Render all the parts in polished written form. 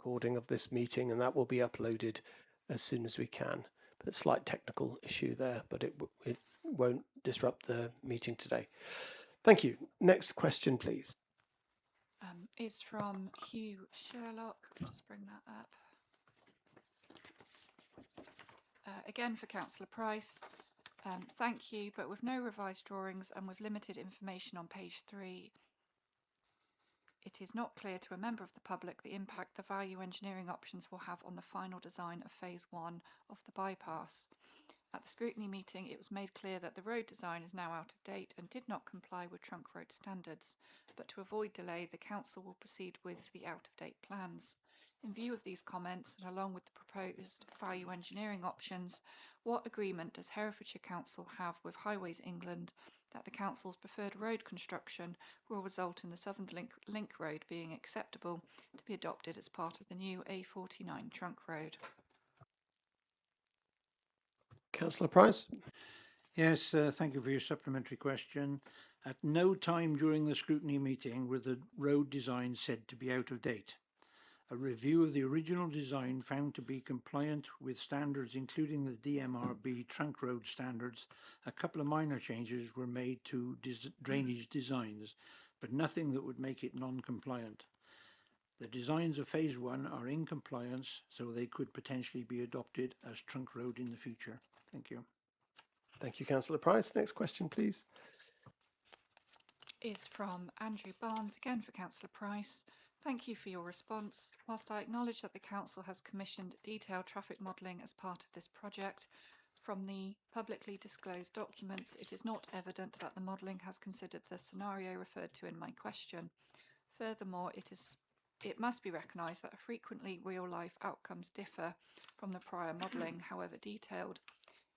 recording of this meeting, and that will be uploaded as soon as we can. But a slight technical issue there, but it won't disrupt the meeting today. Thank you. Next question, please. Is from Hugh Sherlock. I'll just bring that up. Again for Councillor Price. Thank you, but with no revised drawings and with limited information on page 3, it is not clear to a member of the public the impact the value engineering options will have on the final design of phase 1 of the bypass. At the scrutiny meeting, it was made clear that the road design is now out of date and did not comply with trunk road standards, but to avoid delay, the Council will proceed with the out-of-date plans. In view of these comments, and along with the proposed value engineering options, what agreement does Herefordshire Council have with Highways England that the Council's preferred road construction will result in the Southern Link Road being acceptable to be adopted as part of the new A49 trunk road? Councillor Price. Yes, thank you for your supplementary question. At no time during the scrutiny meeting were the road designs said to be out of date. A review of the original design found to be compliant with standards including the DMRB trunk road standards. A couple of minor changes were made to drainage designs, but nothing that would make it non-compliant. The designs of phase 1 are in compliance, so they could potentially be adopted as trunk road in the future. Thank you. Thank you, Councillor Price. Next question, please. Is from Andrew Barnes, again for Councillor Price. Thank you for your response. Whilst I acknowledge that the Council has commissioned detailed traffic modelling as part of this project, from the publicly disclosed documents, it is not evident that the modelling has considered the scenario referred to in my question. Furthermore, it must be recognised that frequently real-life outcomes differ from the prior modelling, however detailed.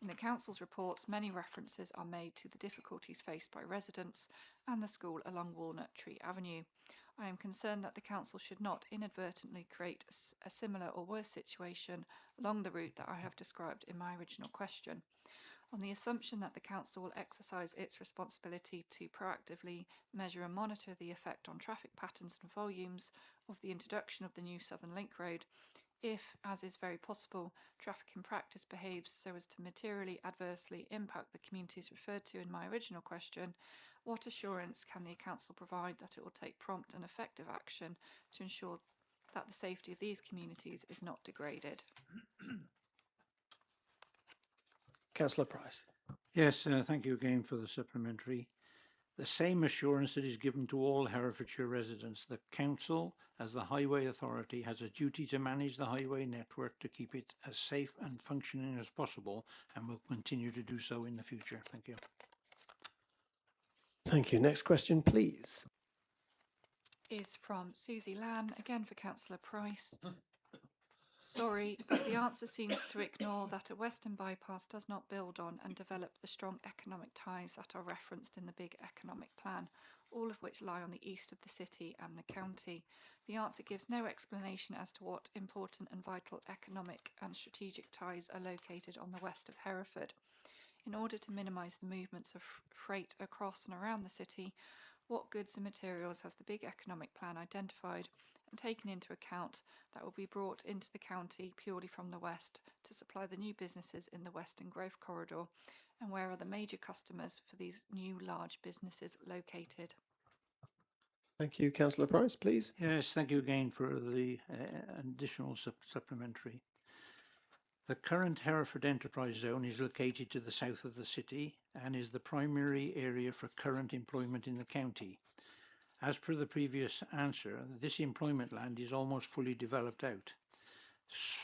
In the Council's reports, many references are made to the difficulties faced by residents and the school along Walnut Tree Avenue. I am concerned that the Council should not inadvertently create a similar or worse situation along the route that I have described in my original question. On the assumption that the Council will exercise its responsibility to proactively measure and monitor the effect on traffic patterns and volumes of the introduction of the new Southern Link Road, if, as is very possible, traffic in practice behaves so as to materially adversely impact the communities referred to in my original question, what assurance can the Council provide that it will take prompt and effective action to ensure that the safety of these communities is not degraded? Councillor Price. Yes, thank you again for the supplementary. The same assurance that is given to all Herefordshire residents. The Council, as the Highway Authority, has a duty to manage the highway network to keep it as safe and functioning as possible, and will continue to do so in the future. Thank you. Thank you. Next question, please. Is from Susie Lan, again for Councillor Price. Sorry, but the answer seems to ignore that a western bypass does not build on and develop the strong economic ties that are referenced in the big economic plan, all of which lie on the east of the city and the county. The answer gives no explanation as to what important and vital economic and strategic ties are located on the west of Hereford. In order to minimise the movements of freight across and around the city, what goods and materials has the big economic plan identified and taken into account that will be brought into the county purely from the west to supply the new businesses in the Western Growth Corridor, and where are the major customers for these new large businesses located? Thank you. Councillor Price, please. Yes, thank you again for the additional supplementary. The current Hereford Enterprise Zone is located to the south of the city and is the primary area for current employment in the county. As per the previous answer, this employment land is almost fully developed out.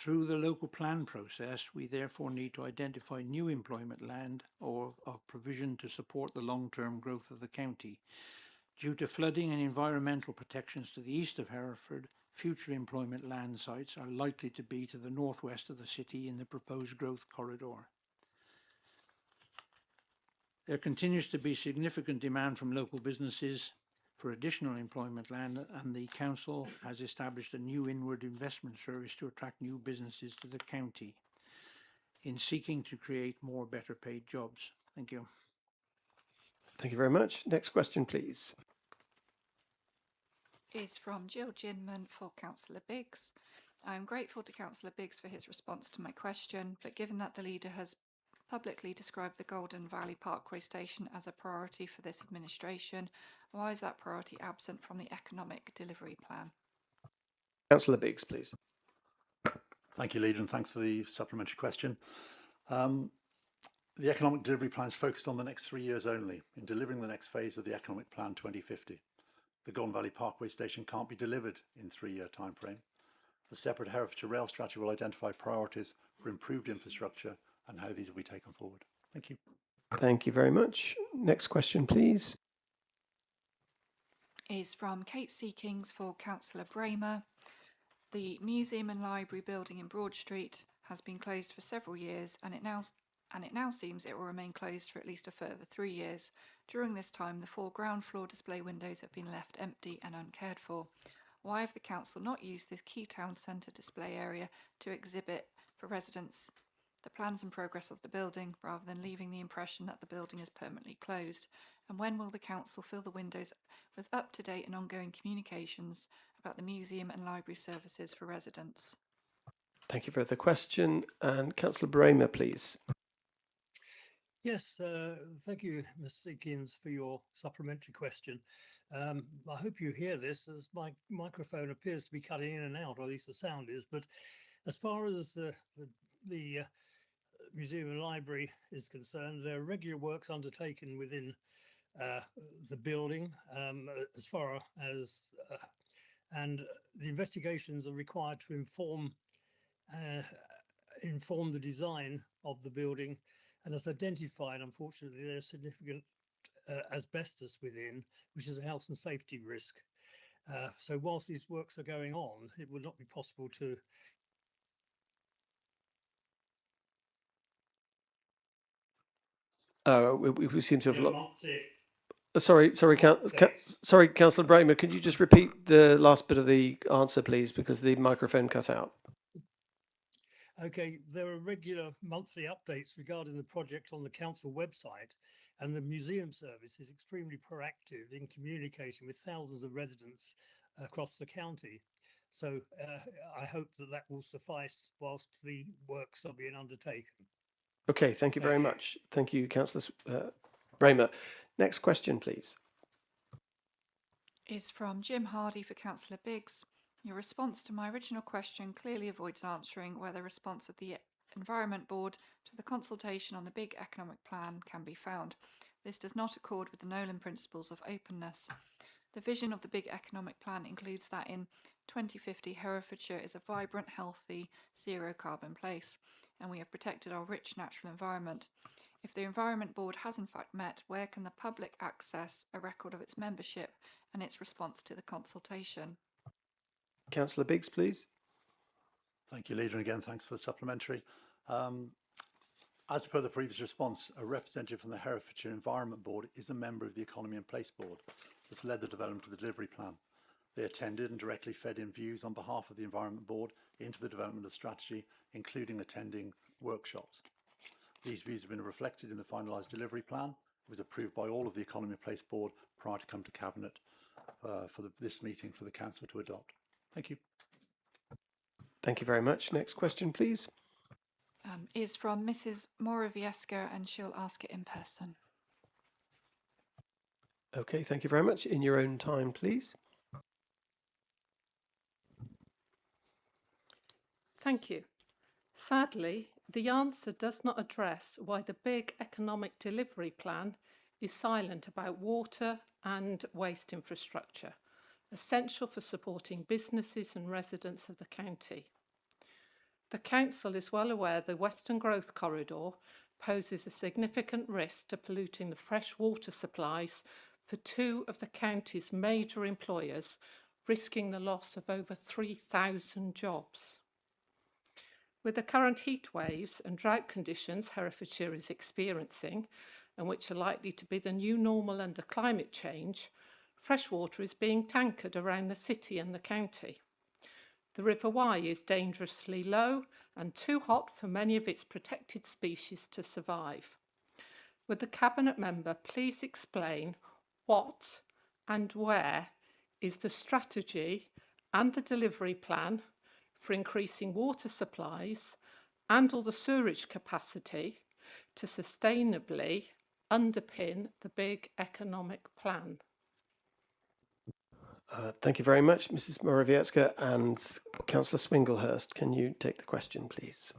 Through the local plan process, we therefore need to identify new employment land or of provision to support the long-term growth of the county. Due to flooding and environmental protections to the east of Hereford, future employment land sites are likely to be to the northwest of the city in the proposed growth corridor. There continues to be significant demand from local businesses for additional employment land, and the Council has established a new inward investment service to attract new businesses to the county in seeking to create more better paid jobs. Thank you. Thank you very much. Next question, please. Is from Jill Ginman for Councillor Biggs. I am grateful to Councillor Biggs for his response to my question, but given that the leader has publicly described the Golden Valley Parkway station as a priority for this administration, why is that priority absent from the economic delivery plan? Councillor Biggs, please. Thank you, Leader, and thanks for the supplementary question. The economic delivery plan is focused on the next 3 years only in delivering the next phase of the economic plan 2050. The Golden Valley Parkway station can't be delivered in 3-year timeframe. The separate Herefordshire Rail strategy will identify priorities for improved infrastructure and how these will be taken forward. Thank you. Thank you very much. Next question, please. Is from Kate Seekings for Councillor Bramer. The museum and library building in Broad Street has been closed for several years, and it now seems it will remain closed for at least a further 3 years. During this time, the 4 ground floor display windows have been left empty and uncared for. Why have the council not used this key town centre display area to exhibit for residents the plans and progress of the building, rather than leaving the impression that the building is permanently closed? And when will the council fill the windows with up-to-date and ongoing communications about the museum and library services for residents? Thank you for the question. And Councillor Bramer, please. Yes, thank you, Ms. Seekins, for your supplementary question. I hope you hear this, as my microphone appears to be cutting in and out, or at least the sound is. But as far as the museum and library is concerned, there are regular works undertaken within the building, as far as and the investigations are required to inform the design of the building, and as identified, unfortunately, there's significant asbestos within, which is a health and safety risk. So whilst these works are going on, it would not be possible to We seem to have lost it. Sorry, Councillor Bramer, could you just repeat the last bit of the answer, please, because the microphone cut out? Okay, there are regular monthly updates regarding the project on the council website, and the museum service is extremely proactive in communicating with thousands of residents across the county. So I hope that will suffice whilst the works are being undertaken. Okay, thank you very much. Thank you, Councillor Bramer. Next question, please. Is from Jim Hardy for Councillor Biggs. Your response to my original question clearly avoids answering where the response of the Environment Board to the consultation on the Big Economic Plan can be found. This does not accord with the Nolan principles of openness. The vision of the Big Economic Plan includes that in 2050 Herefordshire is a vibrant, healthy, zero carbon place, and we have protected our rich natural environment. If the Environment Board has in fact met, where can the public access a record of its membership and its response to the consultation? Councillor Biggs, please. Thank you, Leader, and again, thanks for the supplementary. As per the previous response, a representative from the Herefordshire Environment Board is a member of the Economy and Place Board that's led the development of the delivery plan. They attended and directly fed in views on behalf of the Environment Board into the development of the strategy, including attending workshops. These views have been reflected in the finalised delivery plan. It was approved by all of the Economy and Place Board prior to come to Cabinet for this meeting for the Council to adopt. Thank you. Thank you very much. Next question, please. Is from Mrs. Moravieska, and she'll ask it in person. Okay, thank you very much. In your own time, please. Thank you. Sadly, the answer does not address why the Big Economic Delivery Plan is silent about water and waste infrastructure, essential for supporting businesses and residents of the county. The Council is well aware the Western Growth Corridor poses a significant risk to polluting the fresh water supplies for 2 of the county's major employers, risking the loss of over 3,000 jobs. With the current heat waves and drought conditions Herefordshire is experiencing, and which are likely to be the new normal under climate change, fresh water is being tankered around the city and the county. The River Wye is dangerously low and too hot for many of its protected species to survive. Would the Cabinet member please explain what and where is the strategy and the delivery plan for increasing water supplies and or the sewerage capacity to sustainably underpin the big economic plan? Thank you very much, Mrs. Morawiecka. And Councillor Swinglehurst, can you take the question, please?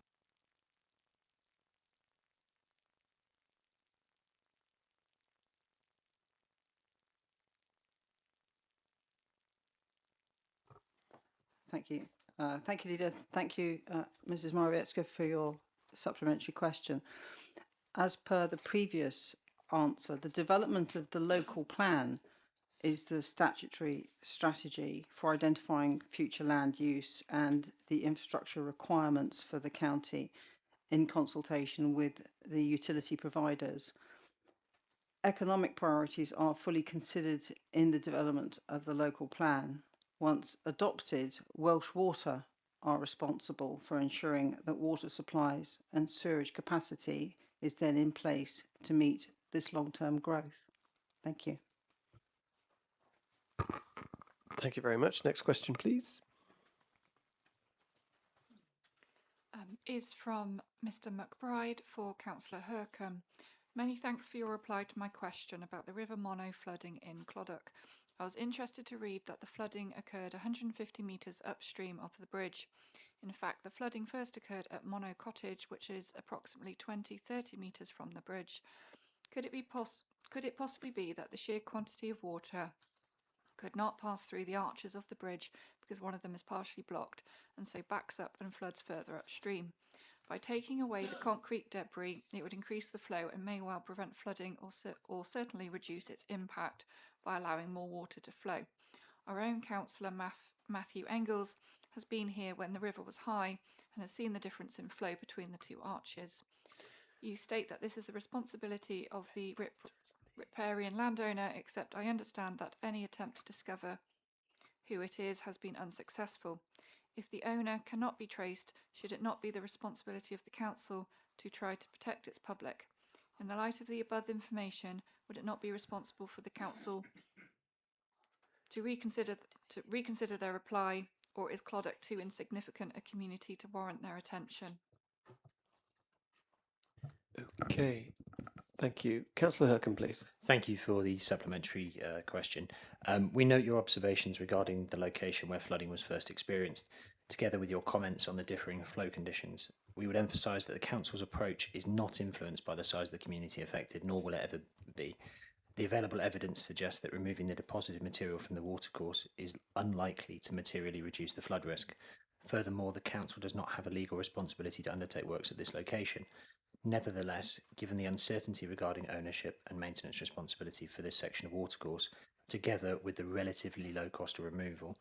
Thank you. Thank you, Leader. Thank you, Mrs. Morawiecka, for your supplementary question. As per the previous answer, the development of the local plan is the statutory strategy for identifying future land use and the infrastructure requirements for the county in consultation with the utility providers. Economic priorities are fully considered in the development of the local plan. Once adopted, Welsh Water are responsible for ensuring that water supplies and sewerage capacity is then in place to meet this long-term growth. Thank you. Thank you very much. Next question, please. Is from Mr. McBride for Councillor Hurcombe. Many thanks for your reply to my question about the River Monnow flooding in Clodagh. I was interested to read that the flooding occurred 150 metres upstream of the bridge. In fact, the flooding first occurred at Monnow Cottage, which is approximately 20-30 metres from the bridge. Could it possibly be that the sheer quantity of water could not pass through the arches of the bridge because one of them is partially blocked and so backs up and floods further upstream? By taking away the concrete debris, it would increase the flow and may well prevent flooding or certainly reduce its impact by allowing more water to flow. Our own councillor Matthew Engels has been here when the river was high and has seen the difference in flow between the two arches. You state that this is the responsibility of the riparian landowner, except I understand that any attempt to discover who it is has been unsuccessful. If the owner cannot be traced, should it not be the responsibility of the council to try to protect its public? In the light of the above information, would it not be responsible for the council to reconsider their reply, or is Clodagh too insignificant a community to warrant their attention? Okay, thank you. Councillor Hurcombe, please. Thank you for the supplementary question. We note your observations regarding the location where flooding was first experienced, together with your comments on the differing flow conditions. We would emphasise that the council's approach is not influenced by the size of the community affected, nor will it ever be. The available evidence suggests that removing the deposited material from the watercourse is unlikely to materially reduce the flood risk. Furthermore, the council does not have a legal responsibility to undertake works at this location. Nevertheless, given the uncertainty regarding ownership and maintenance responsibility for this section of watercourse, together with the relatively low cost of removal,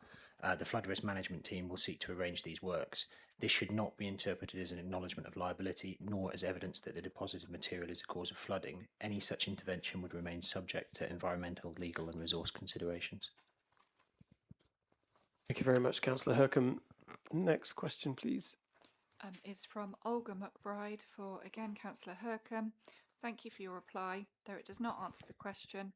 the flood risk management team will seek to arrange these works. This should not be interpreted as an acknowledgement of liability, nor as evidence that the deposited material is a cause of flooding. Any such intervention would remain subject to environmental, legal and resource considerations. Thank you very much, Councillor Hurcombe. Next question, please. Is from Olga McBride for, again, Councillor Hurcombe. Thank you for your reply, though it does not answer the question.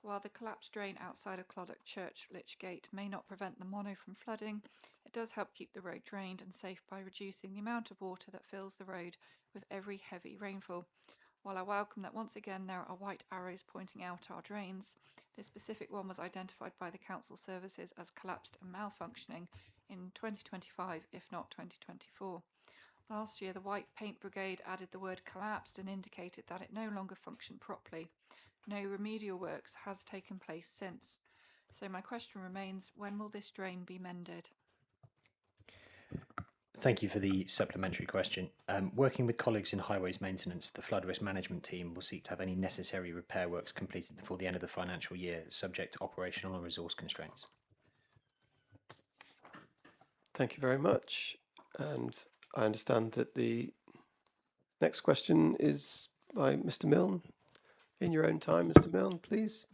While the collapsed drain outside of Clodagh Church Lich Gate may not prevent the Monnow from flooding, it does help keep the road drained and safe by reducing the amount of water that fills the road with every heavy rainfall. While I welcome that once again there are white arrows pointing out our drains, this specific one was identified by the council services as collapsed and malfunctioning in 2025, if not 2024. Last year, the White Paint Brigade added the word collapsed and indicated that it no longer functioned properly. No remedial works has taken place since. So my question remains, when will this drain be mended? Thank you for the supplementary question. Working with colleagues in highways maintenance, the flood risk management team will seek to have any necessary repair works completed before the end of the financial year, subject to operational and resource constraints. Thank you very much. And I understand that the next question is by Mr. Milne. In your own time, Mr. Milne, please.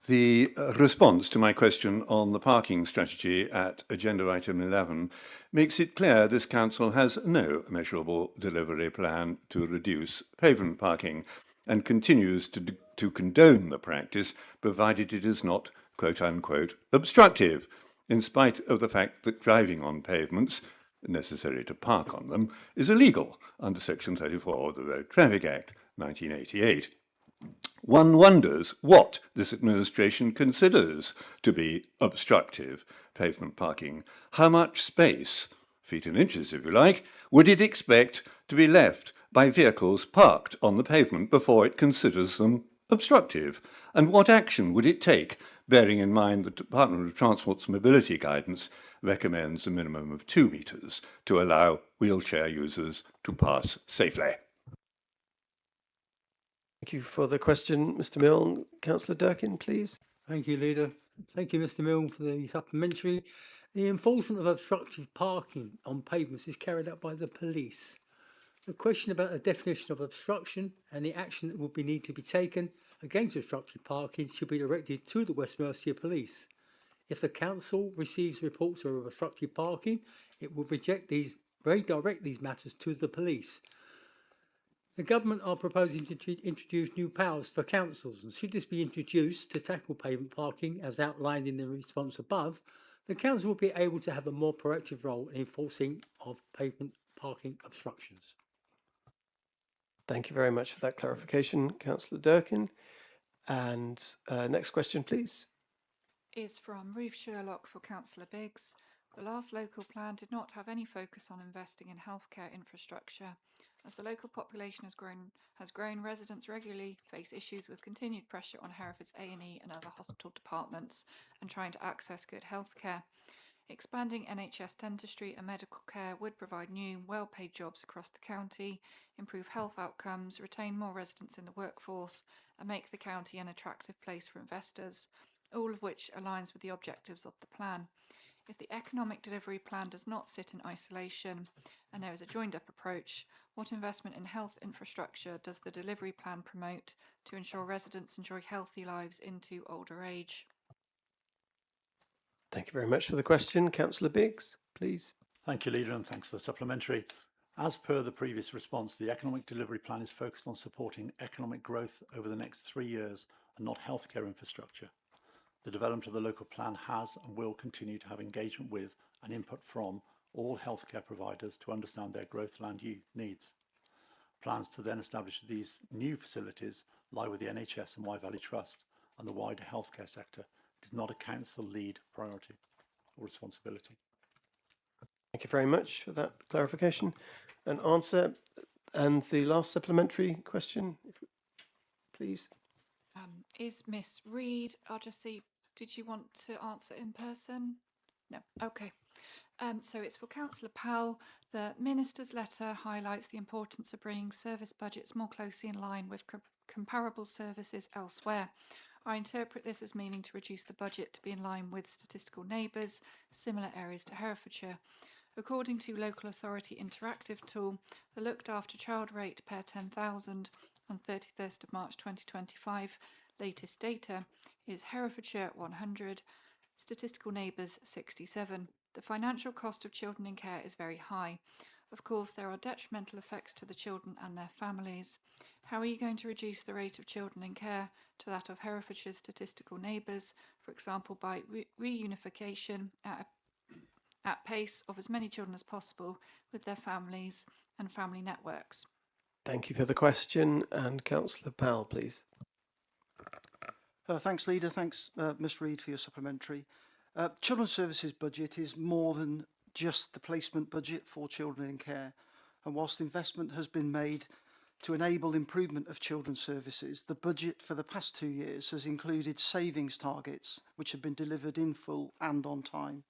The response to my question on the parking strategy at agenda item 11 makes it clear this council has no measurable delivery plan to reduce pavement parking and continues to condone the practice provided it is not quote-unquote obstructive. in spite of the fact that driving on pavements, necessary to park on them, is illegal under Section 34 of the Road Traffic Act 1988. One wonders what this administration considers to be obstructive pavement parking. How much space, feet and inches if you like, would it expect to be left by vehicles parked on the pavement before it considers them obstructive? And what action would it take, bearing in mind the Department of Transport's mobility guidance recommends a minimum of 2 metres to allow wheelchair users to pass safely? Thank you for the question, Mr. Milne. Councillor Durkin, please. Thank you, Leader. Thank you, Mr. Milne, for the supplementary. The enforcement of obstructive parking on pavements is carried out by the police. The question about the definition of obstruction and the action that would need to be taken against obstructive parking should be directed to the West Mercia Police. If the council receives reports of obstructive parking, it will redirect these matters to the police. The government are proposing to introduce new powers for councils, and should this be introduced to tackle pavement parking as outlined in the response above, the council will be able to have a more proactive role in enforcing of pavement parking obstructions. Thank you very much for that clarification, Councillor Durkin. And next question, please. Is from Ruth Sherlock for Councillor Biggs. The last local plan did not have any focus on investing in healthcare infrastructure. As the local population has grown, residents regularly face issues with continued pressure on Hereford's A&E and other hospital departments and trying to access good healthcare. Expanding NHS dentistry and medical care would provide new, well-paid jobs across the county, improve health outcomes, retain more residents in the workforce, and make the county an attractive place for investors, all of which aligns with the objectives of the plan. If the economic delivery plan does not sit in isolation and there is a joined-up approach, what investment in health infrastructure does the delivery plan promote to ensure residents enjoy healthy lives into older age? Thank you very much for the question. Councillor Biggs, please. Thank you, Leader, and thanks for the supplementary. As per the previous response, the economic delivery plan is focused on supporting economic growth over the next 3 years and not healthcare infrastructure. The development of the local plan has and will continue to have engagement with and input from all healthcare providers to understand their growth land needs. Plans to then establish these new facilities lie with the NHS and Wye Valley Trust and the wider healthcare sector. It is not a council lead priority or responsibility. Thank you very much for that clarification and answer. And the last supplementary question, please. Is Miss Reid, I'll just see, did you want to answer in person? No, okay. So it's for Councillor Powell. The Minister's letter highlights the importance of bringing service budgets more closely in line with comparable services elsewhere. I interpret this as meaning to reduce the budget to be in line with statistical neighbours, similar areas to Herefordshire. According to Local Authority Interactive Tool, the looked after child rate per 10,000 on 31st of March 2025, latest data, is Herefordshire 100, statistical neighbours 67. The financial cost of children in care is very high. Of course, there are detrimental effects to the children and their families. How are you going to reduce the rate of children in care to that of Herefordshire's statistical neighbours, for example by reunification at pace of as many children as possible with their families and family networks? Thank you for the question. And Councillor Powell, please. Thanks, Leader. Thanks, Ms Reid, for your supplementary. Children's Services budget is more than just the placement budget for children in care. And whilst investment has been made to enable improvement of children's services, the budget for the past 2 years has included savings targets which have been delivered in full and on time.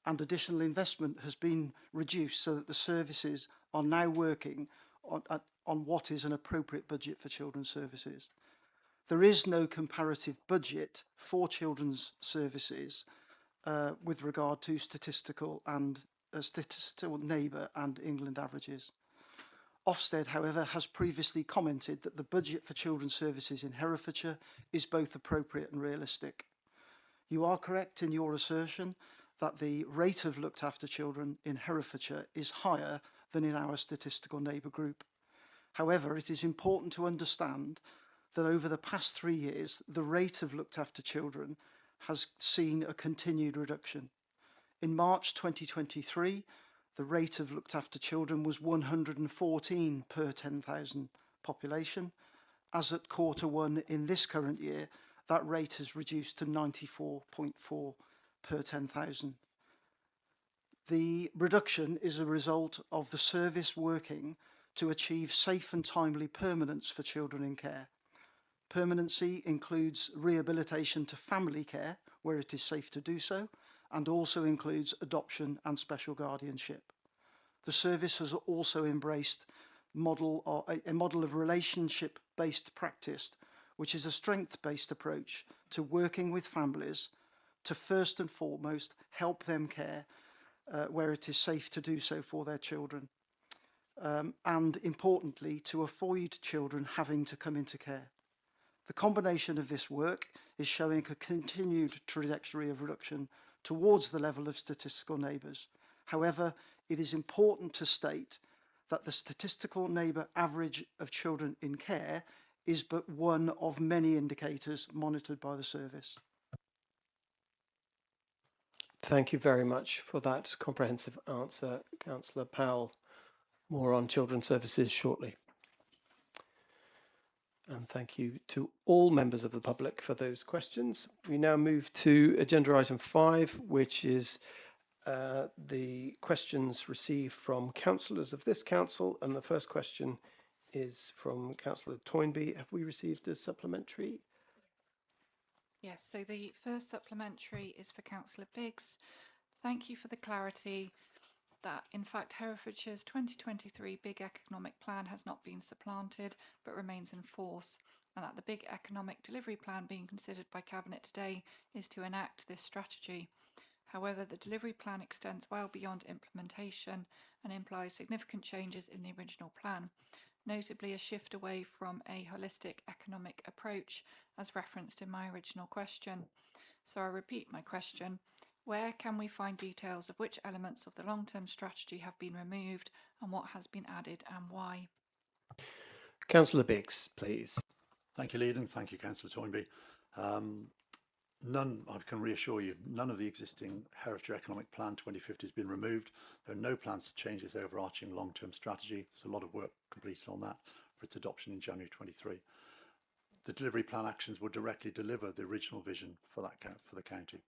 And additional investment has been reduced so that the services are now working on what is an appropriate budget for children's services. There is no comparative budget for children's services with regard to statistical neighbour and England averages. Ofsted, however, has previously commented that the budget for children's services in Herefordshire is both appropriate and realistic. You are correct in your assertion that the rate of looked after children in Herefordshire is higher than in our statistical neighbour group. However, it is important to understand that over the past 3 years, the rate of looked after children has seen a continued reduction. In March 2023, the rate of looked after children was 114 per 10,000 population. As at Q1 in this current year, that rate has reduced to 94.4 per 10,000. The reduction is a result of the service working to achieve safe and timely permanence for children in care. Permanency includes rehabilitation to family care, where it is safe to do so, and also includes adoption and special guardianship. The service has also embraced a model of relationship-based practice, which is a strength-based approach to working with families to first and foremost help them care where it is safe to do so for their children, and importantly to avoid children having to come into care. The combination of this work is showing a continued trajectory of reduction towards the level of statistical neighbours. However, it is important to state that the statistical neighbour average of children in care is but one of many indicators monitored by the service. Thank you very much for that comprehensive answer, Councillor Powell. More on children's services shortly. And thank you to all members of the public for those questions. We now move to agenda item 5, which is the questions received from councillors of this council. And the first question is from Councillor Toynbee. Have we received a supplementary? Yes, so the first supplementary is for Councillor Biggs. Thank you for the clarity that, in fact, Herefordshire's 2023 Big Economic Plan has not been supplanted but remains in force, and that the Big Economic Delivery Plan being considered by Cabinet today is to enact this strategy. However, the delivery plan extends well beyond implementation and implies significant changes in the original plan, notably a shift away from a holistic economic approach as referenced in my original question. So I repeat my question. Where can we find details of which elements of the long-term strategy have been removed and what has been added and why? Councillor Biggs, please. Thank you, Leader, and thank you, Councillor Toynbee. I can reassure you, none of the existing Herefordshire Economic Plan 2050 has been removed. There are no plans to change this overarching long-term strategy. There's a lot of work completed on that for its adoption in January 23. The delivery plan actions will directly deliver the original vision for the county.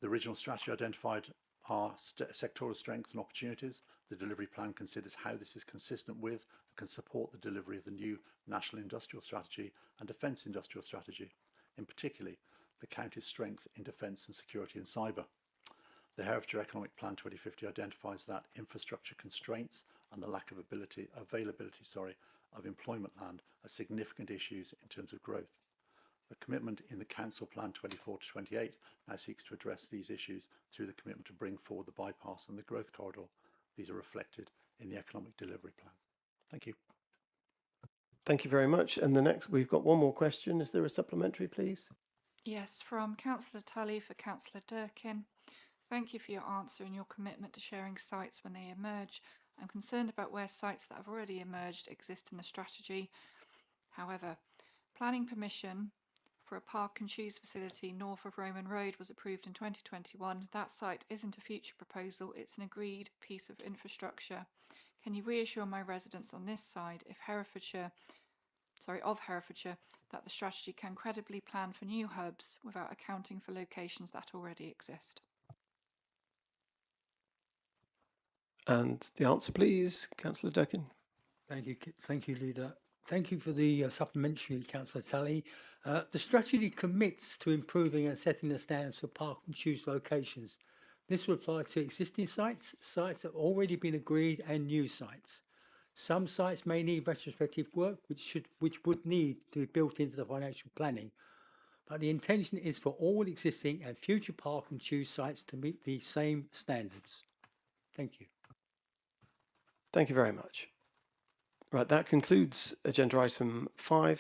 The original strategy identified our sectoral strengths and opportunities. The delivery plan considers how this is consistent with and can support the delivery of the new National Industrial Strategy and Defence Industrial Strategy, in particular the county's strength in defence and security and cyber. The Herefordshire Economic Plan 2050 identifies that infrastructure constraints and the lack of availability of employment land are significant issues in terms of growth. The commitment in the Council Plan 24 to 28 now seeks to address these issues through the commitment to bring forward the bypass and the growth corridor. These are reflected in the Economic Delivery Plan. Thank you. Thank you very much. And the next, we've got one more question. Is there a supplementary, please? Yes, from Councillor Tully for Councillor Durkin. Thank you for your answer and your commitment to sharing sites when they emerge. I'm concerned about where sites that have already emerged exist in the strategy. However, planning permission for a park and choose facility north of Roman Road was approved in 2021. That site isn't a future proposal, it's an agreed piece of infrastructure. Can you reassure my residents on this side of Herefordshire that the strategy can credibly plan for new hubs without accounting for locations that already exist? And the answer, please, Councillor Durkin. Thank you, Leader. Thank you for the supplementary, Councillor Tully. The strategy commits to improving and setting the standards for park and choose locations. This will apply to existing sites, sites that have already been agreed, and new sites. Some sites may need retrospective work, which would need to be built into the financial planning. But the intention is for all existing and future park and choose sites to meet the same standards. Thank you. Thank you very much. Right, that concludes agenda item 4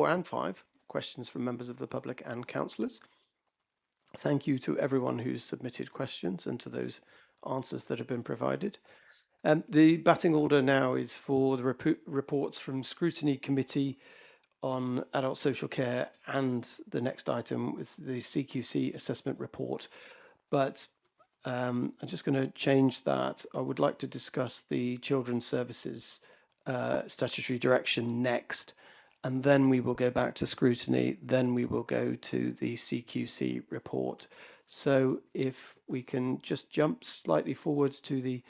and 5, questions from members of the public and councillors. Thank you to everyone who's submitted questions and to those answers that have been provided. The batting order now is for the reports from Scrutiny Committee on Adult Social Care, and the next item is the CQC assessment report. But I'm just going to change that. I would like to discuss the Children's Services statutory direction next, and then we will go back to scrutiny. Then we will go to the CQC report. So if we can just jump slightly forward to the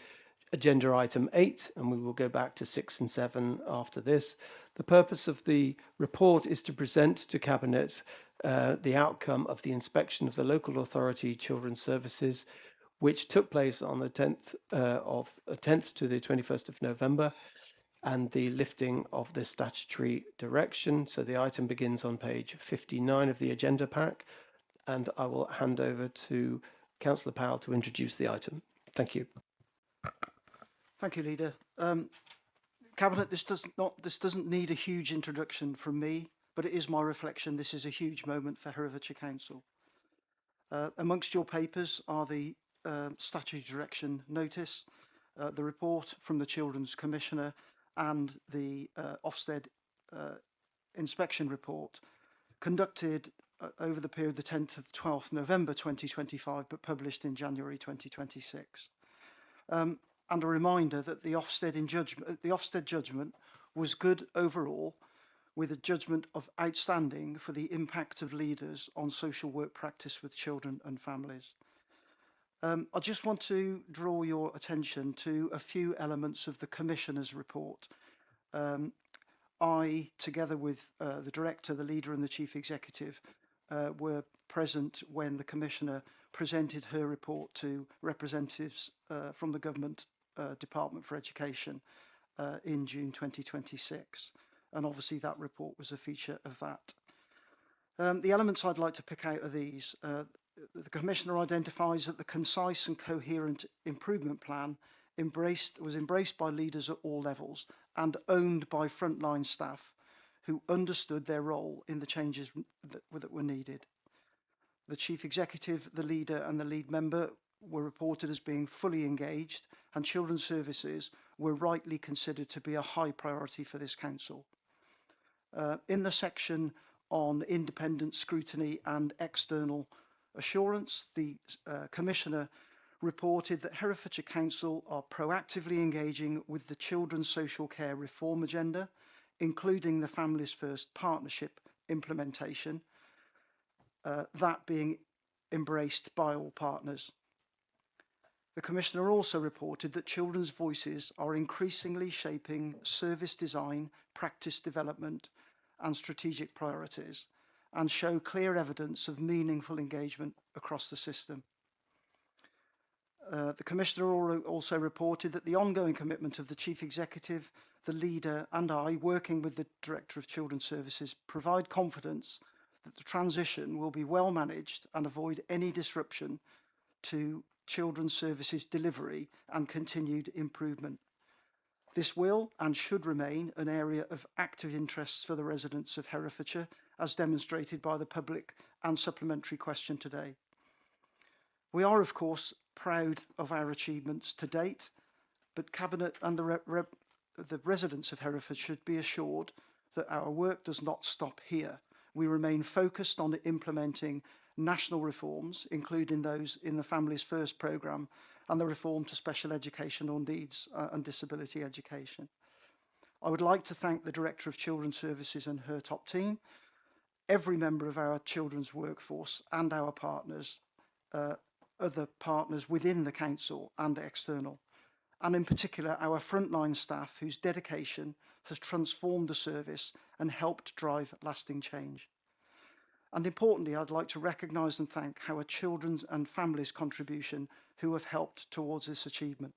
agenda item 8, and we will go back to 6 and 7 after this. The purpose of the report is to present to Cabinet the outcome of the inspection of the local authority children's services, which took place on the 10th to the 21st of November, and the lifting of the statutory direction. So the item begins on page 59 of the agenda pack, and I will hand over to Councillor Powell to introduce the item. Thank you. Thank you, Leader. Cabinet, this doesn't need a huge introduction from me, but it is my reflection. This is a huge moment for Herefordshire Council. Amongst your papers are the statutory direction notice, the report from the Children's Commissioner, and the Ofsted inspection report conducted over the period the 10th of 12th November 2025, but published in January 2026. And a reminder that the Ofsted judgment was good overall, with a judgment of outstanding for the impact of leaders on social work practice with children and families. I just want to draw your attention to a few elements of the Commissioner's report. I, together with the Director, the Leader and the Chief Executive, were present when the Commissioner presented her report to representatives from the Government Department for Education in June 2026. And obviously that report was a feature of that. The elements I'd like to pick out are these. The Commissioner identifies that the concise and coherent improvement plan was embraced by leaders at all levels and owned by frontline staff who understood their role in the changes that were needed. The Chief Executive, the Leader and the lead member were reported as being fully engaged, and Children's Services were rightly considered to be a high priority for this Council. In the section on independent scrutiny and external assurance, the Commissioner reported that Herefordshire Council are proactively engaging with the Children's Social Care Reform Agenda, including the Families First Partnership implementation, that being embraced by all partners. The Commissioner also reported that children's voices are increasingly shaping service design, practice development and strategic priorities, and show clear evidence of meaningful engagement across the system. The Commissioner also reported that the ongoing commitment of the Chief Executive, the Leader and I, working with the Director of Children's Services, provide confidence that the transition will be well managed and avoid any disruption to Children's Services delivery and continued improvement. This will and should remain an area of active interest for the residents of Herefordshire, as demonstrated by the public and supplementary question today. We are, of course, proud of our achievements to date, but Cabinet and the residents of Hereford should be assured that our work does not stop here. We remain focused on implementing national reforms, including those in the Families First programme and the reform to special educational needs and disability education. I would like to thank the Director of Children's Services and her top team, every member of our children's workforce and our partners, other partners within the Council and external, and in particular our frontline staff whose dedication has transformed the service and helped drive lasting change. And importantly, I'd like to recognise and thank our children's and families' contribution who have helped towards this achievement.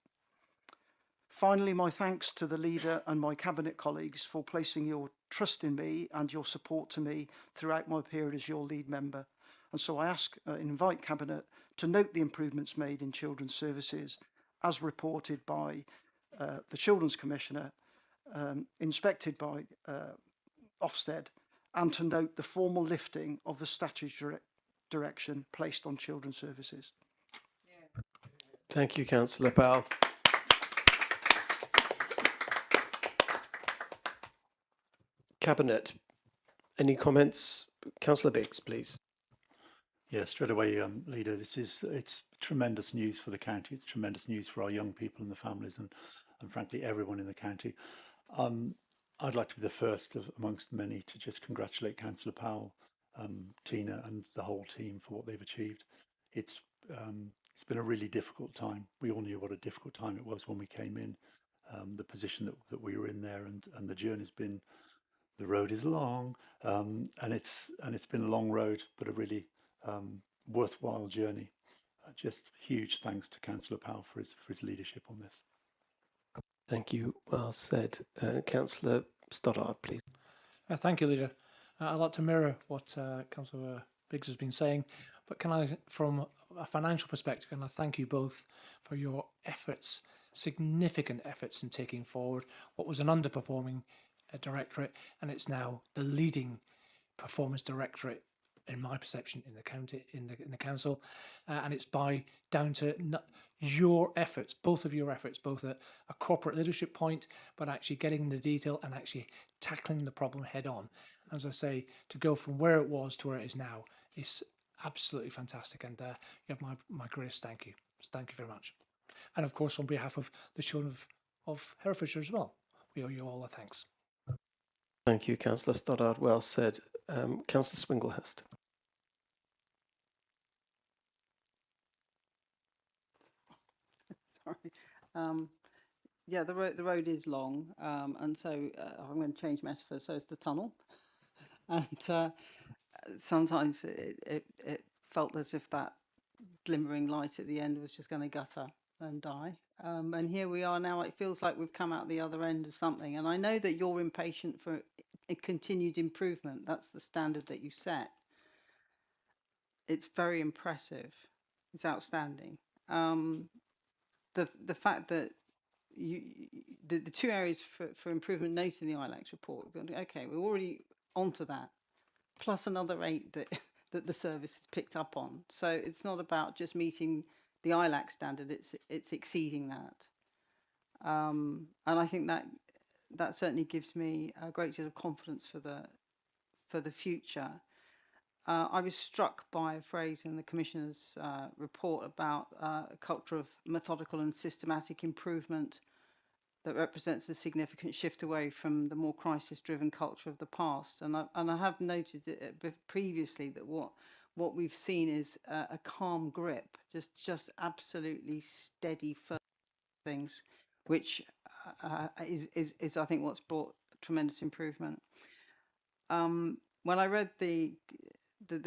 Finally, my thanks to the Leader and my Cabinet colleagues for placing your trust in me and your support to me throughout my period as your lead member. And so I invite Cabinet to note the improvements made in children's services as reported by the Children's Commissioner, inspected by Ofsted, and to note the formal lifting of the statutory direction placed on children's services. Thank you, Councillor Powell. Cabinet, any comments? Councillor Biggs, please. Yeah, straight away, Leader, it's tremendous news for the county. It's tremendous news for our young people and the families, and frankly everyone in the county. I'd like to be the first of amongst many to just congratulate Councillor Powell, Tina, and the whole team for what they've achieved. It's been a really difficult time. We all knew what a difficult time it was when we came in, the position that we were in there, and the journey's been. The road is long, and it's been a long road, but a really worthwhile journey. Just huge thanks to Councillor Powell for his leadership on this. Thank you. Well said. Councillor Stoddart, please. Thank you, Leader. I'd like to mirror what Councillor Biggs has been saying, but can I, from a financial perspective, can I thank you both for your efforts, significant efforts in taking forward what was an underperforming directorate, and it's now the leading performance directorate in my perception in the county, in the council, and it's down to your efforts, both of your efforts, both at a corporate leadership point, but actually getting the detail and actually tackling the problem head on. As I say, to go from where it was to where it is now is absolutely fantastic, and you have my greatest thank you. So thank you very much, and of course on behalf of the children of Herefordshire as well, we owe you all a thanks. Thank you, Councillor Stoddart. Well said. Councillor Swinglehurst. Sorry. Yeah, the road is long, and so I'm going to change metaphor. So it's the tunnel, and sometimes it felt as if that glimmering light at the end was just going to gutter and die. And here we are now. It feels like we've come out the other end of something. And I know that you're impatient for a continued improvement. That's the standard that you set. It's very impressive. It's outstanding. The fact that the two areas for improvement noted in the ILACS report, okay, we're already onto that, plus another 8 that the service has picked up on. So it's not about just meeting the ILAC standard, it's exceeding that. And I think that certainly gives me a great deal of confidence for the future. I was struck by a phrase in the Commissioner's report about a culture of methodical and systematic improvement that represents a significant shift away from the more crisis-driven culture of the past. And I have noted previously that what we've seen is a calm grip, just absolutely steady firm things, which is I think what's brought tremendous improvement. When I read the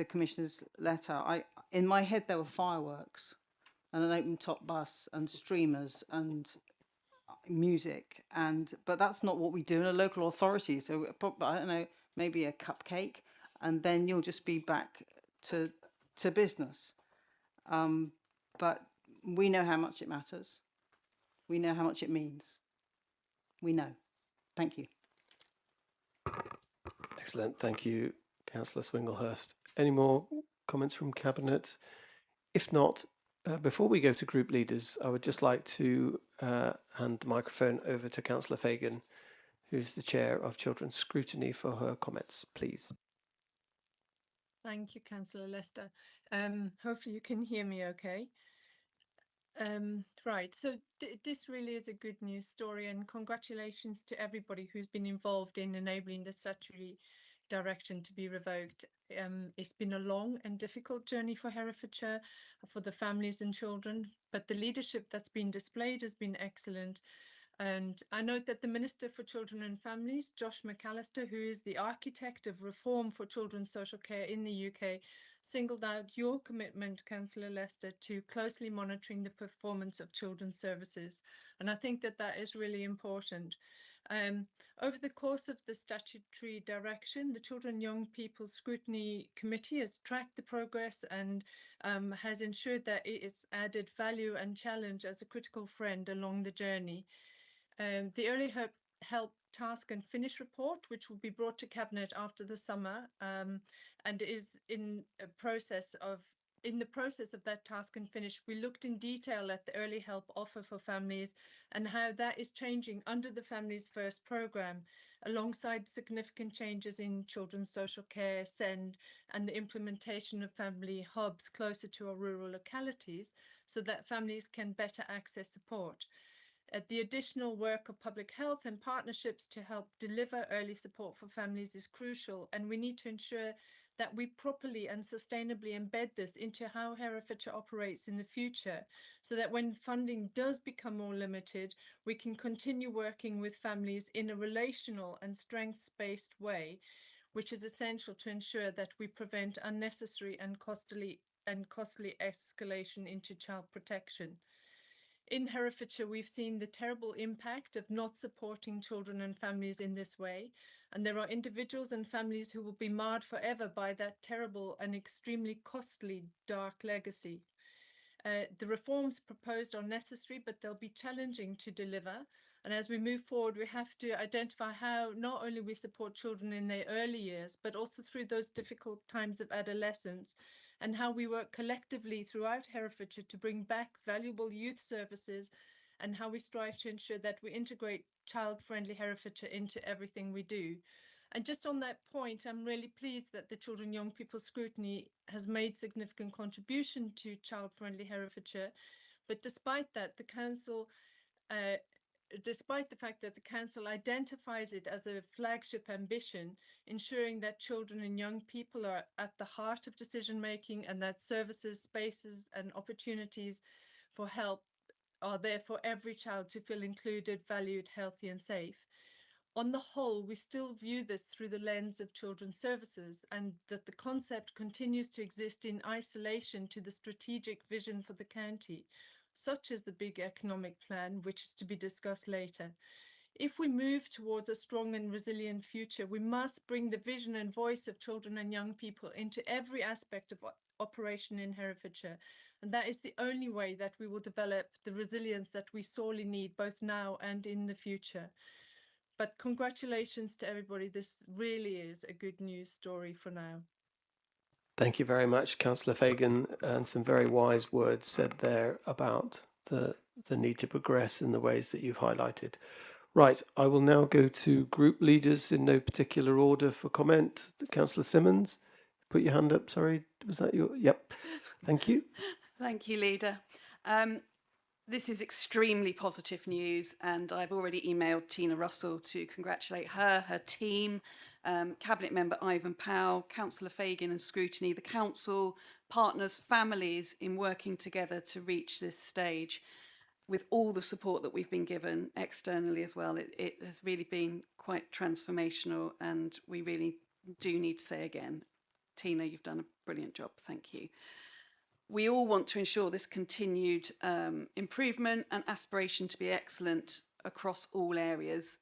Commissioner's letter, in my head there were fireworks and an open top bus and streamers and music, but that's not what we do in a local authority. So I don't know, maybe a cupcake, and then you'll just be back to business. But we know how much it matters. We know how much it means. We know. Thank you. Excellent. Thank you, Councillor Swinglehurst. Any more comments from Cabinet? If not, before we go to group leaders, I would just like to hand the microphone over to Councillor Fagan, who's the Chair of Children's Scrutiny, for her comments, please. Thank you, Councillor Lester. Hopefully you can hear me okay. Right, so this really is a good news story, and congratulations to everybody who's been involved in enabling the statutory direction to be revoked. It's been a long and difficult journey for Herefordshire, for the families and children, but the leadership that's been displayed has been excellent. And I note that the Minister for Children and Families, Josh McAllister, who is the architect of reform for children's social care in the UK, singled out your commitment, Councillor Lester, to closely monitoring the performance of children's services. And I think that is really important. Over the course of the statutory direction, the Children and Young People Scrutiny Committee has tracked the progress and has ensured that it is added value and challenge as a critical friend along the journey. The Early Help Task and Finish report, which will be brought to Cabinet after the summer, and is in the process of that task and finish, we looked in detail at the early help offer for families and how that is changing under the Families First programme, alongside significant changes in children's social care, SEND, and the implementation of family hubs closer to our rural localities. so that families can better access support. The additional work of public health and partnerships to help deliver early support for families is crucial, and we need to ensure that we properly and sustainably embed this into how Herefordshire operates in the future, so that when funding does become more limited, we can continue working with families in a relational and strengths-based way, which is essential to ensure that we prevent unnecessary and costly escalation into child protection. In Herefordshire, we've seen the terrible impact of not supporting children and families in this way, and there are individuals and families who will be marred forever by that terrible and extremely costly dark legacy. The reforms proposed are necessary, but they'll be challenging to deliver. And as we move forward, we have to identify how not only we support children in their early years, but also through those difficult times of adolescence, and how we work collectively throughout Herefordshire to bring back valuable youth services, and how we strive to ensure that we integrate child-friendly Herefordshire into everything we do. And just on that point, I'm really pleased that the Children and Young People Scrutiny has made significant contribution to child-friendly Herefordshire. But despite that, the Council, despite the fact that the Council identifies it as a flagship ambition, ensuring that children and young people are at the heart of decision making, and that services, spaces and opportunities for help are there for every child to feel included, valued, healthy and safe. On the whole, we still view this through the lens of children's services, and that the concept continues to exist in isolation to the strategic vision for the county, such as the big economic plan, which is to be discussed later. If we move towards a strong and resilient future, we must bring the vision and voice of children and young people into every aspect of operation in Herefordshire. And that is the only way that we will develop the resilience that we sorely need, both now and in the future. But congratulations to everybody. This really is a good news story for now. Thank you very much, Councillor Fagan, and some very wise words said there about the need to progress in the ways that you've highlighted. Right, I will now go to group leaders in no particular order for comment. Councillor Simmons, put your hand up, sorry, was that your, yep, thank you. Thank you, Leader. This is extremely positive news, and I've already emailed Tina Russell to congratulate her, her team, Cabinet Member Ivan Powell, Councillor Fagan and Scrutiny, the Council, partners, families in working together to reach this stage with all the support that we've been given externally as well. It has really been quite transformational, and we really do need to say again, Tina, you've done a brilliant job. Thank you. We all want to ensure this continued improvement and aspiration to be excellent across all areas.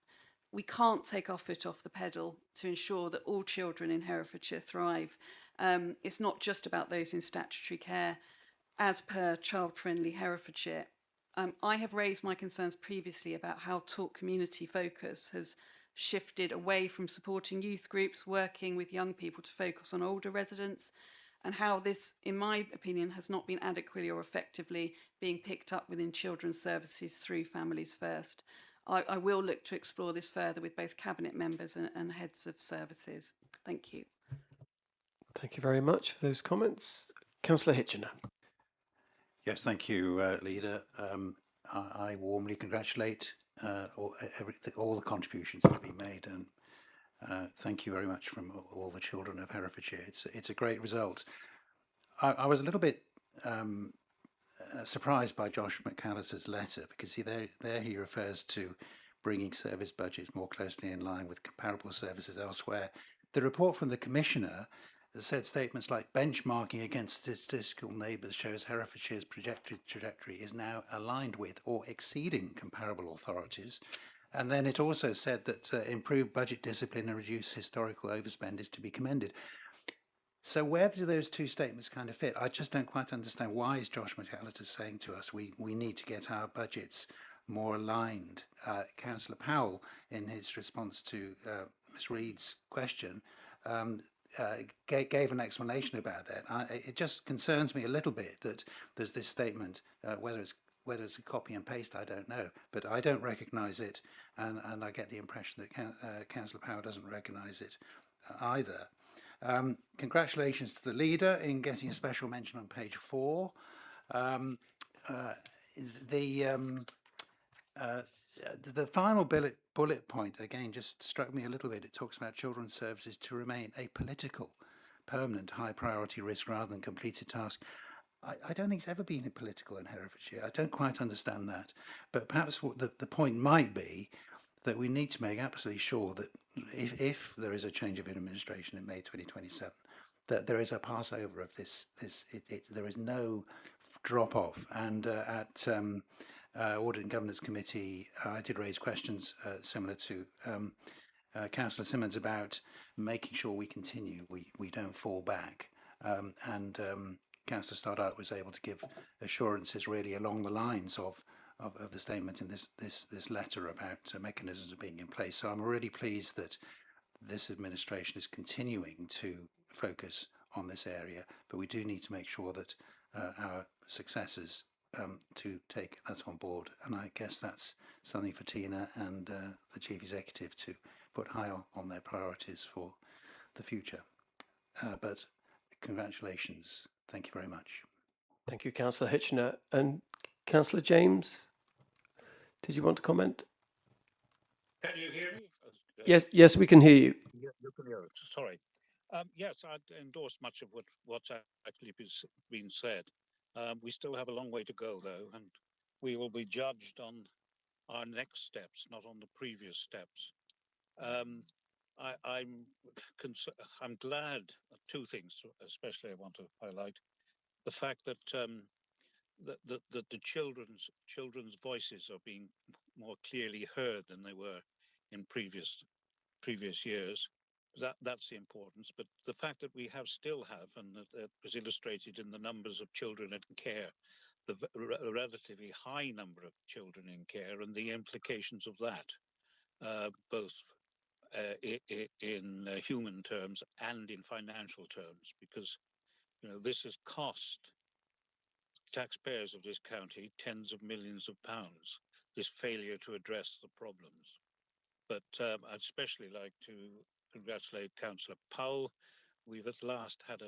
We can't take our foot off the pedal to ensure that all children in Herefordshire thrive. It's not just about those in statutory care. As per Child Friendly Herefordshire, I have raised my concerns previously about how Talk Community Focus has shifted away from supporting youth groups, working with young people to focus on older residents, and how this, in my opinion, has not been adequately or effectively being picked up within children's services through Families First. I will look to explore this further with both Cabinet members and heads of services. Thank you. Thank you very much for those comments. Councillor Hitchener. Yes, thank you, Leader. I warmly congratulate all the contributions that have been made, and thank you very much from all the children of Herefordshire. It's a great result. I was a little bit surprised by Josh McAllister's letter, because there he refers to bringing service budgets more closely in line with comparable services elsewhere. The report from the Commissioner said statements like benchmarking against statistical neighbours shows Herefordshire's projected trajectory is now aligned with or exceeding comparable authorities. And then it also said that improved budget discipline and reduced historical overspend is to be commended. So where do those two statements kind of fit? I just don't quite understand. Why is Josh McAllister saying to us we need to get our budgets more aligned? Councillor Powell, in his response to Ms Reid's question, gave an explanation about that. It just concerns me a little bit that there's this statement, whether it's a copy and paste, I don't know, but I don't recognise it, and I get the impression that Councillor Powell doesn't recognise it either. Congratulations to the Leader in getting a special mention on page 4. The final bullet point, again, just struck me a little bit. It talks about children's services to remain a political, permanent, high-priority risk rather than completed task. I don't think it's ever been political in Herefordshire. I don't quite understand that. But perhaps what the point might be that we need to make absolutely sure that if there is a change of administration in May 2027, that there is a passover of this. There is no drop-off. And at Audit and Governance Committee, I did raise questions similar to Councillor Simmons about making sure we continue, we don't fall back. Councillor Stoddart was able to give assurances really along the lines of the statement in this letter about mechanisms being in place. So I'm really pleased that this administration is continuing to focus on this area, but we do need to make sure that our successors to take that on board. And I guess that's something for Tina and the Chief Executive to put high on their priorities for the future. But congratulations. Thank you very much. Thank you, Councillor Hitchener. And Councillor James, did you want to comment? Can you hear me? Yes, we can hear you. Yeah, you can hear it. Sorry. Yes, I'd endorse much of what's actually been said. We still have a long way to go, though, and we will be judged on our next steps, not on the previous steps. I'm glad. Two things, especially, I want to highlight the fact that the children's voices are being more clearly heard than they were in previous years. That's the importance. But the fact that we still have, and that was illustrated in the numbers of children in care, the relatively high number of children in care, and the implications of that, both in human terms and in financial terms, because this has cost taxpayers of this county tens of millions of pounds, this failure to address the problems. But I'd especially like to congratulate Councillor Powell. We've at last had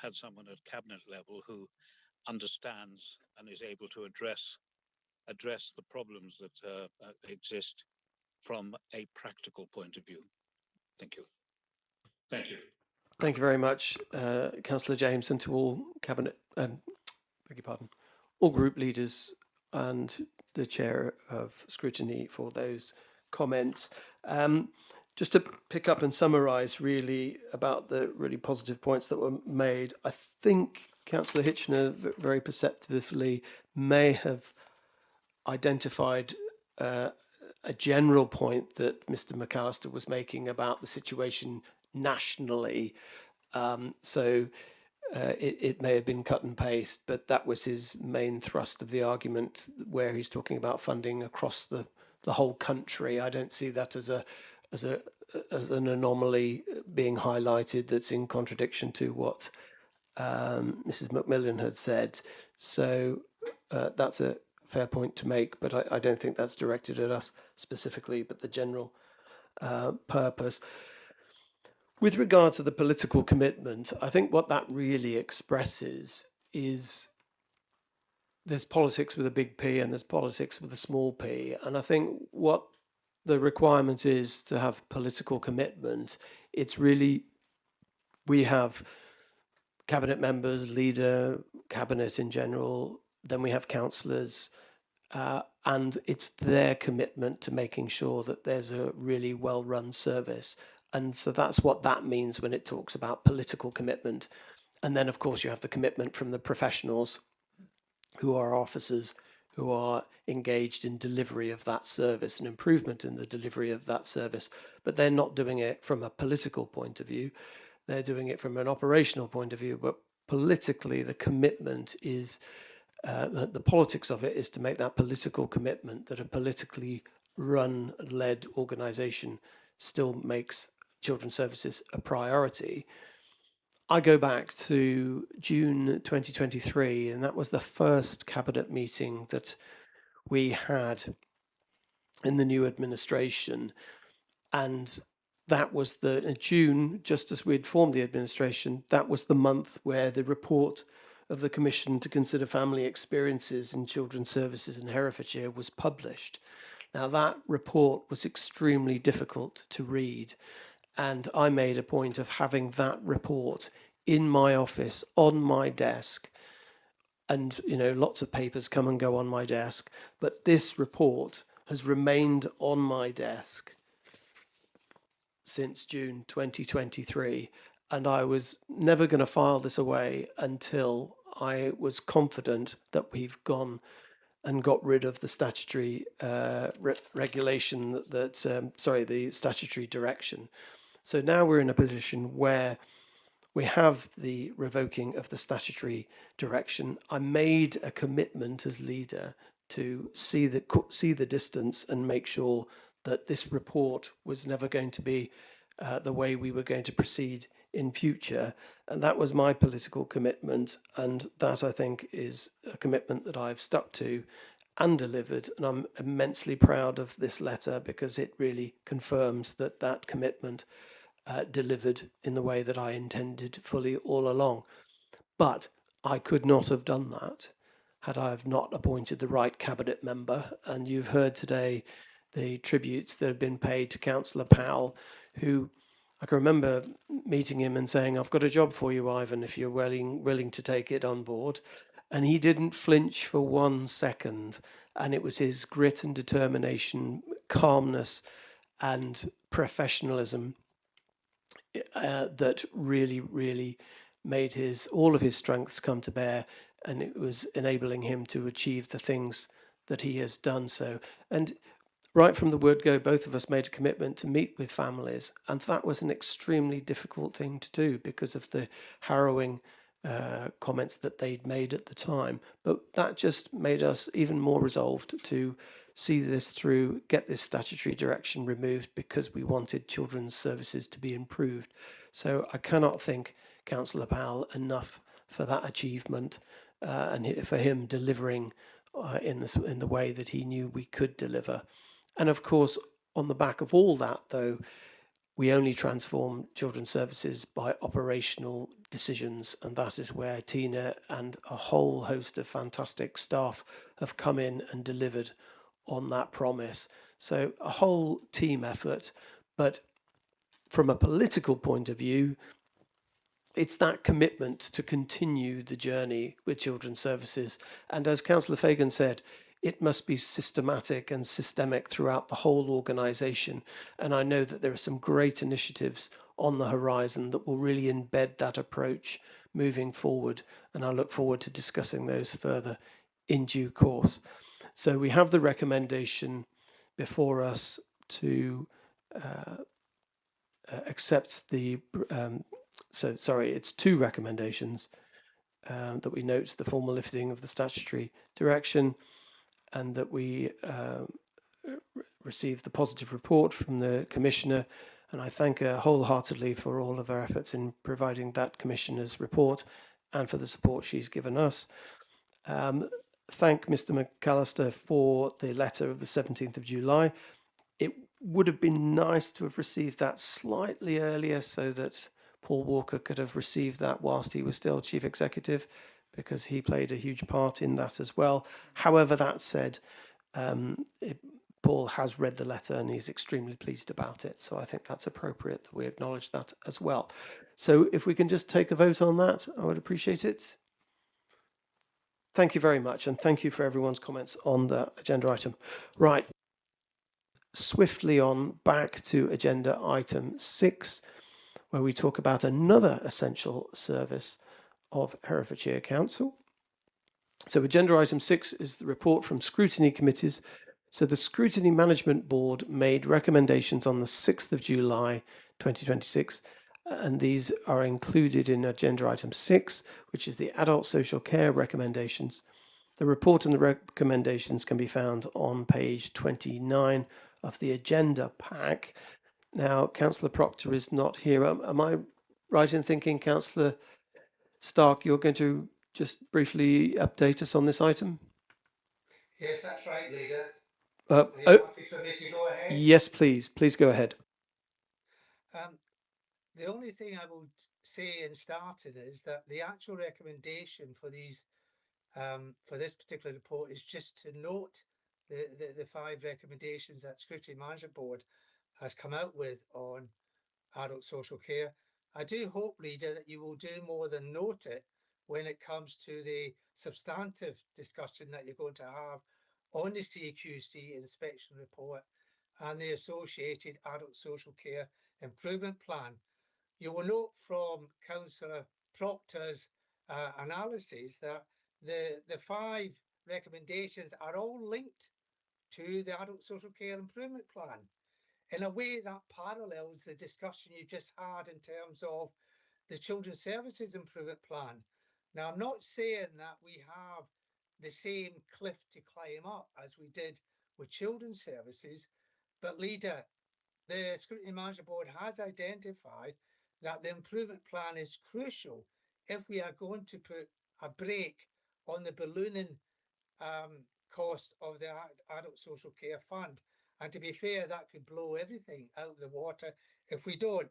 had someone at cabinet level who understands and is able to address the problems that exist from a practical point of view. Thank you. Thank you. Thank you very much, Councillor James, and to all cabinet, all group leaders and the chair of scrutiny for those comments. Just to pick up and summarise really about the really positive points that were made, I think Councillor Hitchener very perceptively may have identified a general point that Mr McAllister was making about the situation nationally. It may have been cut and paste, but that was his main thrust of the argument, where he's talking about funding across the whole country. I don't see that as an anomaly being highlighted that's in contradiction to what Mrs Macmillan had said. So that's a fair point to make, but I don't think that's directed at us specifically, but the general purpose. With regard to the political commitment, I think what that really expresses is there's politics with a big P and there's politics with a small p. And I think what the requirement is to have political commitment, it's really, we have cabinet members, leader, cabinet in general, then we have councillors, and it's their commitment to making sure that there's a really well-run service. And so that's what that means when it talks about political commitment. And then, of course, you have the commitment from the professionals who are officers who are engaged in delivery of that service and improvement in the delivery of that service. But they're not doing it from a political point of view. They're doing it from an operational point of view. But politically, the commitment is, the politics of it is to make that political commitment that a politically run, led organisation still makes children's services a priority. I go back to June 2023, and that was the first cabinet meeting that we had in the new administration. And that was in June, just as we'd formed the administration, that was the month where the report of the Commission to consider family experiences in children's services in Herefordshire was published. Now, that report was extremely difficult to read, and I made a point of having that report in my office, on my desk, and lots of papers come and go on my desk, but this report has remained on my desk since June 2023, and I was never going to file this away until I was confident that we've gone and got rid of the statutory regulation the statutory direction. So now we're in a position where we have the revoking of the statutory direction. I made a commitment as leader to see the distance and make sure that this report was never going to be the way we were going to proceed in future. And that was my political commitment. And that, I think, is a commitment that I've stuck to and delivered. And I'm immensely proud of this letter because it really confirms that that commitment delivered in the way that I intended fully all along. But I could not have done that had I have not appointed the right cabinet member. And you've heard today the tributes that have been paid to Councillor Powell, who I can remember meeting him and saying, "I've got a job for you, Ivan, if you're willing to take it on board." And he didn't flinch for 1 second. And it was his grit and determination, calmness and professionalism that really made all of his strengths come to bear, and it was enabling him to achieve the things that he has done so. And right from the word go, both of us made a commitment to meet with families, and that was an extremely difficult thing to do because of the harrowing comments that they'd made at the time. But that just made us even more resolved to see this through, get this statutory direction removed, because we wanted children's services to be improved. So I cannot thank Councillor Powell enough for that achievement and for him delivering in the way that he knew we could deliver. And of course, on the back of all that, though, we only transform children's services by operational decisions, and that is where Tina and a whole host of fantastic staff have come in and delivered on that promise. So a whole team effort, but from a political point of view, it's that commitment to continue the journey with children's services. And as Councillor Fagan said, it must be systematic and systemic throughout the whole organisation. And I know that there are some great initiatives on the horizon that will really embed that approach moving forward. And I look forward to discussing those further in due course. So we have the recommendation before us to accept the, it's 2 recommendations that we note the formal lifting of the statutory direction, and that we receive the positive report from the Commissioner. And I thank her wholeheartedly for all of her efforts in providing that Commissioner's report and for the support she's given us. Thank Mr McAllister for the letter of the 17th of July. It would have been nice to have received that slightly earlier so that Paul Walker could have received that whilst he was still Chief Executive, because he played a huge part in that as well. However, that said, Paul has read the letter and he's extremely pleased about it. So I think that's appropriate that we acknowledge that as well. So if we can just take a vote on that, I would appreciate it. Thank you very much, and thank you for everyone's comments on the agenda item. Right, swiftly on back to agenda item 6, where we talk about another essential service of Herefordshire Council. So agenda item 6 is the report from scrutiny committees. So the Scrutiny Management Board made recommendations on the 6th of July 2026, and these are included in agenda item 6, which is the adult social care recommendations. The report and the recommendations can be found on page 29 of the agenda pack. Now, Councillor Proctor is not here. Am I right in thinking, Councillor Stark, you're going to just briefly update us on this item? Yes, that's right, Leader. Are you happy for me to go ahead? Yes, please. Please go ahead. the only thing I would say in starting is that the actual recommendation for these for this particular report is just to note the 5 recommendations that Scrutiny Management Board has come out with on adult social care. I do hope, Leader, that you will do more than note it when it comes to the substantive discussion that you're going to have on the CQC inspection report and the associated adult social care improvement plan. You will note from Councillor Proctor's analysis that the 5 recommendations are all linked to the adult social care improvement plan in a way that parallels the discussion you just had in terms of the Children's Services Improvement Plan. Now, I'm not saying that we have the same cliff to climb up as we did with Children's Services, but Leader, the Scrutiny Management Board has identified that the improvement plan is crucial if we are going to put a brake on the ballooning cost of the Adult Social Care Fund. And to be fair, that could blow everything out of the water if we don't.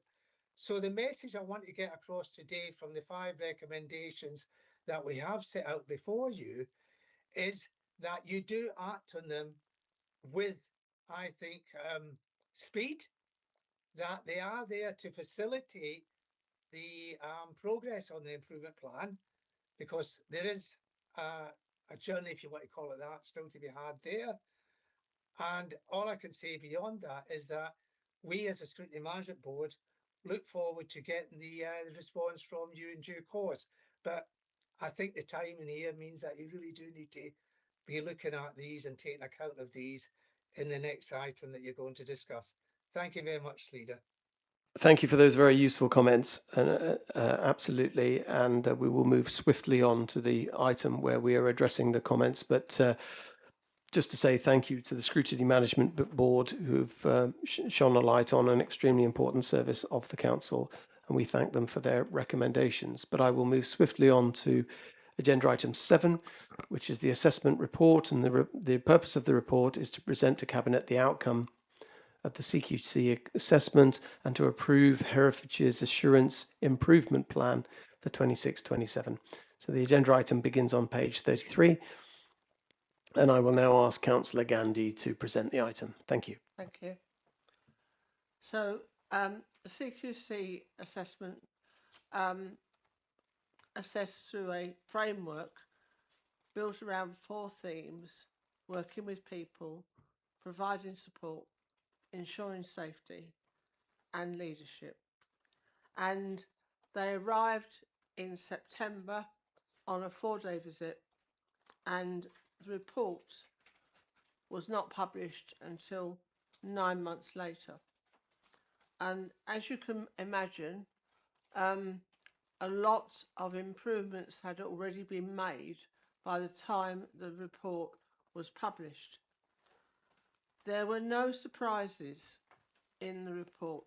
So the message I want to get across today from the 5 recommendations that we have set out before you is that you do act on them with, I think, speed, that they are there to facilitate the progress on the improvement plan, because there is a journey, if you want to call it that, still to be had there. And all I can say beyond that is that we as a Scrutiny Management Board look forward to getting the response from you in due course. But I think the timing here means that you really do need to be looking at these and taking account of these in the next item that you're going to discuss. Thank you very much, Leader. Thank you for those very useful comments, absolutely. And we will move swiftly on to the item where we are addressing the comments. But just to say thank you to the Scrutiny Management Board who've shone a light on an extremely important service of the Council, and we thank them for their recommendations. But I will move swiftly on to agenda item 7, which is the assessment report. And the purpose of the report is to present to Cabinet the outcome of the CQC assessment and to approve Herefordshire's Assurance Improvement Plan for 26-27. So the agenda item begins on page 33. And I will now ask Councillor Gandhi to present the item. Thank you. Thank you. So the CQC assessment assessed through a framework built around 4 themes: working with people, providing support, ensuring safety and leadership. And they arrived in September on a 4-day visit, and the report was not published until 9 months later. And as you can imagine, a lot of improvements had already been made by the time the report was published. There were no surprises in the report,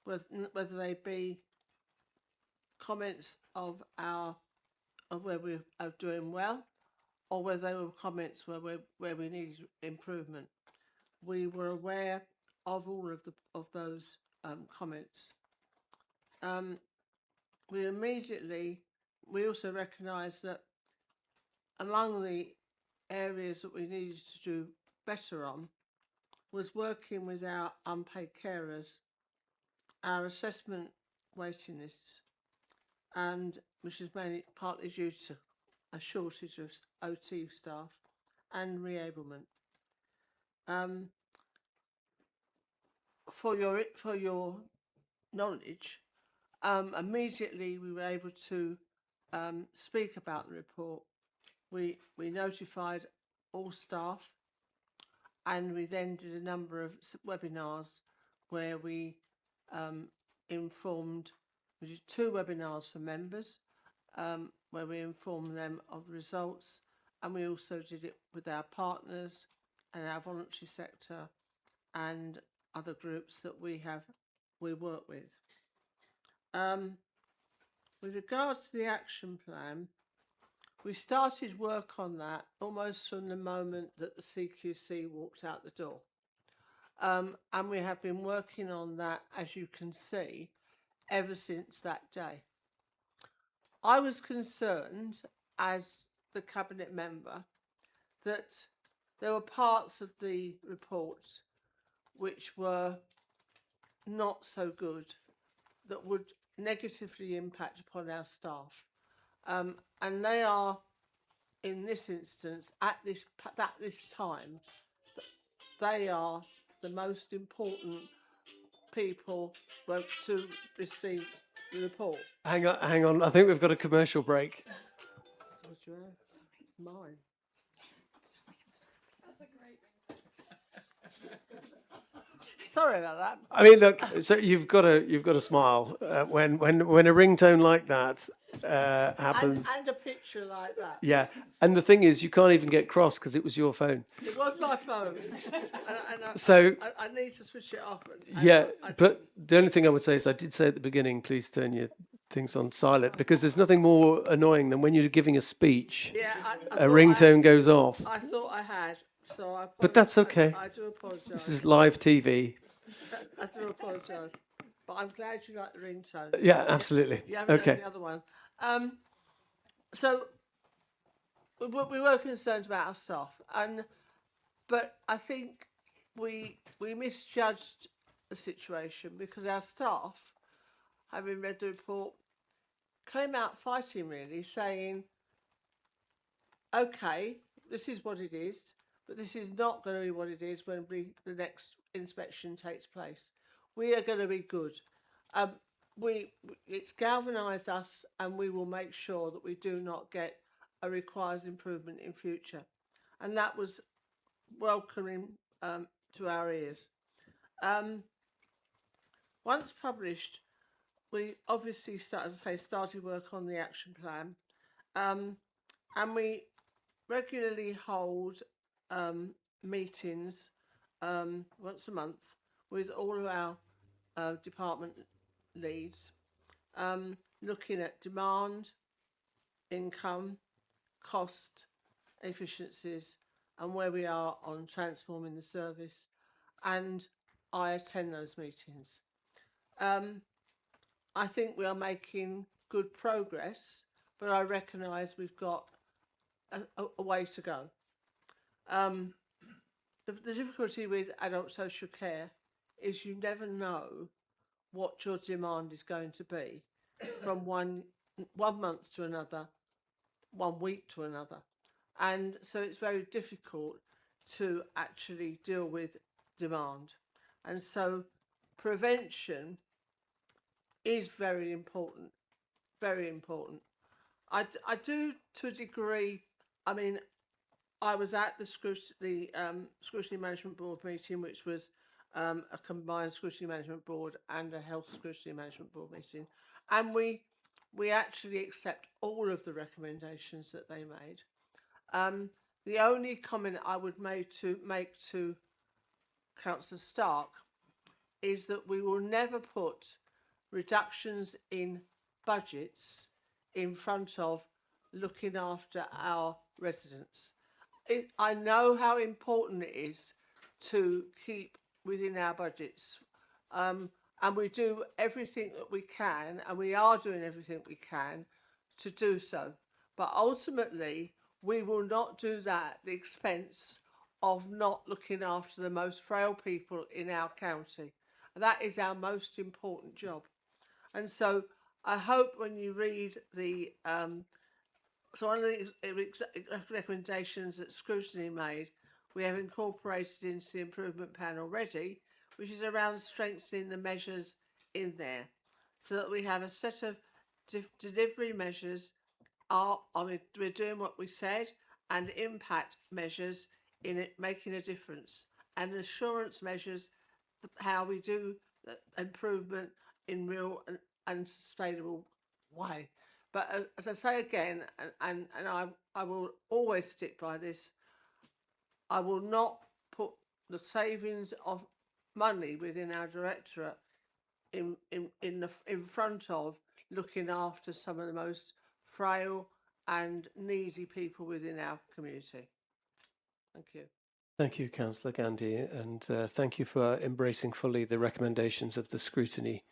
whether they be comments of where we are doing well, or whether they were comments where we needed improvement. We were aware of all of those comments. We also recognised that among the areas that we needed to do better on was working with our unpaid carers, our assessment waiting lists, and which is mainly partly due to a shortage of OT staff and reablement. For your knowledge, immediately we were able to speak about the report. We notified all staff, and we then did a number of webinars where we informed. We did 2 webinars for members where we informed them of the results, and we also did it with our partners and our voluntary sector and other groups that we work with. With regards to the action plan, we started work on that almost from the moment that the CQC walked out the door. And we have been working on that, as you can see, ever since that day. I was concerned as the Cabinet member that there were parts of the report which were not so good, that would negatively impact upon our staff. And they are, in this instance, at this time, they are the most important people to receive the report. Hang on. I think we've got a commercial break. What's yours? It's mine. Sorry about that. I mean, look. So you've got to smile when a ringtone like that happens. And a picture like that. Yeah, and the thing is, you can't even get cross because it was your phone. It was my phone. So I need to switch it off. But the only thing I would say is I did say at the beginning, please turn your things on silent, because there's nothing more annoying than when you're giving a speech, a ringtone goes off. I thought I had, so I. But that's okay. I do apologise. This is live TV. I do apologise, but I'm glad you like the ringtone. Yeah, absolutely. You haven't Okay. heard the other one. So we were concerned about our staff, but I think we misjudged the situation because our staff, having read the report, came out fighting, really, saying, okay, this is what it is, but this is not going to be what it is when the next inspection takes place. We are going to be good. It's galvanised us, and we will make sure that we do not get a requires improvement in future. And that was welcoming to our ears. Once published, we obviously started work on the action plan, and we regularly hold meetings once a month with all of our department leads, looking at demand, income, cost, efficiencies, and where we are on transforming the service. And I attend those meetings. I think we are making good progress, but I recognise we've got a way to go. The difficulty with adult social care is you never know what your demand is going to be from one month to another, 1 week to another. And so it's very difficult to actually deal with demand. And so prevention is very important, very important. I do, to a degree. I mean, I was at the Scrutiny Management Board meeting, which was a combined Scrutiny Management Board and a Health Scrutiny Management Board meeting, and we actually accept all of the recommendations that they made. The only comment I would make to Councillor Stark is that we will never put reductions in budgets in front of looking after our residents. I know how important it is to keep within our budgets, and we do everything that we can, and we are doing everything we can to do so. But ultimately, we will not do that at the expense of not looking after the most frail people in our county. That is our most important job. And so I hope when you read the so one of the recommendations that Scrutiny made, we have incorporated into the improvement plan already, which is around strengthening the measures in there, so that we have a set of delivery measures. We're doing what we said, and impact measures in it making a difference, and assurance measures how we do improvement in real and sustainable way. But as I say again, and I will always stick by this, I will not put the savings of money within our directorate in front of looking after some of the most frail and needy people within our community. Thank you. Thank you, Councillor Gandhi, and thank you for embracing fully the recommendations of the Scrutiny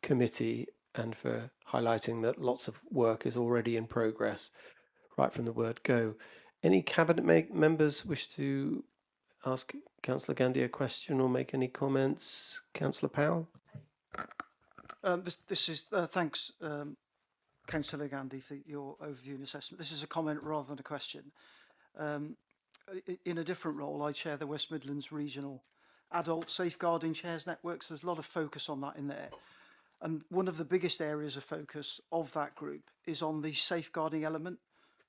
committee and for highlighting that lots of work is already in progress right from the word go. Any cabinet members wish to ask Councillor Gandhi a question or make any comments? Councillor Powell? Thanks, Councillor Gandhi, for your overview and assessment. This is a comment rather than a question. In a different role, I chair the West Midlands Regional Adult Safeguarding Chairs Network, so there's a lot of focus on that in there. And one of the biggest areas of focus of that group is on the safeguarding element.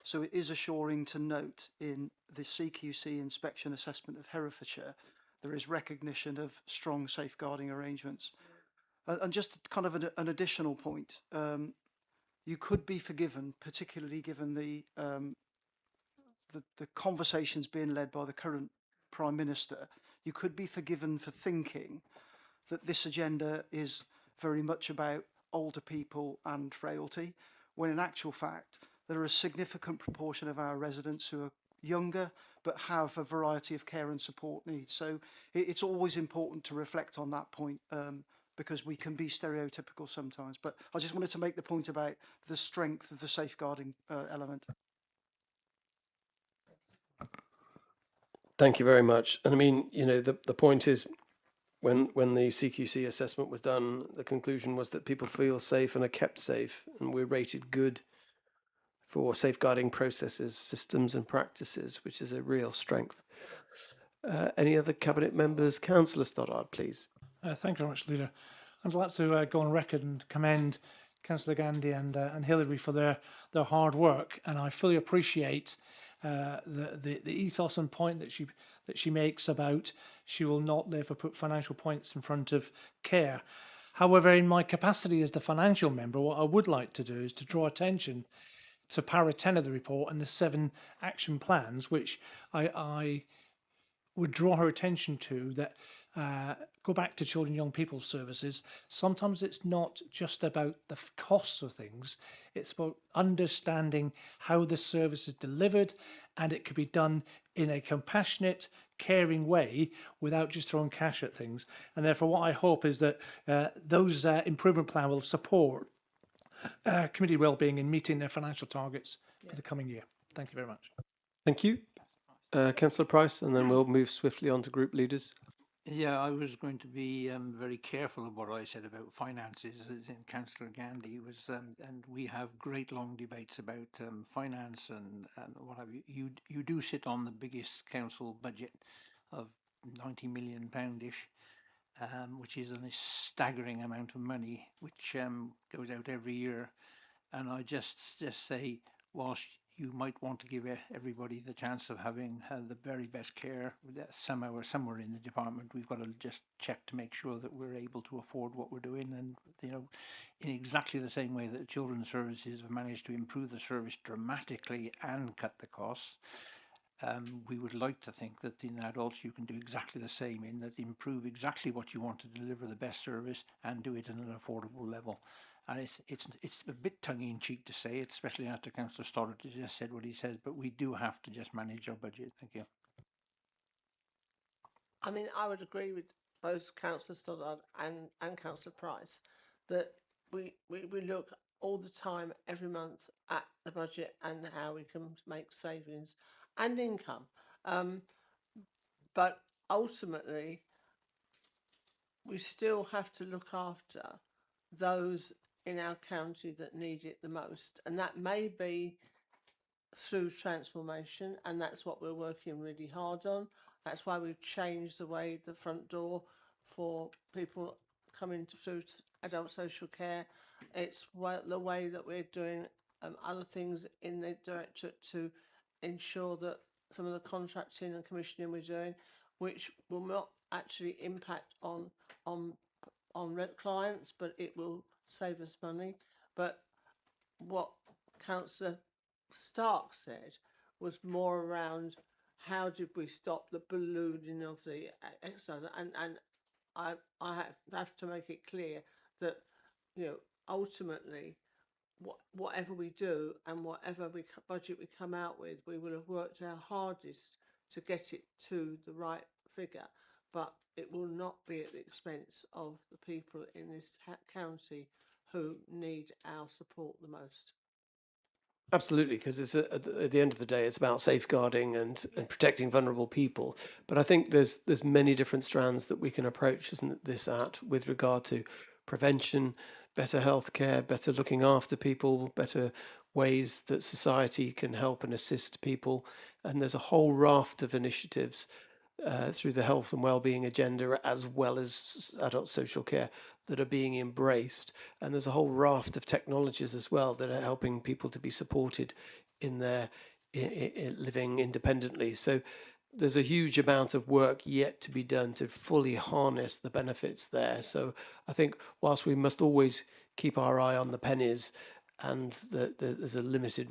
So it is assuring to note in the CQC inspection assessment of Herefordshire, there is recognition of strong safeguarding arrangements. And just kind of an additional point, you could be forgiven, particularly given the conversations being led by the current Prime Minister, you could be forgiven for thinking that this agenda is very much about older people and frailty, when in actual fact, there are a significant proportion of our residents who are younger, but have a variety of care and support needs. So it's always important to reflect on that point, because we can be stereotypical sometimes. But I just wanted to make the point about the strength of the safeguarding element. Thank you very much. And I mean, you know, the point is, when the CQC assessment was done, the conclusion was that people feel safe and are kept safe, and we're rated good for safeguarding processes, systems and practices, which is a real strength. Any other cabinet members? Councillor Stoddart, please. Thank you very much, Leader. I'd like to go on record and commend Councillor Gandhi and Hilary for their hard work, and I fully appreciate the ethos and point that she makes about she will not therefore put financial points in front of care. However, in my capacity as the financial member, what I would like to do is to draw attention to para 10 of the report and the 7 action plans, which I would draw her attention to, that go back to children and young people's services. Sometimes it's not just about the costs of things, it's about understanding how the service is delivered, and it could be done in a compassionate, caring way without just throwing cash at things. And therefore what I hope is that those improvement plan will support community wellbeing in meeting their financial targets for the coming year. Thank you very much. Thank you. Councillor Price, and then we'll move swiftly on to group leaders. Yeah, I was going to be very careful of what I said about finances, as in Councillor Gandhi was, and we have great long debates about finance and what have you. You do sit on the biggest council budget of £90 million-ish, which is a staggering amount of money, which goes out every year. And I just say, whilst you might want to give everybody the chance of having the very best care somehow or somewhere in the department, we've got to just check to make sure that we're able to afford what we're doing. And, you know, in exactly the same way that children's services have managed to improve the service dramatically and cut the costs, we would like to think that in adults you can do exactly the same, in that improve exactly what you want to deliver the best service and do it at an affordable level. And it's a bit tongue-in-cheek to say it, especially after Councillor Stoddart has just said what he says, but we do have to just manage our budget. Thank you. I mean, I would agree with both Councillor Stoddart and Councillor Price that we look all the time, every month, at the budget and how we can make savings and income. But ultimately, we still have to look after those in our county that need it the most, and that may be through transformation, and that's what we're working really hard on. That's why we've changed the way the front door for people coming through adult social care. It's the way that we're doing other things in the directorate to ensure that some of the contracting and commissioning we're doing, which will not actually impact on clients, but it will save us money. But what Councillor Stark said was more around how did we stop the ballooning of the exercise, and I have to make it clear that, you know, ultimately whatever we do and whatever budget we come out with, we will have worked our hardest to get it to the right figure. but it will not be at the expense of the people in this county who need our support the most. Absolutely, because it's at the end of the day, it's about safeguarding and protecting vulnerable people. But I think there's many different strands that we can approach, isn't this, at with regard to prevention, better healthcare, better looking after people, better ways that society can help and assist people. And there's a whole raft of initiatives through the health and well-being agenda, as well as adult social care, that are being embraced. And there's a whole raft of technologies as well that are helping people to be supported in their living independently. So there's a huge amount of work yet to be done to fully harness the benefits there. So I think whilst we must always keep our eye on the pennies and there's a limited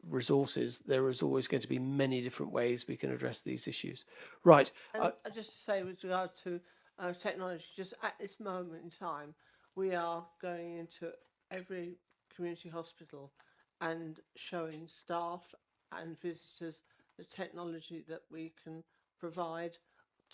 resources, there is always going to be many different ways we can address these issues. Right. And just to say, with regard to technology, just at this moment in time, we are going into every community hospital and showing staff and visitors the technology that we can provide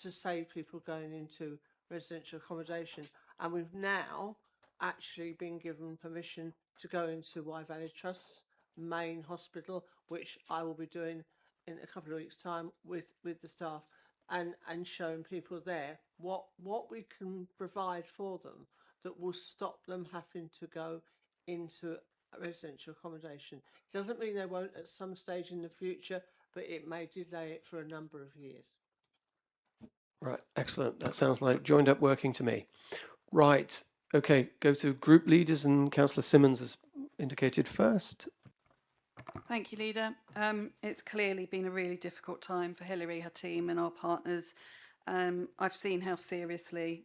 to save people going into residential accommodation. And we've now actually been given permission to go into Wye Valley Trust's main hospital, which I will be doing in a couple of weeks' time with the staff, and showing people there what we can provide for them that will stop them having to go into residential accommodation. It doesn't mean they won't at some stage in the future, but it may delay it for a number of years. Right, excellent. That sounds like joined up working to me. Right, okay, go to group leaders, and Councillor Simmons has indicated first. Thank you, Leader. It's clearly been a really difficult time for Hilary, her team and our partners. I've seen how seriously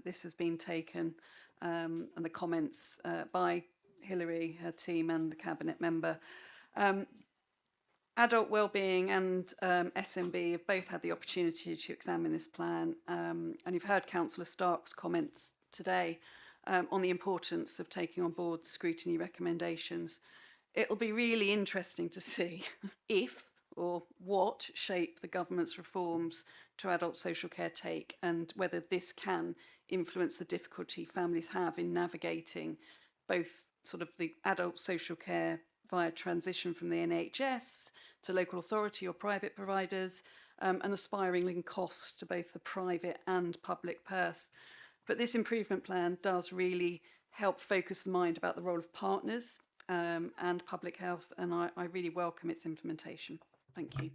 this has been taken, and the comments by Hilary, her team and the Cabinet member. Adult Wellbeing and SMB have both had the opportunity to examine this plan, and you've heard Councillor Stark's comments today on the importance of taking on board scrutiny recommendations. It'll be really interesting to see if or what shape the government's reforms to adult social care take, and whether this can influence the difficulty families have in navigating both sort of the adult social care via transition from the NHS to local authority or private providers, and the spiralling costs to both the private and public purse. But this improvement plan does really help focus the mind about the role of partners and public health, and I really welcome its implementation. Thank you.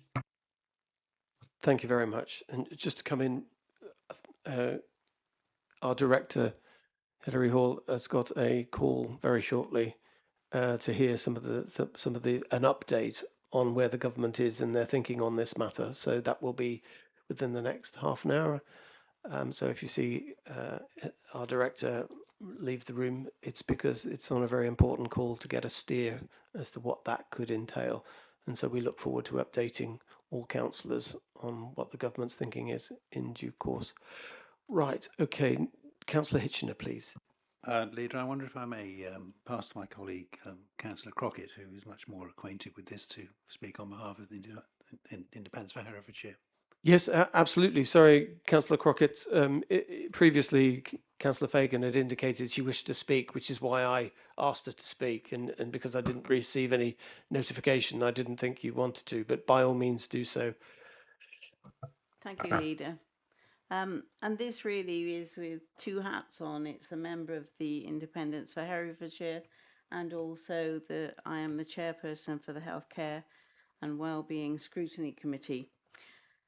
Thank you very much. And just to come in, our director, Hilary Hall, has got a call very shortly to hear an update on where the government is in their thinking on this matter. So that will be within the next half an hour. So if you see our director leave the room, it's because it's on a very important call to get a steer as to what that could entail. And so we look forward to updating all councillors on what the government's thinking is in due course. Right, okay. Councillor Hitchener, please. Leader, I wonder if I may pass to my colleague, Councillor Crockett, who is much more acquainted with this, to speak on behalf of the Independents for Herefordshire. Yes, absolutely. Sorry, Councillor Crockett. Previously, Councillor Fagan had indicated she wished to speak, which is why I asked her to speak. And because I didn't receive any notification, I didn't think you wanted to. But by all means, do so. Thank you, Leader. And this really is with two hats on. It's a member of the Independents for Herefordshire, and also I am the chairperson for the Healthcare and Wellbeing Scrutiny Committee.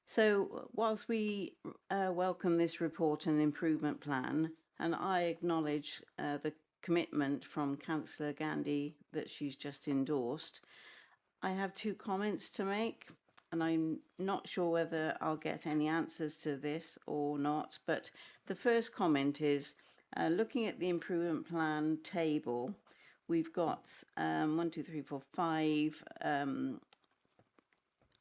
So whilst we welcome this report and improvement plan, and I acknowledge the commitment from Councillor Gandhi that she's just endorsed, I have two comments to make, and I'm not sure whether I'll get any answers to this or not. But the first comment is, looking at the improvement plan table, we've got 1, 2, 3, 4, 5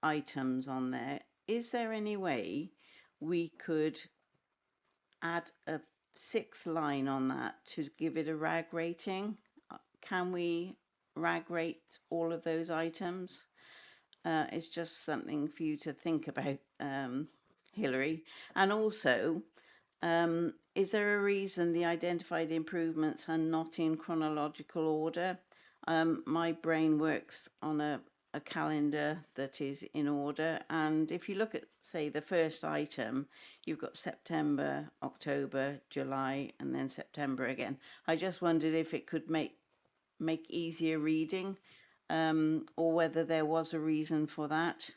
items on there. Is there any way we could add a 6th line on that to give it a RAG rating? Can we RAG rate all of those items? It's just something for you to think about Hilary? And also, is there a reason the identified improvements are not in chronological order? My brain works on a calendar that is in order, and if you look at, say, the first item, you've got September, October, July, and then September again. I just wondered if it could make easier reading, or whether there was a reason for that.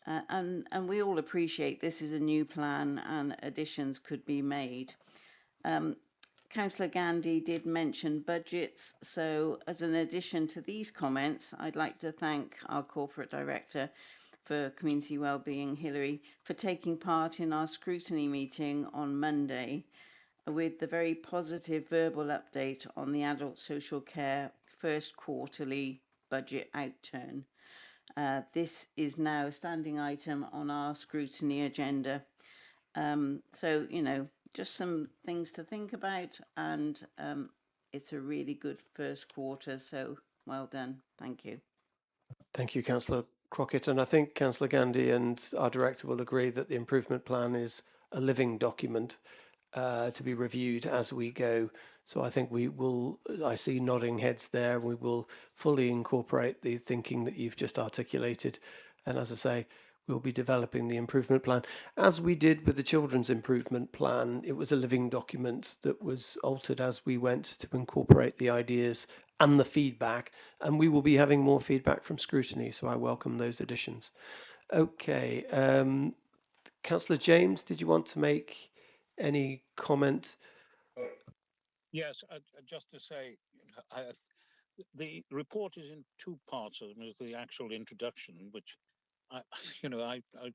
And we all appreciate this is a new plan and additions could be made. Councillor Gandhi did mention budgets, so as an addition to these comments, I'd like to thank our Corporate Director for Community Wellbeing, Hilary, for taking part in our scrutiny meeting on Monday with the very positive verbal update on the adult social care first quarterly budget outturn. This is now a standing item on our scrutiny agenda. So, you know, just some things to think about, and it's a really good first quarter, so well done. Thank you. Thank you, Councillor Crockett. And I think Councillor Gandhi and our director will agree that the improvement plan is a living document to be reviewed as we go. So I think we will, I see nodding heads there, we will fully incorporate the thinking that you've just articulated. And as I say, we'll be developing the improvement plan. As we did with the children's improvement plan, it was a living document that was altered as we went to incorporate the ideas and the feedback. And we will be having more feedback from scrutiny, so I welcome those additions. Okay, Councillor James, did you want to make any comment? Yes, just to say, the report is in two parts. There's the actual introduction, which I've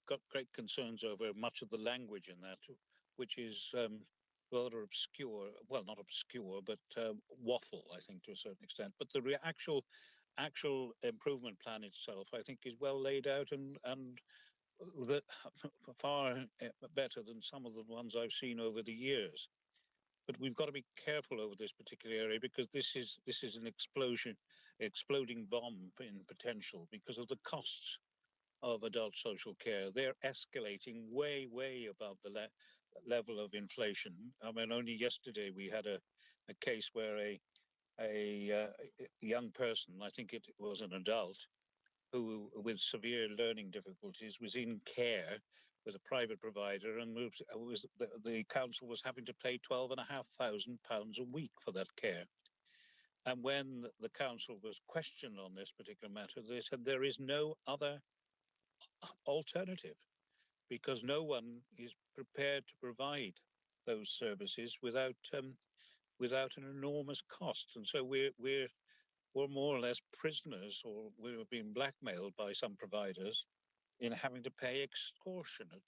got great concerns over much of the language in that, which is rather obscure. Well, not obscure, but waffle, I think, to a certain extent. But the actual improvement plan itself, I think, is well laid out and far better than some of the ones I've seen over the years. But we've got to be careful over this particular area, because this is an exploding bomb in potential because of the costs of adult social care. They're escalating way above the level of inflation. I mean, only yesterday we had a case where a young person, I think it was an adult, who with severe learning difficulties was in care with a private provider, and the council was having to pay £12,500 a week for that care. And when the council was questioned on this particular matter, they said there is no other alternative, because no one is prepared to provide those services without an enormous cost. And so we're more or less prisoners, or we're being blackmailed by some providers in having to pay extortionate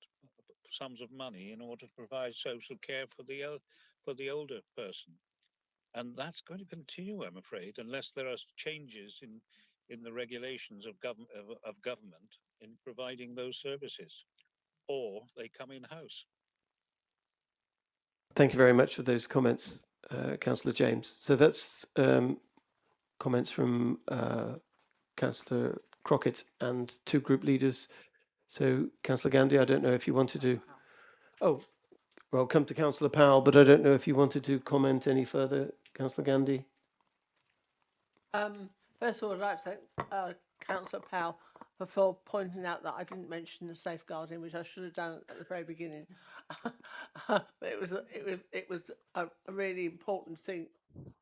sums of money in order to provide social care for the older person. And that's going to continue, I'm afraid, unless there are changes in the regulations of government in providing those services, or they come in-house. Thank you very much for those comments, Councillor James. So that's comments from Councillor Crockett and two group leaders. So, Councillor Gandhi, I don't know if you wanted to... Oh, well, come to Councillor Powell, but I don't know if you wanted to comment any further, Councillor Gandhi. First of all, I'd like to thank Councillor Powell for pointing out that I didn't mention the safeguarding, which I should have done at the very beginning. It was a really important thing,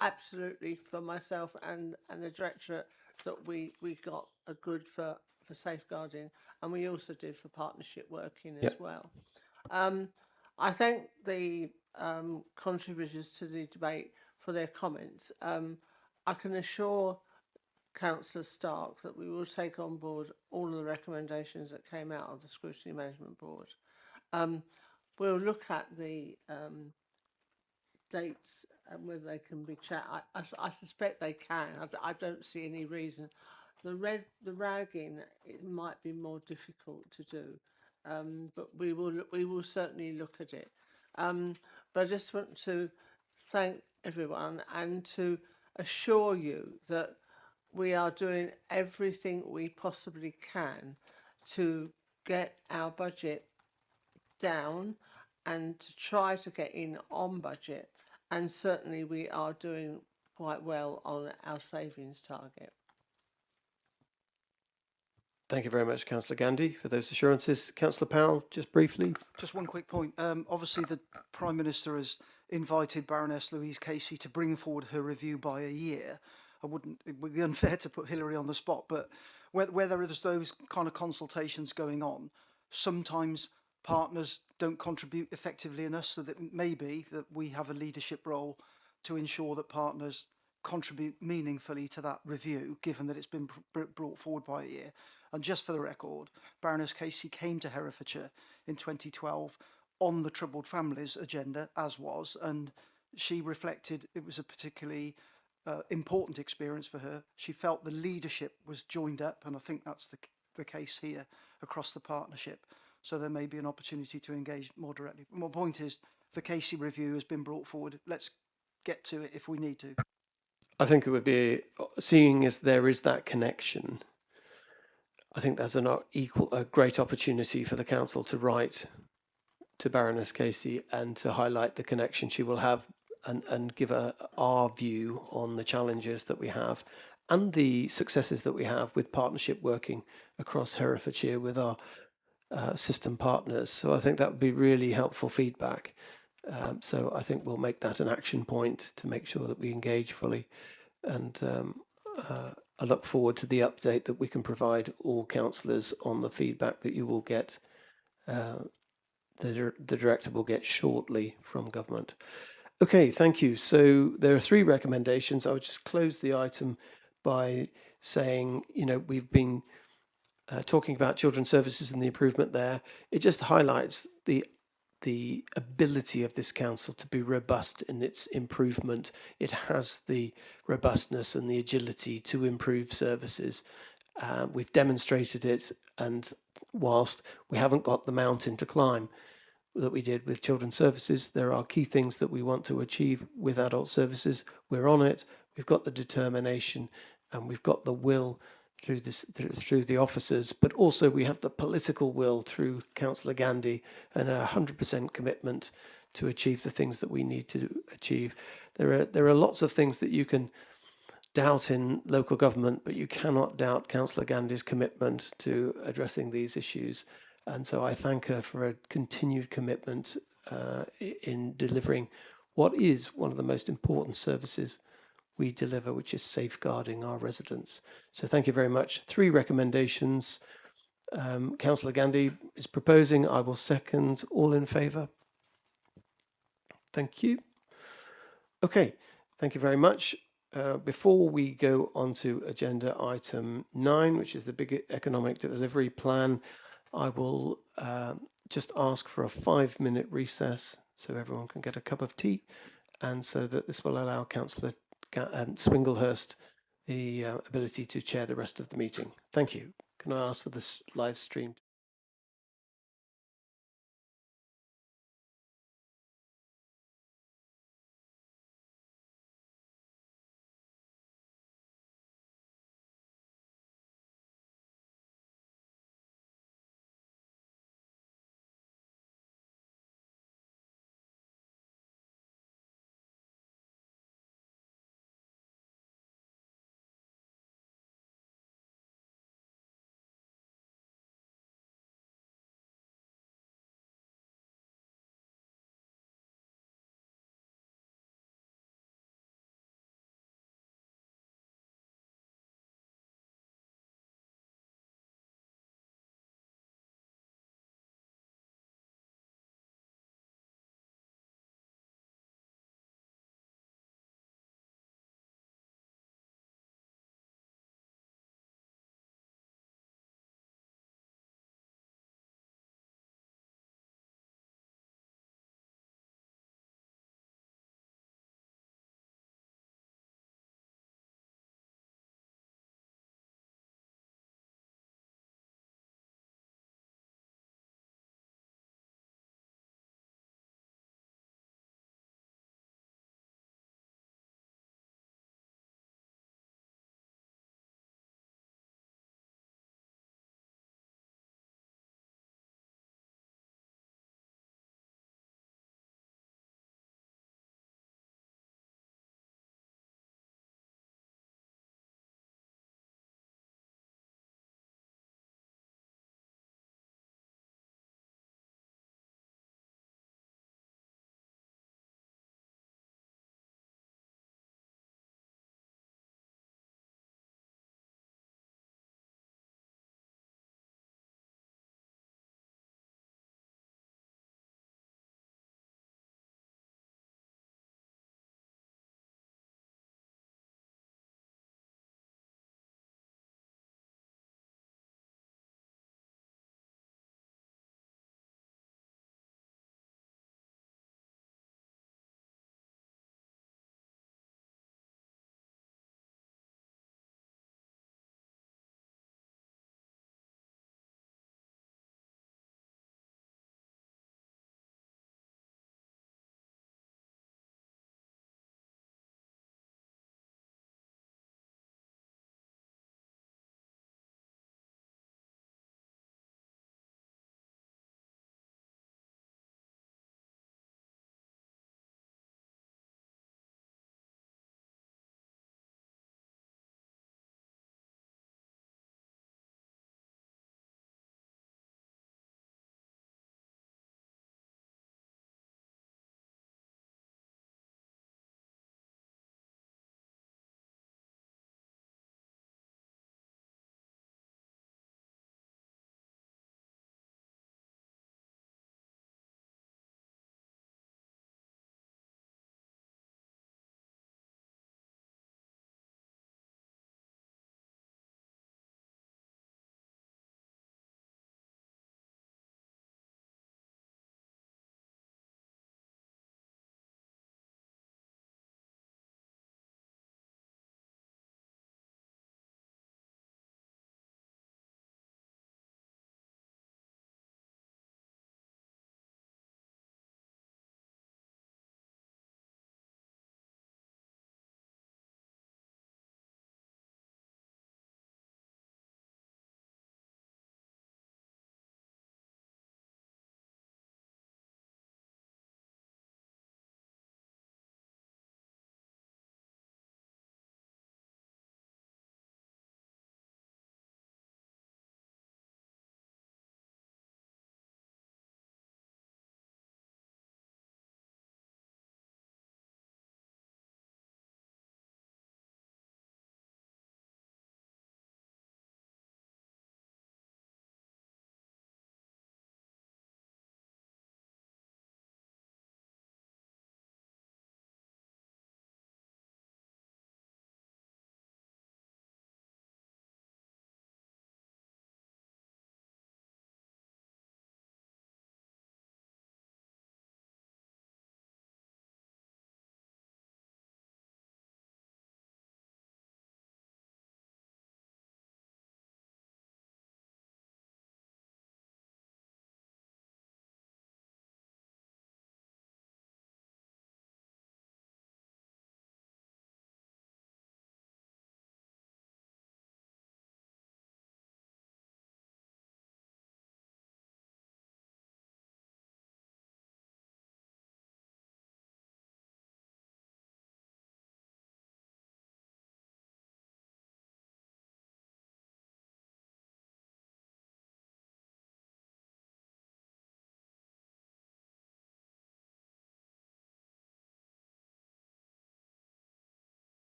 absolutely, for myself and the directorate, that we got a good for safeguarding, and we also did for partnership working as well. I thank the contributors to the debate for their comments. I can assure Councillor Stark that we will take on board all of the recommendations that came out of the Scrutiny Management Board. We'll look at the dates and whether they can be I suspect they can. I don't see any reason. The ragging, it might be more difficult to do, but we will certainly look at it. But I just want to thank everyone and to assure you that we are doing everything we possibly can to get our budget down and to try to get in on budget. And certainly we are doing quite well on our savings target. Thank you very much, Councillor Gandy, for those assurances. Councillor Powell, just briefly. Just one quick point. Obviously, the Prime Minister has invited Baroness Louise Casey to bring forward her review by a year. It would be unfair to put Hilary on the spot, but where there's those kind of consultations going on, sometimes partners don't contribute effectively enough, so that it may be that we have a leadership role to ensure that partners contribute meaningfully to that review, given that it's been brought forward by a year. And just for the record, Baroness Casey came to Herefordshire in 2012 on the Troubled Families agenda, as was, and she reflected it was a particularly important experience for her. She felt the leadership was joined up, and I think that's the case here across the partnership. So there may be an opportunity to engage more directly. My point is, the Casey review has been brought forward. Let's get to it if we need to. I think it would be, seeing as there is that connection, I think that's a great opportunity for the council to write to Baroness Casey and to highlight the connection she will have and give our view on the challenges that we have and the successes that we have with partnership working across Herefordshire with our system partners. So I think that would be really helpful feedback. So I think we'll make that an action point to make sure that we engage fully. And I look forward to the update that we can provide all councillors on the feedback that you will get, the director will get shortly from government. Okay, thank you. So there are 3 recommendations. I would just close the item by saying, we've been talking about children's services and the improvement there. It just highlights the ability of this council to be robust in its improvement. It has the robustness and the agility to improve services. We've demonstrated it, and whilst we haven't got the mountain to climb that we did with children's services, there are key things that we want to achieve with adult services. We're on it. We've got the determination, and we've got the will through the officers, but also we have the political will through Councillor Gandy and a 100% commitment to achieve the things that we need to achieve. There are lots of things that you can doubt in local government, but you cannot doubt Councillor Gandy's commitment to addressing these issues. And so I thank her for a continued commitment in delivering what is one of the most important services we deliver, which is safeguarding our residents. So thank you very much. 3 recommendations. Councillor Gandy is proposing. I will second. All in favour? Thank you. Okay, thank you very much. Before we go on to agenda item 9, which is the big economic delivery plan, I will just ask for a 5-minute recess so everyone can get a cup of tea, and so that this will allow Councillor Swinglehurst the ability to chair the rest of the meeting. Thank you. Can I ask for this live stream?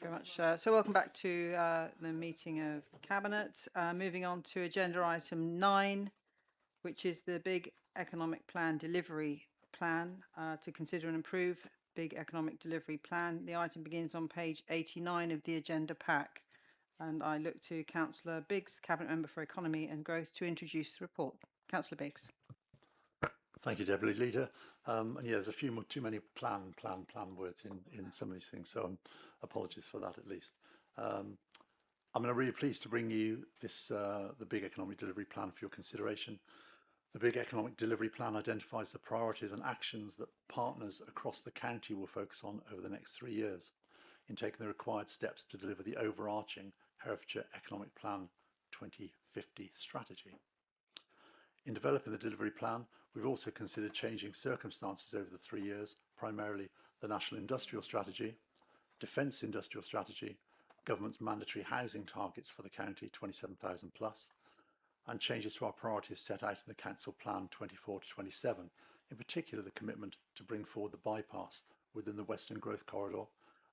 you very much. So welcome back to the meeting of Cabinet. Moving on to agenda item 9, which is the Big Economic Plan Delivery Plan, to consider and approve Big Economic Delivery Plan. The item begins on page 89 of the agenda pack. And I look to Councillor Biggs, Cabinet Member for Economy and Growth, to introduce the report. Councillor Biggs. Thank you, Deputy Leader. And yeah, there's a few too many plan words in some of these things, so apologies for that at least. I'm really pleased to bring you this the Big Economic Delivery Plan for your consideration. The Big Economic Delivery Plan identifies the priorities and actions that partners across the county will focus on over the next 3 years in taking the required steps to deliver the overarching Herefordshire Economic Plan 2050 strategy. In developing the delivery plan, we've also considered changing circumstances over the 3 years, primarily the National Industrial Strategy, Defence Industrial Strategy, Government's mandatory housing targets for the county, 27,000 plus, and changes to our priorities set out in the Council Plan 24 to 27, in particular the commitment to bring forward the bypass within the Western Growth Corridor,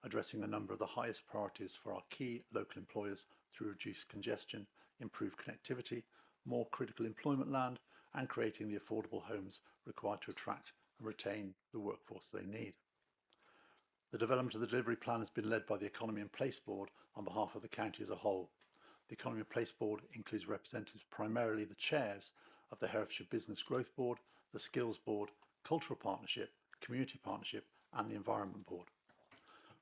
addressing a number of the highest priorities for our key local employers through reduced congestion, improved connectivity, more critical employment land, and creating the affordable homes required to attract and retain the workforce they need. The development of the delivery plan has been led by the Economy and Place Board on behalf of the county as a whole. The Economy and Place Board includes representatives, primarily the chairs of the Herefordshire Business Growth Board, the Skills Board, Cultural Partnership, Community Partnership, and the Environment Board.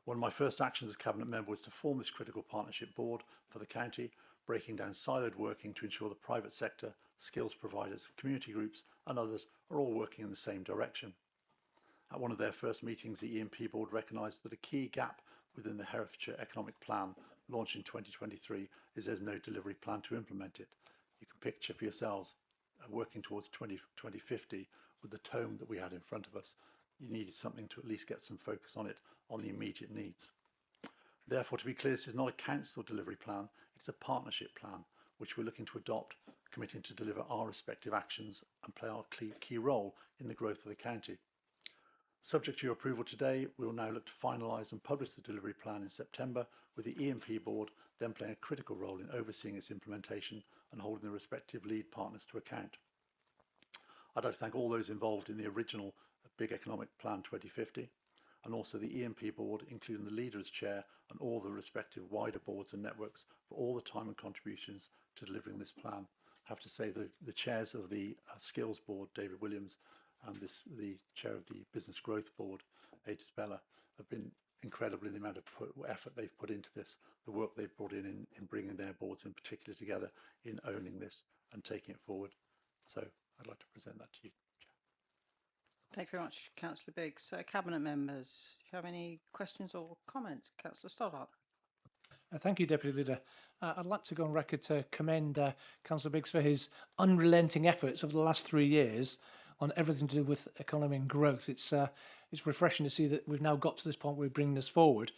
One of my first actions as Cabinet Member was to form this critical partnership board for the county, breaking down siloed working to ensure the private sector, skills providers, community groups and others are all working in the same direction. At one of their first meetings, the EMP board recognised that a key gap within the Herefordshire Economic Plan launched in 2023 is there's no delivery plan to implement it. You can picture for yourselves working towards 2050 with the tome that we had in front of us. You needed something to at least get some focus on it, on the immediate needs. Therefore, to be clear, this is not a council delivery plan, it's a partnership plan, which we're looking to adopt, committing to deliver our respective actions and play our key role in the growth of the county. Subject to your approval today, we will now look to finalise and publish the delivery plan in September, with the EMP board then playing a critical role in overseeing its implementation and holding the respective lead partners to account. I'd like to thank all those involved in the original Big Economic Plan 2050, and also the EMP board, including the leader as chair, and all the respective wider boards and networks for all the time and contributions to delivering this plan. I have to say the chairs of the Skills Board, David Williams, and the chair of the Business Growth Board, Ada Speller, have been incredible in the amount of effort they've put into this, the work they've brought in bringing their boards in particular together, in owning this and taking it forward. So I'd like to present that to you. Thank you very much, Councillor Biggs. So, Cabinet members, do you have any questions or comments? Councillor Stoddart. Thank you, Deputy Leader. I'd like to go on record to commend Councillor Biggs for his unrelenting efforts over the last 3 years on everything to do with economy and growth. It's refreshing to see that we've now got to this point where we're bringing this forward.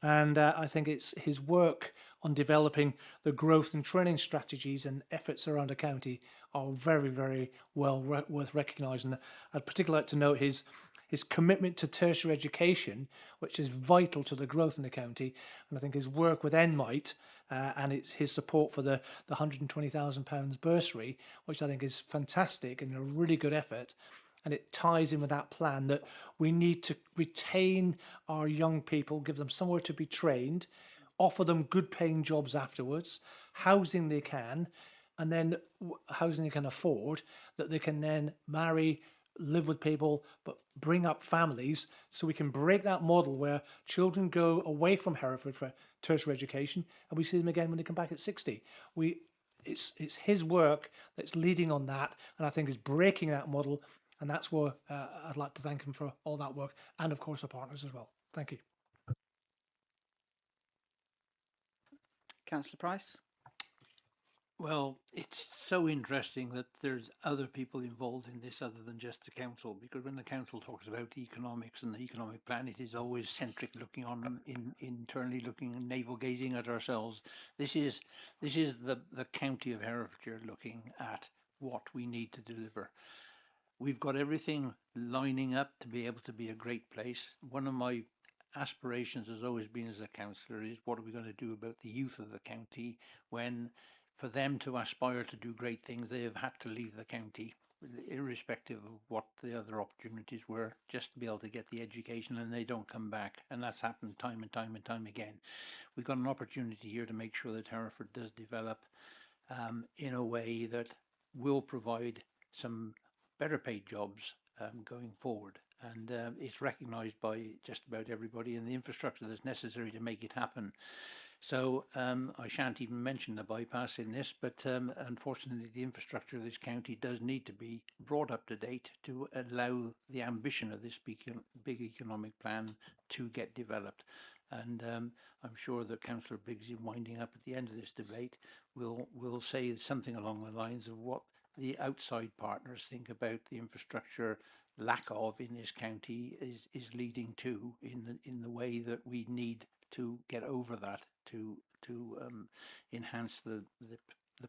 And I think it's his work on developing the growth and training strategies and efforts around the county are very, very well worth recognising. I'd particularly like to note his commitment to tertiary education, which is vital to the growth in the county. And I think his work with Enmite and his support for the £120,000 bursary, which I think is fantastic and a really good effort. And it ties in with that plan that we need to retain our young people, give them somewhere to be trained, offer them good paying jobs afterwards, housing they can, and then housing they can afford, that they can then marry, live with people, but bring up families, so we can break that model where children go away from Hereford for tertiary education and we see them again when they come back at 60. It's his work that's leading on that, and I think is breaking that model. And that's where I'd like to thank him for all that work, and of course our partners as well. Thank you. Councillor Price. Well, it's so interesting that there's other people involved in this other than just the council, because when the council talks about economics and the economic plan, it is always centric, looking on internally, looking and navel gazing at ourselves. This is the county of Herefordshire looking at what we need to deliver. We've got everything lining up to be able to be a great place. One of my aspirations has always been as a councillor is what are we going to do about the youth of the county when for them to aspire to do great things they have had to leave the county, irrespective of what the other opportunities were, just to be able to get the education, and they don't come back. And that's happened time and time and time again. We've got an opportunity here to make sure that Hereford does develop in a way that will provide some better paid jobs going forward. And it's recognised by just about everybody, and the infrastructure that's necessary to make it happen. So I shan't even mention the bypass in this, but unfortunately the infrastructure of this county does need to be brought up to date to allow the ambition of this big economic plan to get developed. And I'm sure that Councillor Biggs, in winding up at the end of this debate, will say something along the lines of what the outside partners think about the infrastructure lack of in this county is leading to in the way that we need to get over that to enhance the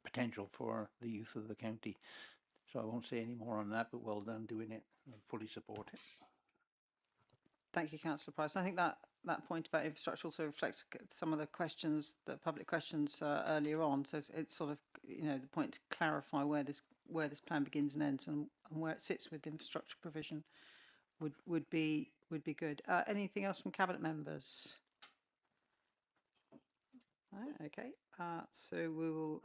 potential for the youth of the county. So I won't say any more on that, but well done doing it. I fully support it. Thank you, Councillor Price. I think that point about infrastructure also reflects some of the questions, the public questions earlier on. So it's sort of, you know, the point to clarify where this plan begins and ends and where it sits with infrastructure provision would be good. Anything else from cabinet members? No? Okay, so we will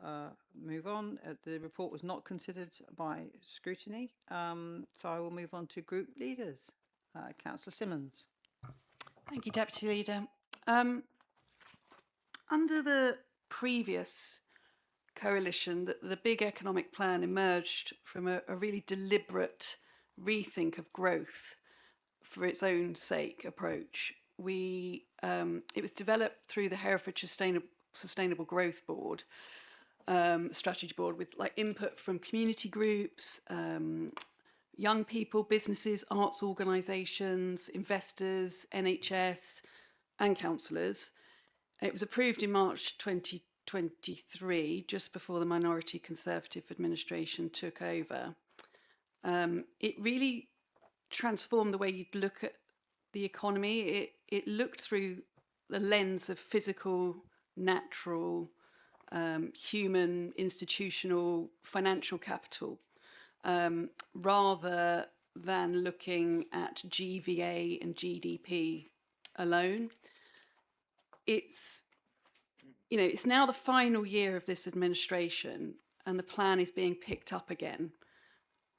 move on. The report was not considered by scrutiny, so I will move on to group leaders. Councillor Simmons. Thank you, Deputy Leader. Under the previous coalition, the big economic plan emerged from a really deliberate rethink of growth for its own sake approach. It was developed through the Herefordshire Sustainable Growth Board, strategy board, with like input from community groups, young people, businesses, arts organisations, investors, NHS and councillors. It was approved in March 2023, just before the minority Conservative administration took over. It really transformed the way you'd look at the economy. It looked through the lens of physical, natural, human, institutional, financial capital, rather than looking at GVA and GDP alone. It's now the final year of this administration, and the plan is being picked up again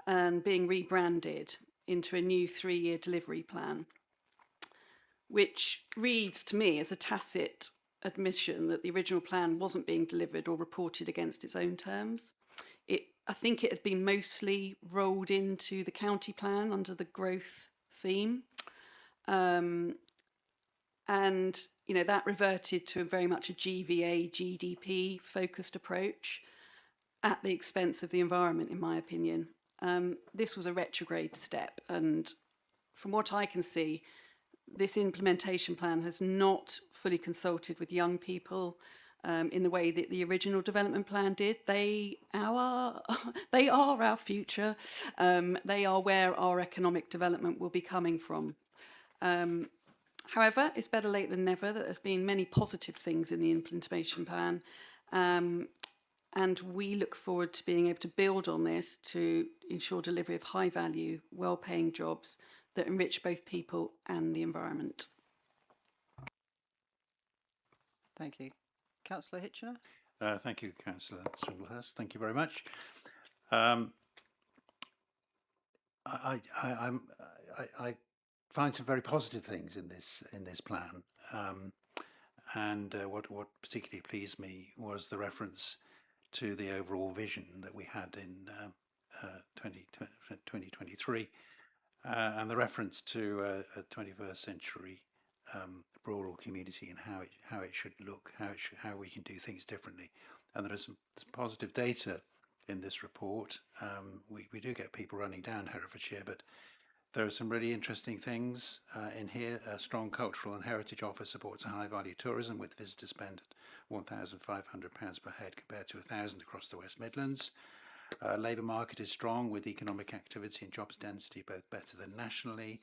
and being rebranded into a new 3-year delivery plan, which reads to me as a tacit admission that the original plan wasn't being delivered or reported against its own terms. I think it had been mostly rolled into the county plan under the growth theme. And, that reverted to very much a GVA, GDP focused approach at the expense of the environment, in my opinion. This was a retrograde step. And from what I can see, this implementation plan has not fully consulted with young people in the way that the original development plan did. They are our future. They are where our economic development will be coming from. However, it's better late than never that there's been many positive things in the implementation plan. And we look forward to being able to build on this to ensure delivery of high value, well-paying jobs that enrich both people and the environment. Thank you. Councillor Hitchener. Thank you, Councillor Swinglehurst. Thank you very much. I find some very positive things in this plan, and what particularly pleased me was the reference to the overall vision that we had in 2023, and the reference to a 21st century rural community and how it should look, how we can do things differently. And there is some positive data in this report. We do get people running down Herefordshire, but there are some really interesting things in here. A strong cultural and heritage offer supports a high value tourism, with visitors spend at £1,500 per head compared to £1,000 across the West Midlands. Labour market is strong, with economic activity and jobs density both better than nationally.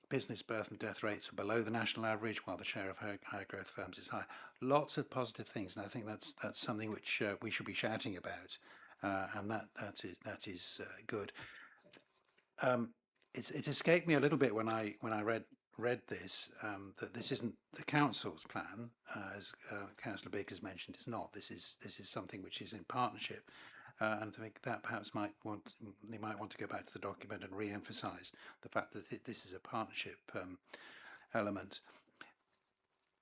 business birth and death rates are below the national average, while the share of higher growth firms is high. Lots of positive things, and I think that's something which we should be shouting about, and that is good. It escaped me a little bit when I read this, that this isn't the council's plan, as Councillor Bigg has mentioned. It's not. This is something which is in partnership, and I think that perhaps they might want to go back to the document and re-emphasise the fact that this is a partnership element.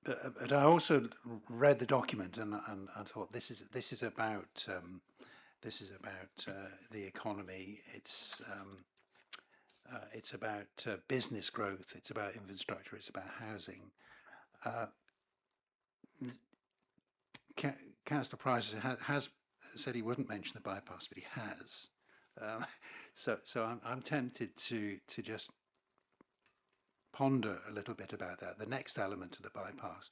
But I also read the document and thought this is about the economy. It's about business growth. It's about infrastructure. It's about housing. Councillor Price has said he wouldn't mention the bypass, but he has. So I'm tempted to just ponder a little bit about that. The next element of the bypass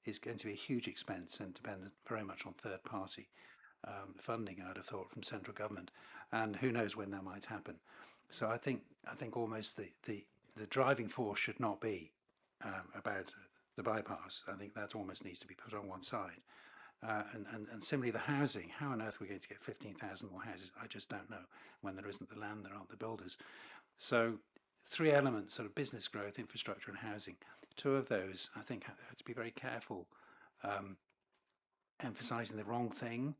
is going to be a huge expense and dependent very much on third-party funding, I'd have thought, from central government, and who knows when that might happen. So I think almost the driving force should not be about the bypass. I think that almost needs to be put on one side. And similarly, the housing. How on earth are we going to get 15,000 more houses? I just don't know. When there isn't the land, there aren't the builders. So 3 elements, sort of business growth, infrastructure and housing. 2 of those, I think, have to be very careful, emphasising the wrong thing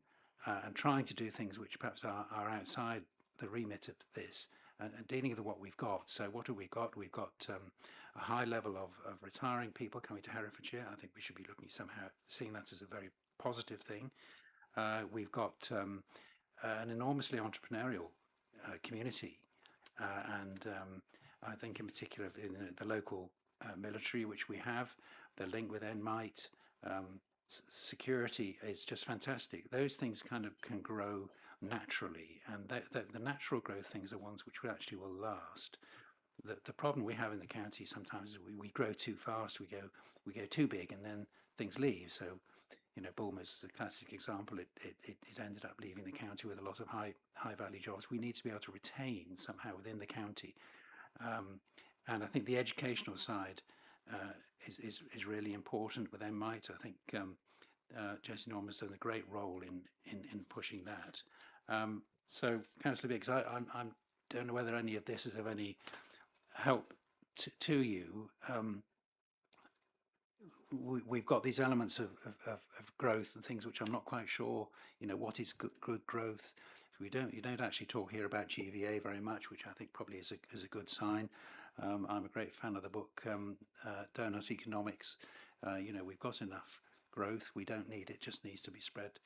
and trying to do things which perhaps are outside the remit of this, and dealing with what we've got. So what have we got? We've got a high level of retiring people coming to Herefordshire. I think we should be looking somehow, seeing that as a very positive thing. We've got an enormously entrepreneurial community, and I think in particular in the local military, which we have, the link with Enmite, security is just fantastic. Those things kind of can grow naturally, and the natural growth things are ones which actually will last. The problem we have in the county sometimes is we grow too fast, we go too big, and then things leave. So, you know, Bulmer's a classic example. It ended up leaving the county with a lot of high value jobs. We need to be able to retain somehow within the county, and I think the educational side is really important with Enmite. I think Jesse Norman's done a great role in pushing that. So, Councillor Biggs, I don't know whether any of this is of any help to you. We've got these elements of growth and things which I'm not quite sure, you know, what is good growth. You don't actually talk here about GVA very much, which I think probably is a good sign. I'm a great fan of the book Donut Economics. You know, we've got enough growth. We don't need it. Just needs to be spread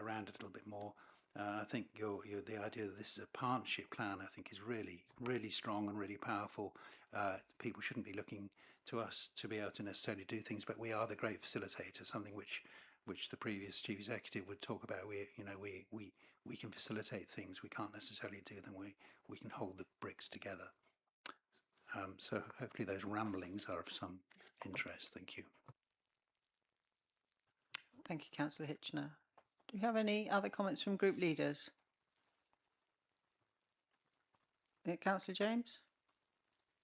around a little bit more. I think the idea that this is a partnership plan, I think, is really strong and really powerful. People shouldn't be looking to us to be able to necessarily do things, but we are the great facilitator, something which the previous chief executive would talk about. We can facilitate things. We can't necessarily do them. We can hold the bricks together. So hopefully those ramblings are of some interest. Thank you. Thank you, Councillor Hitchener. Do you have any other comments from group leaders? Councillor James?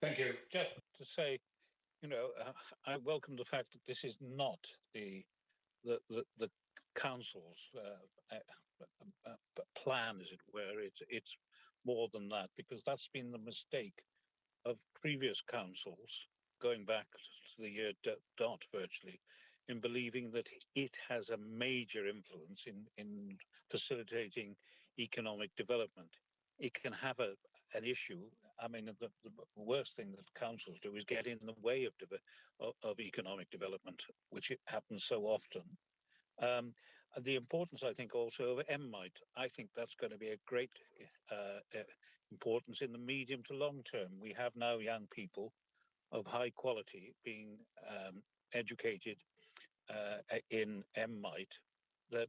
Thank you. Just to say, you know, I welcome the fact that this is not the council's plan, as it were. It's more than that, because that's been the mistake of previous councils going back to the year dot virtually, in believing that it has a major influence in facilitating economic development. It can have an issue. I mean, the worst thing that councils do is get in the way of economic development, which it happens so often. The importance, I think, also of Enmite. I think that's going to be a great importance in the medium to long term. We have now young people of high quality being educated in Enmite that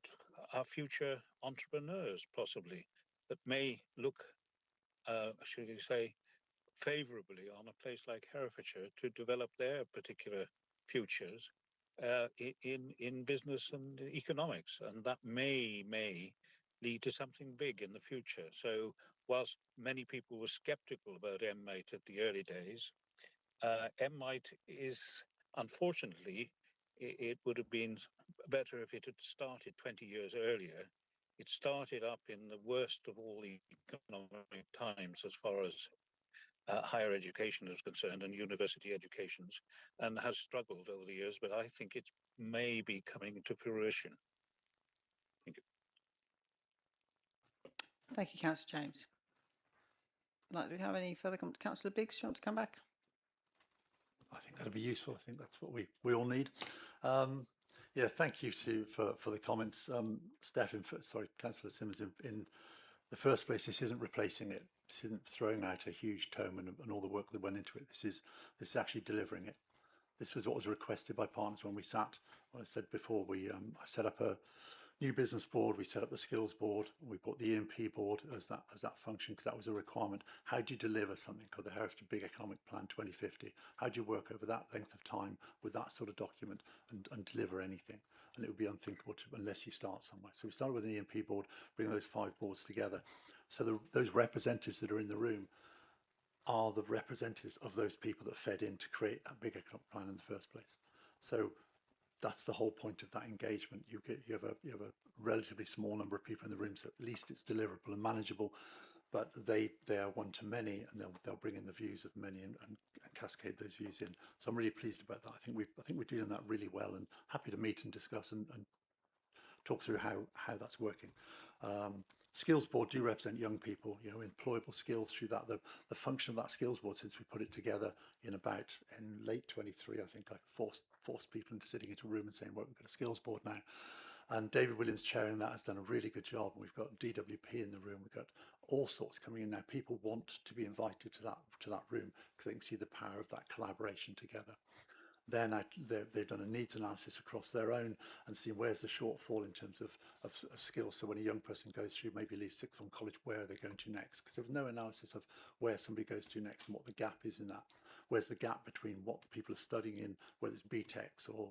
are future entrepreneurs, possibly, that may look, should we say, favourably on a place like Herefordshire to develop their particular futures in business and economics, and that may lead to something big in the future. So whilst many people were sceptical about Enmite at the early days, Mite is, unfortunately, it would have been better if it had started 20 years earlier. It started up in the worst of all the economic times as far as higher education is concerned and university educations, and has struggled over the years, but I think it may be coming to fruition. Thank you. Thank you, Councillor James. Right, do we have any further comments? Councillor Biggs, do you want to come back? I think that'll be useful. I think that's what we all need. Yeah, thank you for the comments. Steph, sorry, Councillor Simmons, in the first place, this isn't replacing it. This isn't throwing out a huge tome and all the work that went into it. This is actually delivering it. This was what was requested by partners when we sat. What I said before, I set up a new business board, we set up the skills board, we brought the EMP board as that function because that was a requirement. How do you deliver something called the Herefordshire Big Economic Plan 2050? How do you work over that length of time with that sort of document and deliver anything? And it would be unthinkable unless you start somewhere. So we started with an EMP board, bring those 5 boards together. So those representatives that are in the room are the representatives of those people that fed in to create that big economic plan in the first place. So that's the whole point of that engagement. You have a relatively small number of people in the room, so at least it's deliverable and manageable. But they are one to many, and they'll bring in the views of many and cascade those views in. So I'm really pleased about that. I think we're doing that really well, and happy to meet and discuss and talk through how that's working. Skills board do represent young people, employable skills through that. The function of that skills board, since we put it together in late 23, I think I forced people into sitting into a room and saying, well, we've got a skills board now. And David Williams chairing that has done a really good job. We've got DWP in the room. We've got all sorts coming in now. People want to be invited to that room because they can see the power of that collaboration together. Then they've done a needs analysis across their own and seen where's the shortfall in terms of skills. So when a young person goes through, maybe leaves sixth form college, where are they going to next? Because there was no analysis of where somebody goes to next and what the gap is in that. Where's the gap between what people are studying in, whether it's BTECs or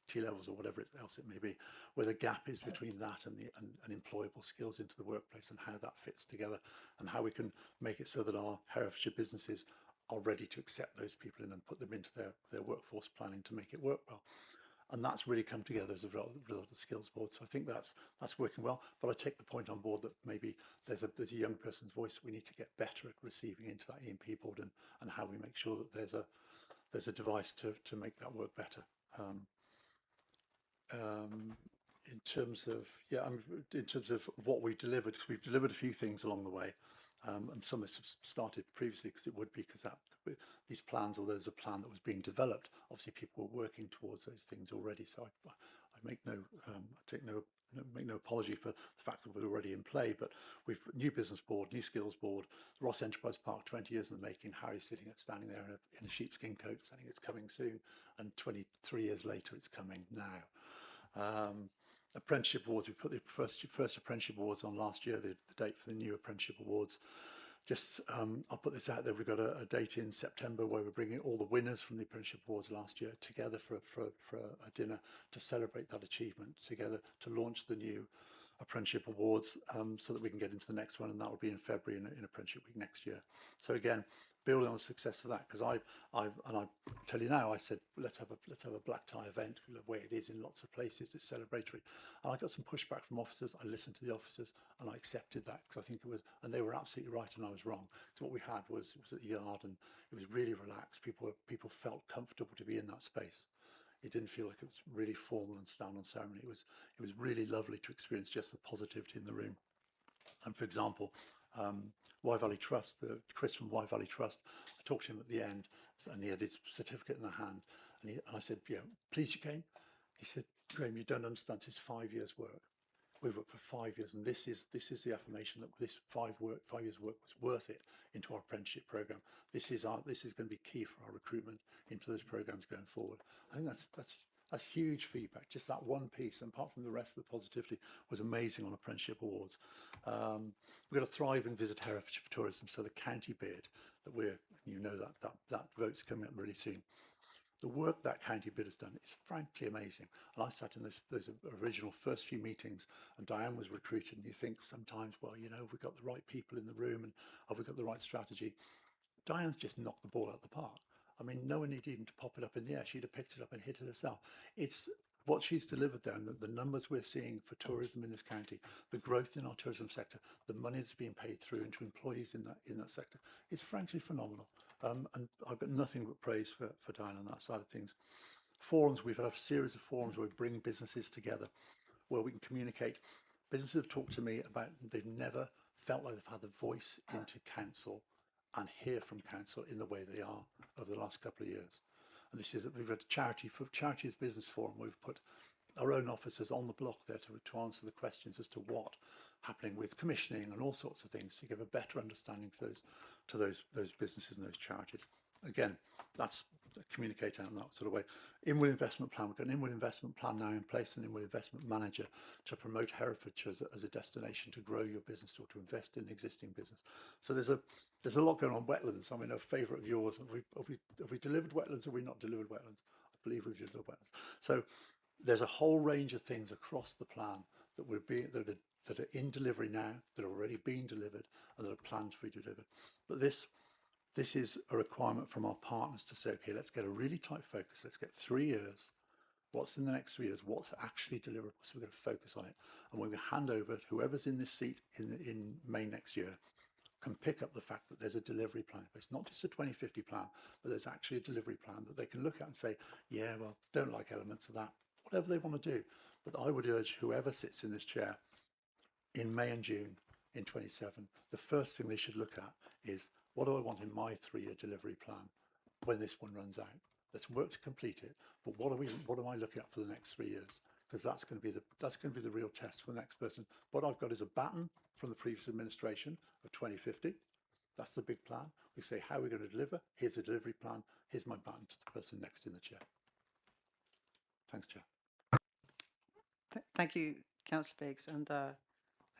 T-levels or whatever else it may be, where the gap is between that and employable skills into the workplace, and how that fits together, and how we can make it so that our Herefordshire businesses are ready to accept those people in and put them into their workforce planning to make it work well. And that's really come together as a result of the skills board. So I think that's working well. But I take the point on board that maybe there's a young person's voice we need to get better at receiving into that EMP board, and how we make sure that there's a device to make that work better. In terms of what we've delivered, because we've delivered a few things along the way. And some of this started previously because these plans, or there's a plan that was being developed, obviously people were working towards those things already. So I make no apology for the fact that we're already in play. But we've new business board, new skills board, Ross Enterprise Park, 20 years in the making. Harry's standing there in a sheepskin coat, saying it's coming soon, and 23 years later, it's coming now. Apprenticeship awards, we put the first apprenticeship awards on last year, the date for the new apprenticeship awards. Just I'll put this out there, we've got a date in September where we're bringing all the winners from the apprenticeship awards last year together for a dinner to celebrate that achievement, together to launch the new apprenticeship awards, so that we can get into the next one, and that will be in February in apprenticeship week next year. So again, building on the success of that, because I tell you now, I said let's have a black tie event the way it is in lots of places. It's celebratory, and I got some pushback from officers. I listened to the officers and I accepted that, because I think it was, and they were absolutely right and I was wrong. So what we had was at the yard, and it was really relaxed. People felt comfortable to be in that space. It didn't feel like it was really formal and stand on ceremony. It was really lovely to experience just the positivity in the room. And for example, Wye Valley Trust, Chris from Wye Valley Trust, I talked to him at the end, and he had his certificate in the hand, and I said, yeah, pleased you came? He said, Graham, you don't understand, this is 5 years work. We've worked for 5 years, and this is the affirmation that this 5 years work was worth it into our apprenticeship program. This is going to be key for our recruitment into those programs going forward. I think that's huge feedback. Just that one piece, and apart from the rest of the positivity, was amazing on apprenticeship awards. We've got a thriving Visit Herefordshire for tourism, so the county bid that that vote's coming up really soon. The work that county bid has done is frankly amazing. And I sat in those original first few meetings, and Diane was recruited, and you think sometimes, well, have we got the right people in the room, and have we got the right strategy? Diane's just knocked the ball out of the park. I mean, no one needed even to pop it up in the air. She'd have picked it up and hit it herself. It's what she's delivered there, and the numbers we're seeing for tourism in this county, the growth in our tourism sector, the money that's being paid through into employees in that sector, is frankly phenomenal. And I've got nothing but praise for Diane on that side of things. Forums, we've had a series of forums where we bring businesses together, where we can communicate. Businesses have talked to me about they've never felt like they've had a voice into council and hear from council in the way they are over the last couple of years. And this is, we've had a Charities Business Forum where we've put our own officers on the block there to answer the questions as to what happening with commissioning and all sorts of things to give a better understanding to those businesses and those charities. Again, that's communicating in that sort of way. Inward investment plan, we've got an inward investment plan now in place, an inward investment manager to promote Herefordshire as a destination to grow your business or to invest in existing business. So there's a lot going on. Wetlands, I mean, a favourite of yours. Have we delivered wetlands or have we not delivered wetlands? I believe we've delivered wetlands. So there's a whole range of things across the plan that are in delivery now, that are already being delivered, and that are planned to be delivered. But this is a requirement from our partners to say, okay, let's get a really tight focus. Let's get 3 years. What's in the next 3 years? What's actually deliverable? So we're going to focus on it. And when we hand over, whoever's in this seat in May next year can pick up the fact that there's a delivery plan. It's not just a 2050 plan, but there's actually a delivery plan that they can look at and say, yeah, well, don't like elements of that, whatever they want to do. But I would urge whoever sits in this chair in May and June in 27, the first thing they should look at is, what do I want in my 3-year delivery plan when this one runs out? Let's work to complete it. But what am I looking at for the next 3 years? Because that's going to be the real test for the next person. What I've got is a baton from the previous administration of 2050. That's the big plan. We say, how are we going to deliver? Here's a delivery plan. Here's my baton to the person next in the chair. Thanks, Chair. Thank you, Councillor Biggs. And I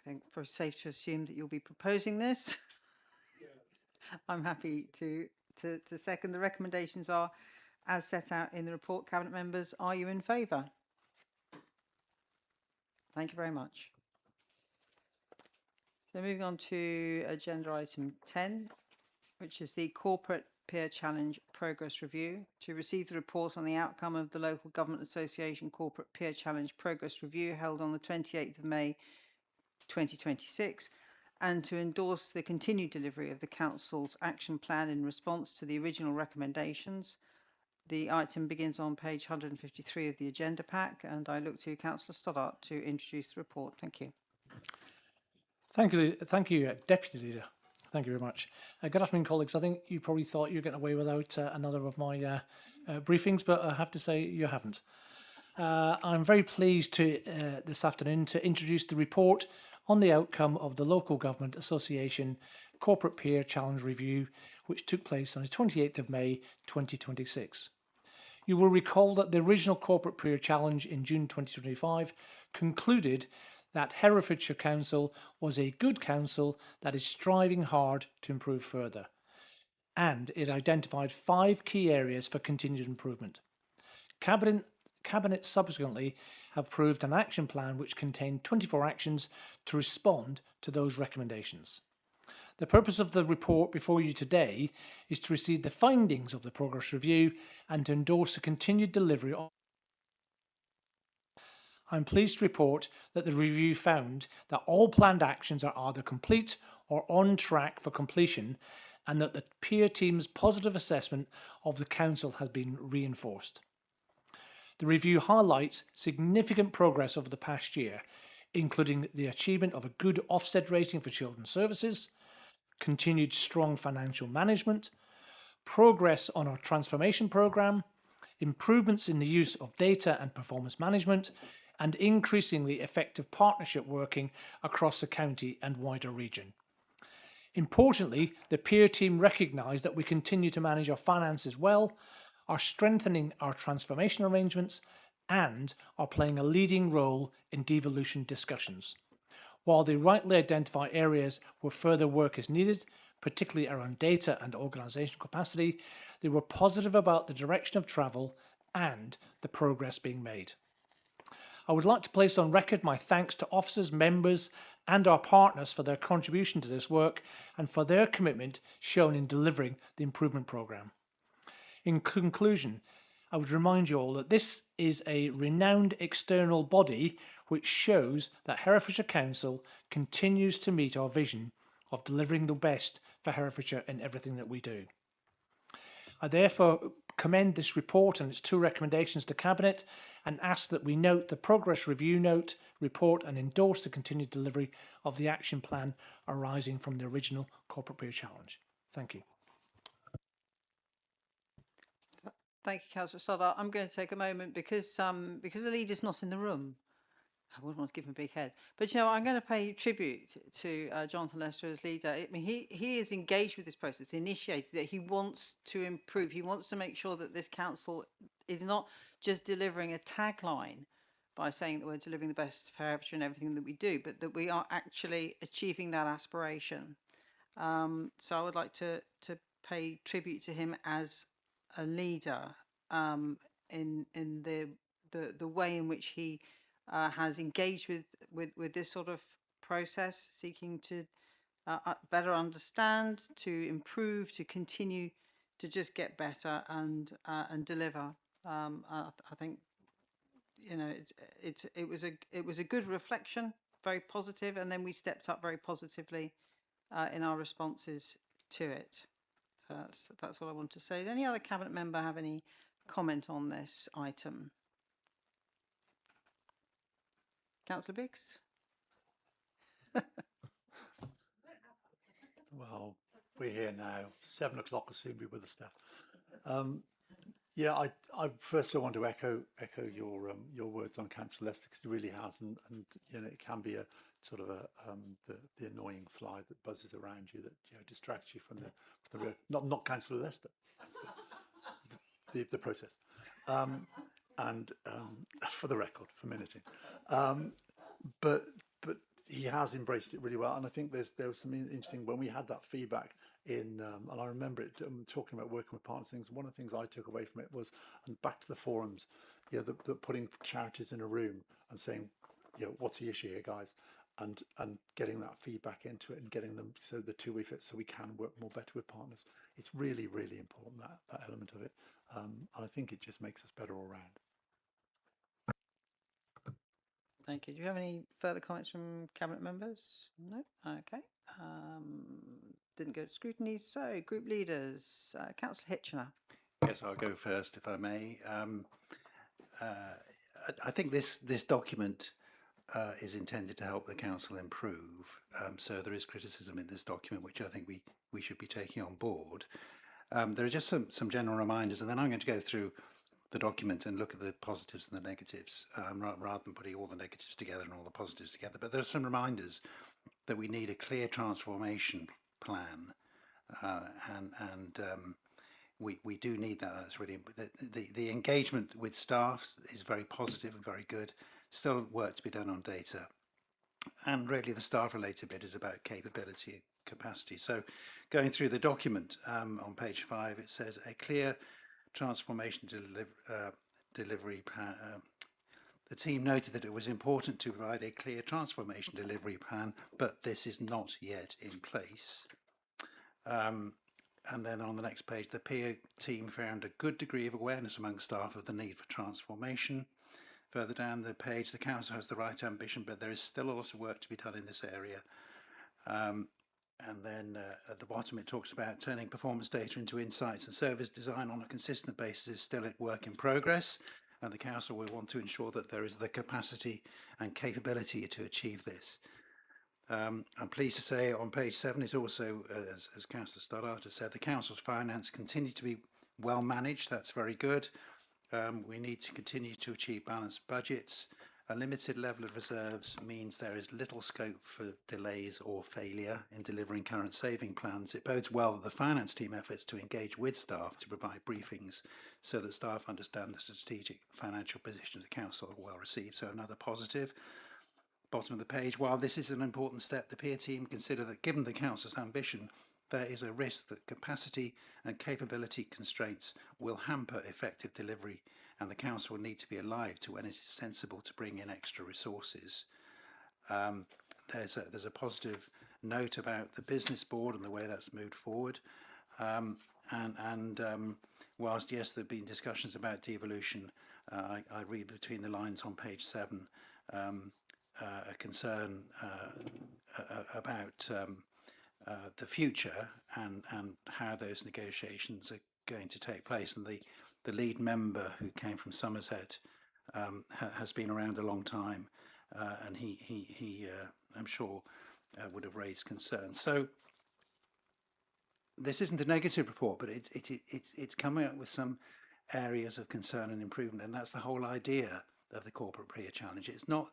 think it's probably safe to assume that you'll be proposing this. I'm happy to second. The recommendations are as set out in the report. Cabinet members, are you in favour? Thank you very much. So moving on to agenda item 10, which is the Corporate Peer Challenge Progress Review. To receive the report on the outcome of the Local Government Association Corporate Peer Challenge Progress Review held on the 28th of May 2026, and to endorse the continued delivery of the Council's action plan in response to the original recommendations. The item begins on page 153 of the agenda pack, and I look to Councillor Stoddart to introduce the report. Thank you. Thank you, Deputy Leader. Thank you very much. Good afternoon, colleagues. I think you probably thought you were getting away without another of my briefings, but I have to say you haven't. I'm very pleased to this afternoon to introduce the report on the outcome of the Local Government Association Corporate Peer Challenge Review, which took place on the 28th of May 2026. You will recall that the original Corporate Peer Challenge in June 2025 concluded that Herefordshire Council was a good council that is striving hard to improve further, and it identified 5 key areas for continued improvement. Cabinet subsequently have approved an action plan which contained 24 actions to respond to those recommendations. The purpose of the report before you today is to receive the findings of the progress review and to endorse the continued delivery of. I'm pleased to report that the review found that all planned actions are either complete or on track for completion, and that the peer team's positive assessment of the council has been reinforced. The review highlights significant progress over the past year, including the achievement of a good Ofsted rating for children's services, continued strong financial management, progress on our transformation programme, improvements in the use of data and performance management, and increasingly effective partnership working across the county and wider region. Importantly, the peer team recognised that we continue to manage our finances well, are strengthening our transformation arrangements, and are playing a leading role in devolution discussions. While they rightly identify areas where further work is needed, particularly around data and organisational capacity, they were positive about the direction of travel and the progress being made. I would like to place on record my thanks to officers, members and our partners for their contribution to this work and for their commitment shown in delivering the improvement programme. In conclusion, I would remind you all that this is a renowned external body which shows that Herefordshire Council continues to meet our vision of delivering the best for Herefordshire in everything that we do. I therefore commend this report and its 2 recommendations to Cabinet and ask that we note the progress review note report and endorse the continued delivery of the action plan arising from the original Corporate Peer Challenge. Thank you. Thank you, Councillor Stoddart. I'm going to take a moment because the leader's not in the room. I wouldn't want to give him a big head. But, you know, I'm going to pay tribute to Jonathan Lester as leader. I mean, he is engaged with this process, initiated it. He wants to improve. He wants to make sure that this council is not just delivering a tagline by saying that we're delivering the best for Herefordshire in everything that we do, but that we are actually achieving that aspiration. So I would like to pay tribute to him as a leader in the way in which he has engaged with this sort of process, seeking to better understand, to improve, to continue to just get better and deliver. I think, you know, it was a good reflection, very positive, and then we stepped up very positively in our responses to it. So that's what I want to say. Does any other Cabinet member have any comment on this item? Councillor Biggs? Well, we're here now. 7 o'clock will soon be with us now. Yeah, I first want to echo your words on Councillor Lester, because he really has, and you know, it can be a sort of the annoying fly that buzzes around you that, you know, distracts you from the real, not Councillor Lester, the process. And for the record, for minuting, but he has embraced it really well, and I think there was something interesting when we had that feedback in, and I remember it talking about working with partners. Things. One of the things I took away from it was, and back to the forums, you know, the putting charities in a room and saying, you know, what's the issue here, guys, and getting that feedback into it and getting them so the two-way fit, so we can work more better with partners. It's really, really important, that element of it, and I think it just makes us better all round. Thank you. Do you have any further comments from Cabinet members? No? Okay. Didn't go to scrutiny. So, group leaders, Councillor Hitchener. Yes, I'll go first if I may. I think this document is intended to help the council improve. So there is criticism in this document, which I think we should be taking on board. There are just some general reminders, and then I'm going to go through the document and look at the positives and the negatives, rather than putting all the negatives together and all the positives together. But there are some reminders that we need a clear transformation plan, and we do need that. That's really the engagement with staff is very positive and very good. Still work to be done on data, and really the staff related bit is about capability and capacity. So going through the document, on page 5 it says a clear transformation delivery plan. The team noted that it was important to provide a clear transformation delivery plan, but this is not yet in place. And then on the next page, the peer team found a good degree of awareness among staff of the need for transformation. Further down the page, the council has the right ambition, but there is still a lot of work to be done in this area. And then at the bottom, it talks about turning performance data into insights, and service design on a consistent basis is still at work in progress. And the council will want to ensure that there is the capacity and capability to achieve this. I'm pleased to say on page 7, it's also, as Councillor Stoddart has said, the council's finance continue to be well managed. That's very good. We need to continue to achieve balanced budgets. A limited level of reserves means there is little scope for delays or failure in delivering current saving plans. It bodes well that the finance team efforts to engage with staff to provide briefings so that staff understand the strategic financial position of the council are well received. So another positive. Bottom of the page, while this is an important step, the peer team consider that given the council's ambition, there is a risk that capacity and capability constraints will hamper effective delivery, and the council will need to be alive to when it is sensible to bring in extra resources. There's a positive note about the business board and the way that's moved forward. Whilst, yes, there have been discussions about devolution, I read between the lines on page 7 a concern about the future and how those negotiations are going to take place. And the lead member, who came from Somerset, has been around a long time, and he I'm sure would have raised concerns. So this isn't a negative report, but it's coming up with some areas of concern and improvement, and that's the whole idea of the Corporate PRIA Challenge. It's not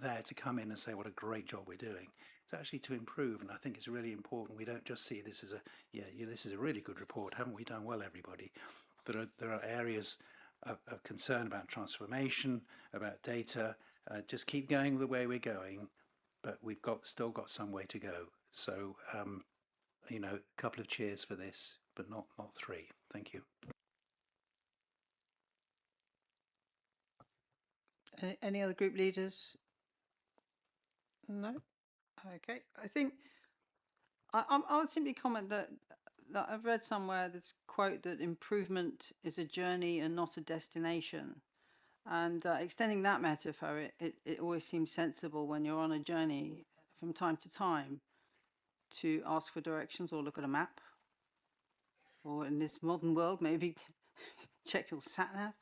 there to come in and say what a great job we're doing. It's actually to improve, and I think it's really important we don't just see this as this is a really good report, haven't we done well, everybody? There are areas of concern about transformation, about data. Just keep going the way we're going, but we've still got some way to go. So a couple of cheers for this, but not 3. Thank you. Any other group leaders? No? Okay. I think I would simply comment that I've read somewhere this quote that improvement is a journey and not a destination. And extending that metaphor, it always seems sensible when you're on a journey from time to time to ask for directions or look at a map. Or in this modern world, maybe check your sat nav.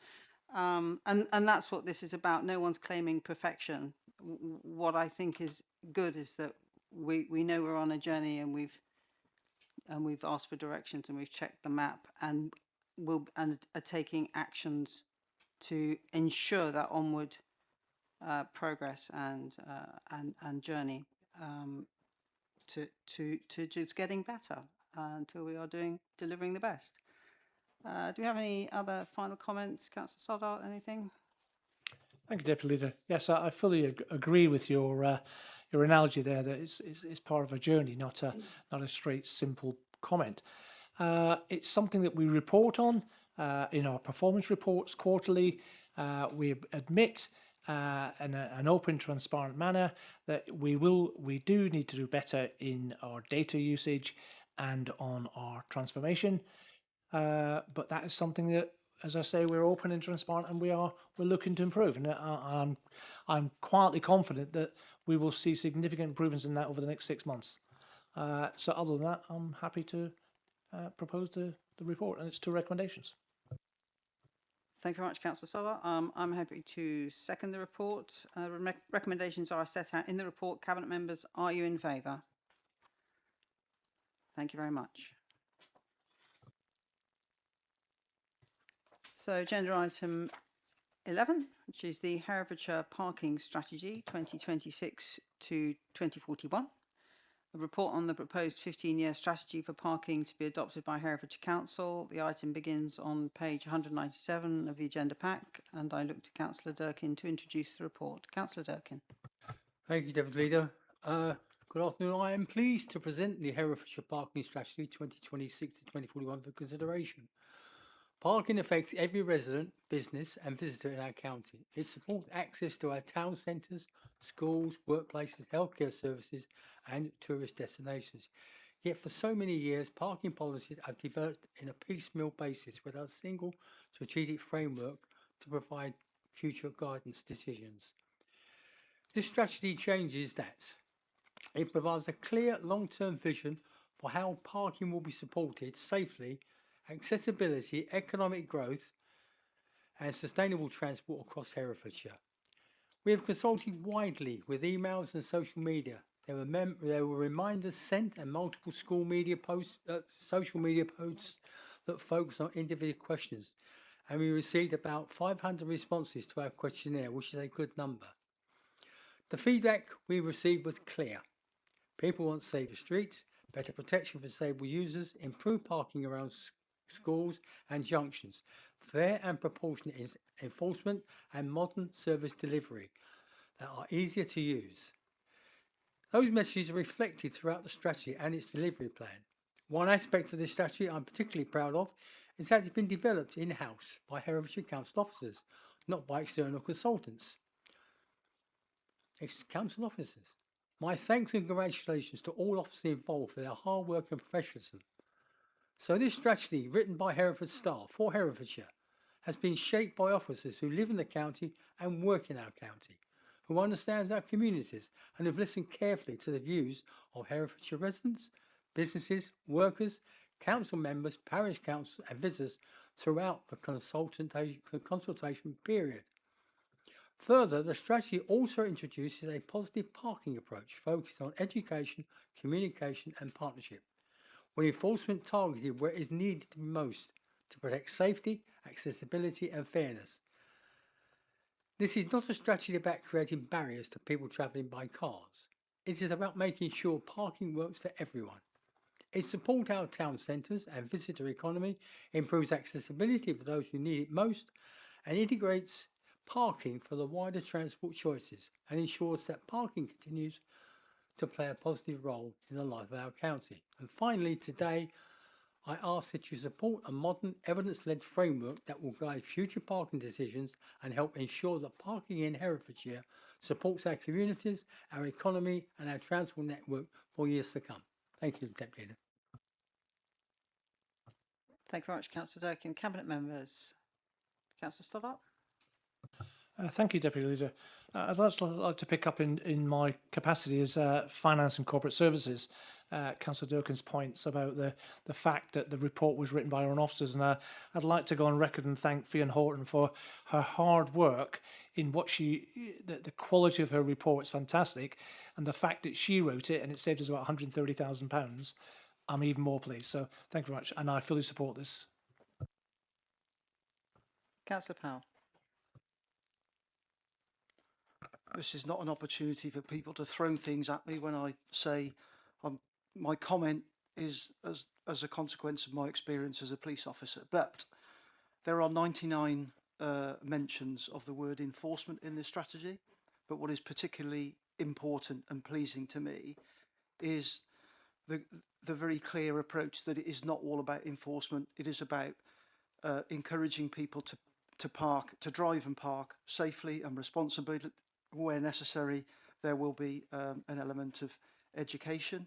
And that's what this is about. No one's claiming perfection. What I think is good is that we know we're on a journey, and we've asked for directions, and we've checked the map, and are taking actions to ensure that onward progress and journey to just getting better until we are delivering the best. Do we have any other final comments, Councillor Stoddart? Anything? Thank you, Deputy Leader. Yes, I fully agree with your analogy there. That it's part of a journey, not a straight, simple comment. It's something that we report on in our performance reports quarterly. We admit in an open, transparent manner that we do need to do better in our data usage and on our transformation. But that is something that, as I say, we're open and transparent, and we're looking to improve. And I'm quietly confident that we will see significant improvements in that over the next 6 months. So other than that, I'm happy to propose the report and its 2 recommendations. Thank you very much, Councillor Stoddart. I'm happy to second the report. Recommendations are set out in the report. Cabinet members, are you in favour? Thank you very much. So agenda item 11, which is the Herefordshire Parking Strategy 2026 to 2041. A report on the proposed 15-year strategy for parking to be adopted by Herefordshire Council. The item begins on page 197 of the agenda pack, and I look to Councillor Durkin to introduce the report. Councillor Durkin. Thank you, Deputy Leader. Good afternoon. I am pleased to present the Herefordshire Parking Strategy 2026 to 2041 for consideration. Parking affects every resident, business and visitor in our county. It supports access to our town centres, schools, workplaces, healthcare services and tourist destinations. Yet for so many years, parking policies have developed in a piecemeal basis without a single strategic framework to provide future guidance decisions. This strategy changes that. It provides a clear long-term vision for how parking will be supported safely, accessibility, economic growth and sustainable transport across Herefordshire. We have consulted widely with emails and social media. There were reminders sent and multiple social media posts that focus on individual questions, and we received about 500 responses to our questionnaire, which is a good number. The feedback we received was clear. People want safer streets, better protection for disabled users, improved parking around schools and junctions, fair and proportionate enforcement and modern service delivery that are easier to use. Those messages are reflected throughout the strategy and its delivery plan. One aspect of this strategy I'm particularly proud of is that it's been developed in-house by Herefordshire Council officers, not by external consultants. Council officers. My thanks and congratulations to all officers involved for their hard work and professionalism. So this strategy, written by Hereford staff for Herefordshire, has been shaped by officers who live in the county and work in our county, who understands our communities and have listened carefully to the views of Herefordshire residents, businesses, workers, council members, parish councils and visitors throughout the consultation period. Further, the strategy also introduces a positive parking approach focused on education, communication and partnership, with enforcement targeted where it is needed to be most to protect safety, accessibility and fairness. This is not a strategy about creating barriers to people travelling by cars. It is about making sure parking works for everyone. It supports our town centres and visitor economy, improves accessibility for those who need it most, and integrates parking for the wider transport choices and ensures that parking continues to play a positive role in the life of our county. And finally, today, I ask that you support a modern, evidence-led framework that will guide future parking decisions and help ensure that parking in Herefordshire supports our communities, our economy and our transport network for years to come. Thank you, Deputy Leader. Thank you very much, Councillor Durkin. Cabinet members. Councillor Stoddart. Thank you, Deputy Leader. I'd also like to pick up in my capacity as Finance and Corporate Services, Councillor Durkin's points about the fact that the report was written by our own officers. And I'd like to go on record and thank Fiona Horton for her hard work in what the quality of her report is fantastic. And the fact that she wrote it and it saved us about £130,000, I'm even more pleased. So thank you very much. And I fully support this. Councillor Powell. This is not an opportunity for people to throw things at me when I say my comment is as a consequence of my experience as a police officer. But there are 99 mentions of the word enforcement in this strategy. But what is particularly important and pleasing to me is the very clear approach that it is not all about enforcement. It is about encouraging people to drive and park safely and responsibly. Where necessary, there will be an element of education.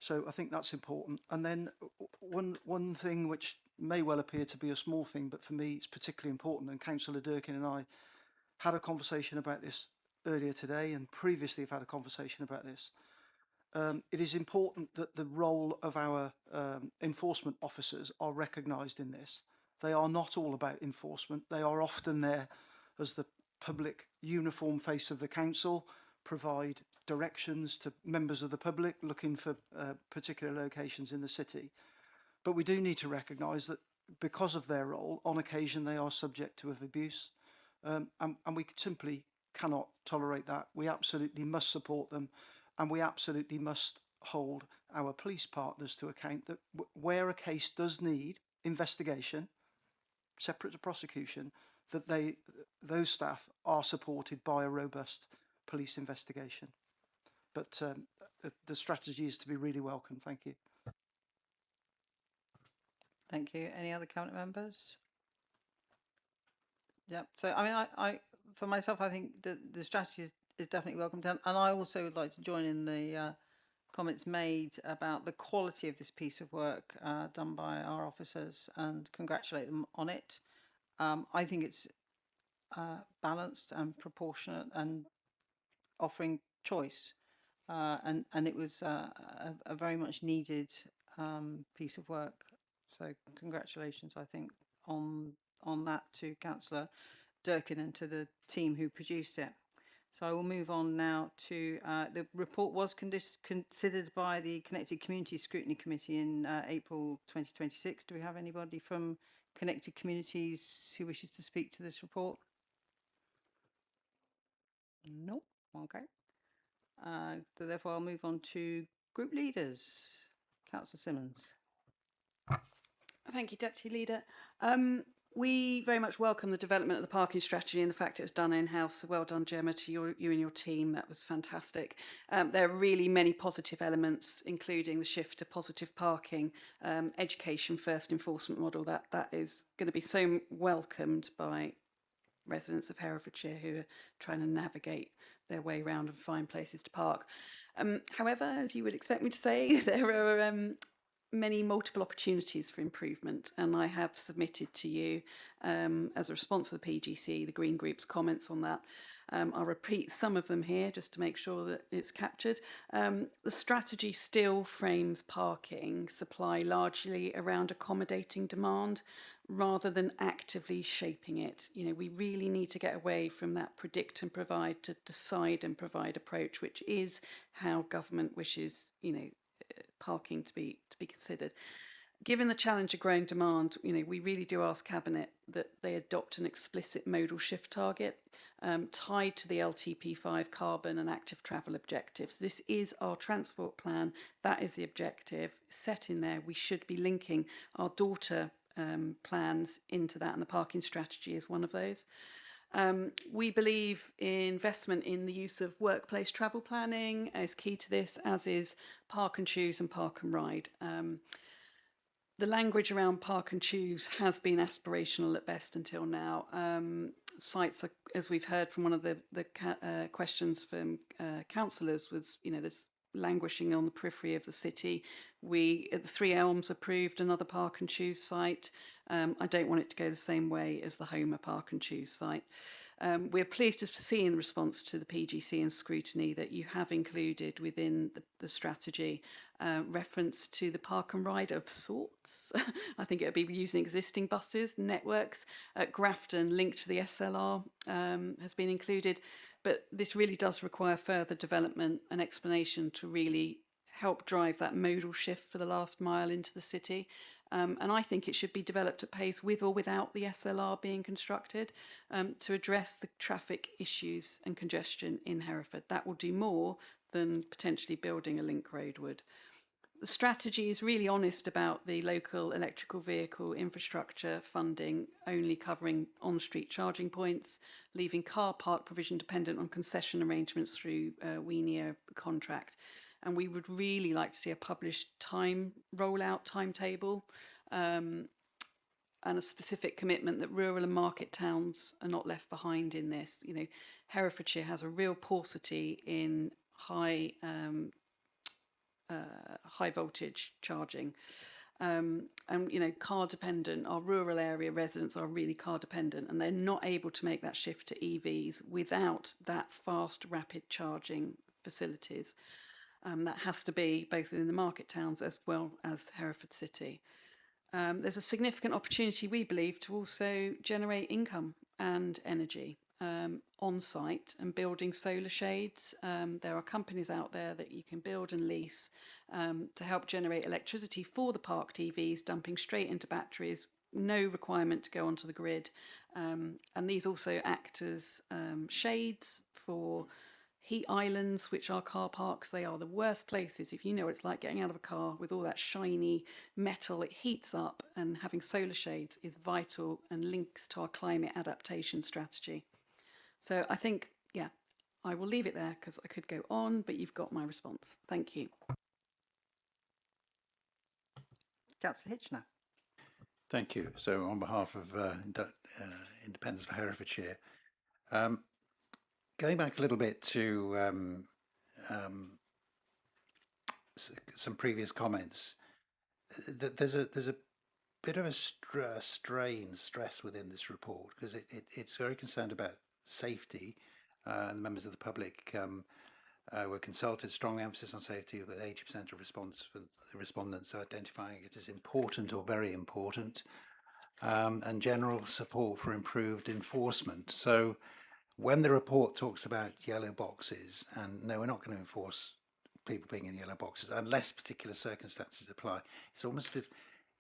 So I think that's important. And then one thing which may well appear to be a small thing, but for me it's particularly important, and Councillor Durkin and I had a conversation about this earlier today and previously have had a conversation about this. It is important that the role of our enforcement officers are recognised in this. They are not all about enforcement. They are often there as the public uniform face of the council, provide directions to members of the public looking for particular locations in the city. But we do need to recognise that because of their role, on occasion they are subject to abuse, and we simply cannot tolerate that. We absolutely must support them, and we absolutely must hold our police partners to account that where a case does need investigation, separate to prosecution, that those staff are supported by a robust police investigation. But the strategy is to be really welcome. Thank you. Thank you. Any other cabinet members? Yeah. So I mean, I for myself, I think the strategy is definitely welcomed, and I also would like to join in the comments made about the quality of this piece of work done by our officers and congratulate them on it. I think it's balanced and proportionate and offering choice, and it was a very much needed piece of work. So congratulations, I think, on that to Councillor Durkin and to the team who produced it. So I will move on now to the report was considered by the Connected Communities Scrutiny Committee in April 2026. Do we have anybody from Connected Communities who wishes to speak to this report? No. Okay. So therefore I'll move on to group leaders. Councillor Simmons. Thank you, Deputy Leader. We very much welcome the development of the parking strategy and the fact it was done in-house. Well done, Gemma, to you and your team. That was fantastic. There are really many positive elements, including the shift to positive parking, education first enforcement model. That is going to be so welcomed by residents of Herefordshire who are trying to navigate their way around and find places to park. However, as you would expect me to say, there are many multiple opportunities for improvement, and I have submitted to you as a response to the PGC, the Green Group's comments on that. I'll repeat some of them here just to make sure that it's captured. The strategy still frames parking supply largely around accommodating demand rather than actively shaping it. You know, we really need to get away from that predict and provide to decide and provide approach, which is how government wishes, you know, parking to be considered. Given the challenge of growing demand, you know, we really do ask Cabinet that they adopt an explicit modal shift target tied to the LTP5 carbon and active travel objectives. This is our transport plan. That is the objective set in there. We should be linking our daughter plans into that, and the parking strategy is one of those. We believe investment in the use of workplace travel planning is key to this, as is park and choose and park and ride. The language around park and choose has been aspirational at best until now. Sites, are, as we've heard from one of the questions from councillors, was, you know, this languishing on the periphery of the city. We at the Three Elms approved another park and choose site. I don't want it to go the same way as the Homer park and choose site. We're pleased to see in response to the PGC and scrutiny that you have included within the strategy reference to the park and ride of sorts. I think it would be using existing buses, networks. At Grafton, linked to the SLR has been included, but this really does require further development and explanation to really help drive that modal shift for the last mile into the city. And I think it should be developed at pace with or without the SLR being constructed to address the traffic issues and congestion in Hereford. That will do more than potentially building a link road would. The strategy is really honest about the local electrical vehicle infrastructure funding only covering on-street charging points, leaving car park provision dependent on concession arrangements through WENIA contract. And we would really like to see a published rollout timetable and a specific commitment that rural and market towns are not left behind in this. You know, Herefordshire has a real paucity in high voltage charging. And, you know, car dependent, our rural area residents are really car dependent, and they're not able to make that shift to EVs without that fast, rapid charging facilities. That has to be both within the market towns as well as Hereford City. There's a significant opportunity, we believe, to also generate income and energy on site and building solar shades. There are companies out there that you can build and lease to help generate electricity for the parked EVs, dumping straight into batteries, no requirement to go onto the grid. And these also act as shades for heat islands, which are car parks. They are the worst places. If you know what it's like getting out of a car with all that shiny metal, it heats up, and having solar shades is vital and links to our climate adaptation strategy. So I think, yeah, I will leave it there because I could go on, but you've got my response. Thank you. Councillor Hitchner. Thank you. So on behalf of Independence for Herefordshire, going back a little bit to some previous comments, there's a bit of a stress within this report, because it's very concerned about safety, and members of the public were consulted. Strong emphasis on safety, with 80% of respondents identifying it as important or very important, and general support for improved enforcement. So when the report talks about yellow boxes, and no, we're not going to enforce people being in yellow boxes unless particular circumstances apply, it's almost as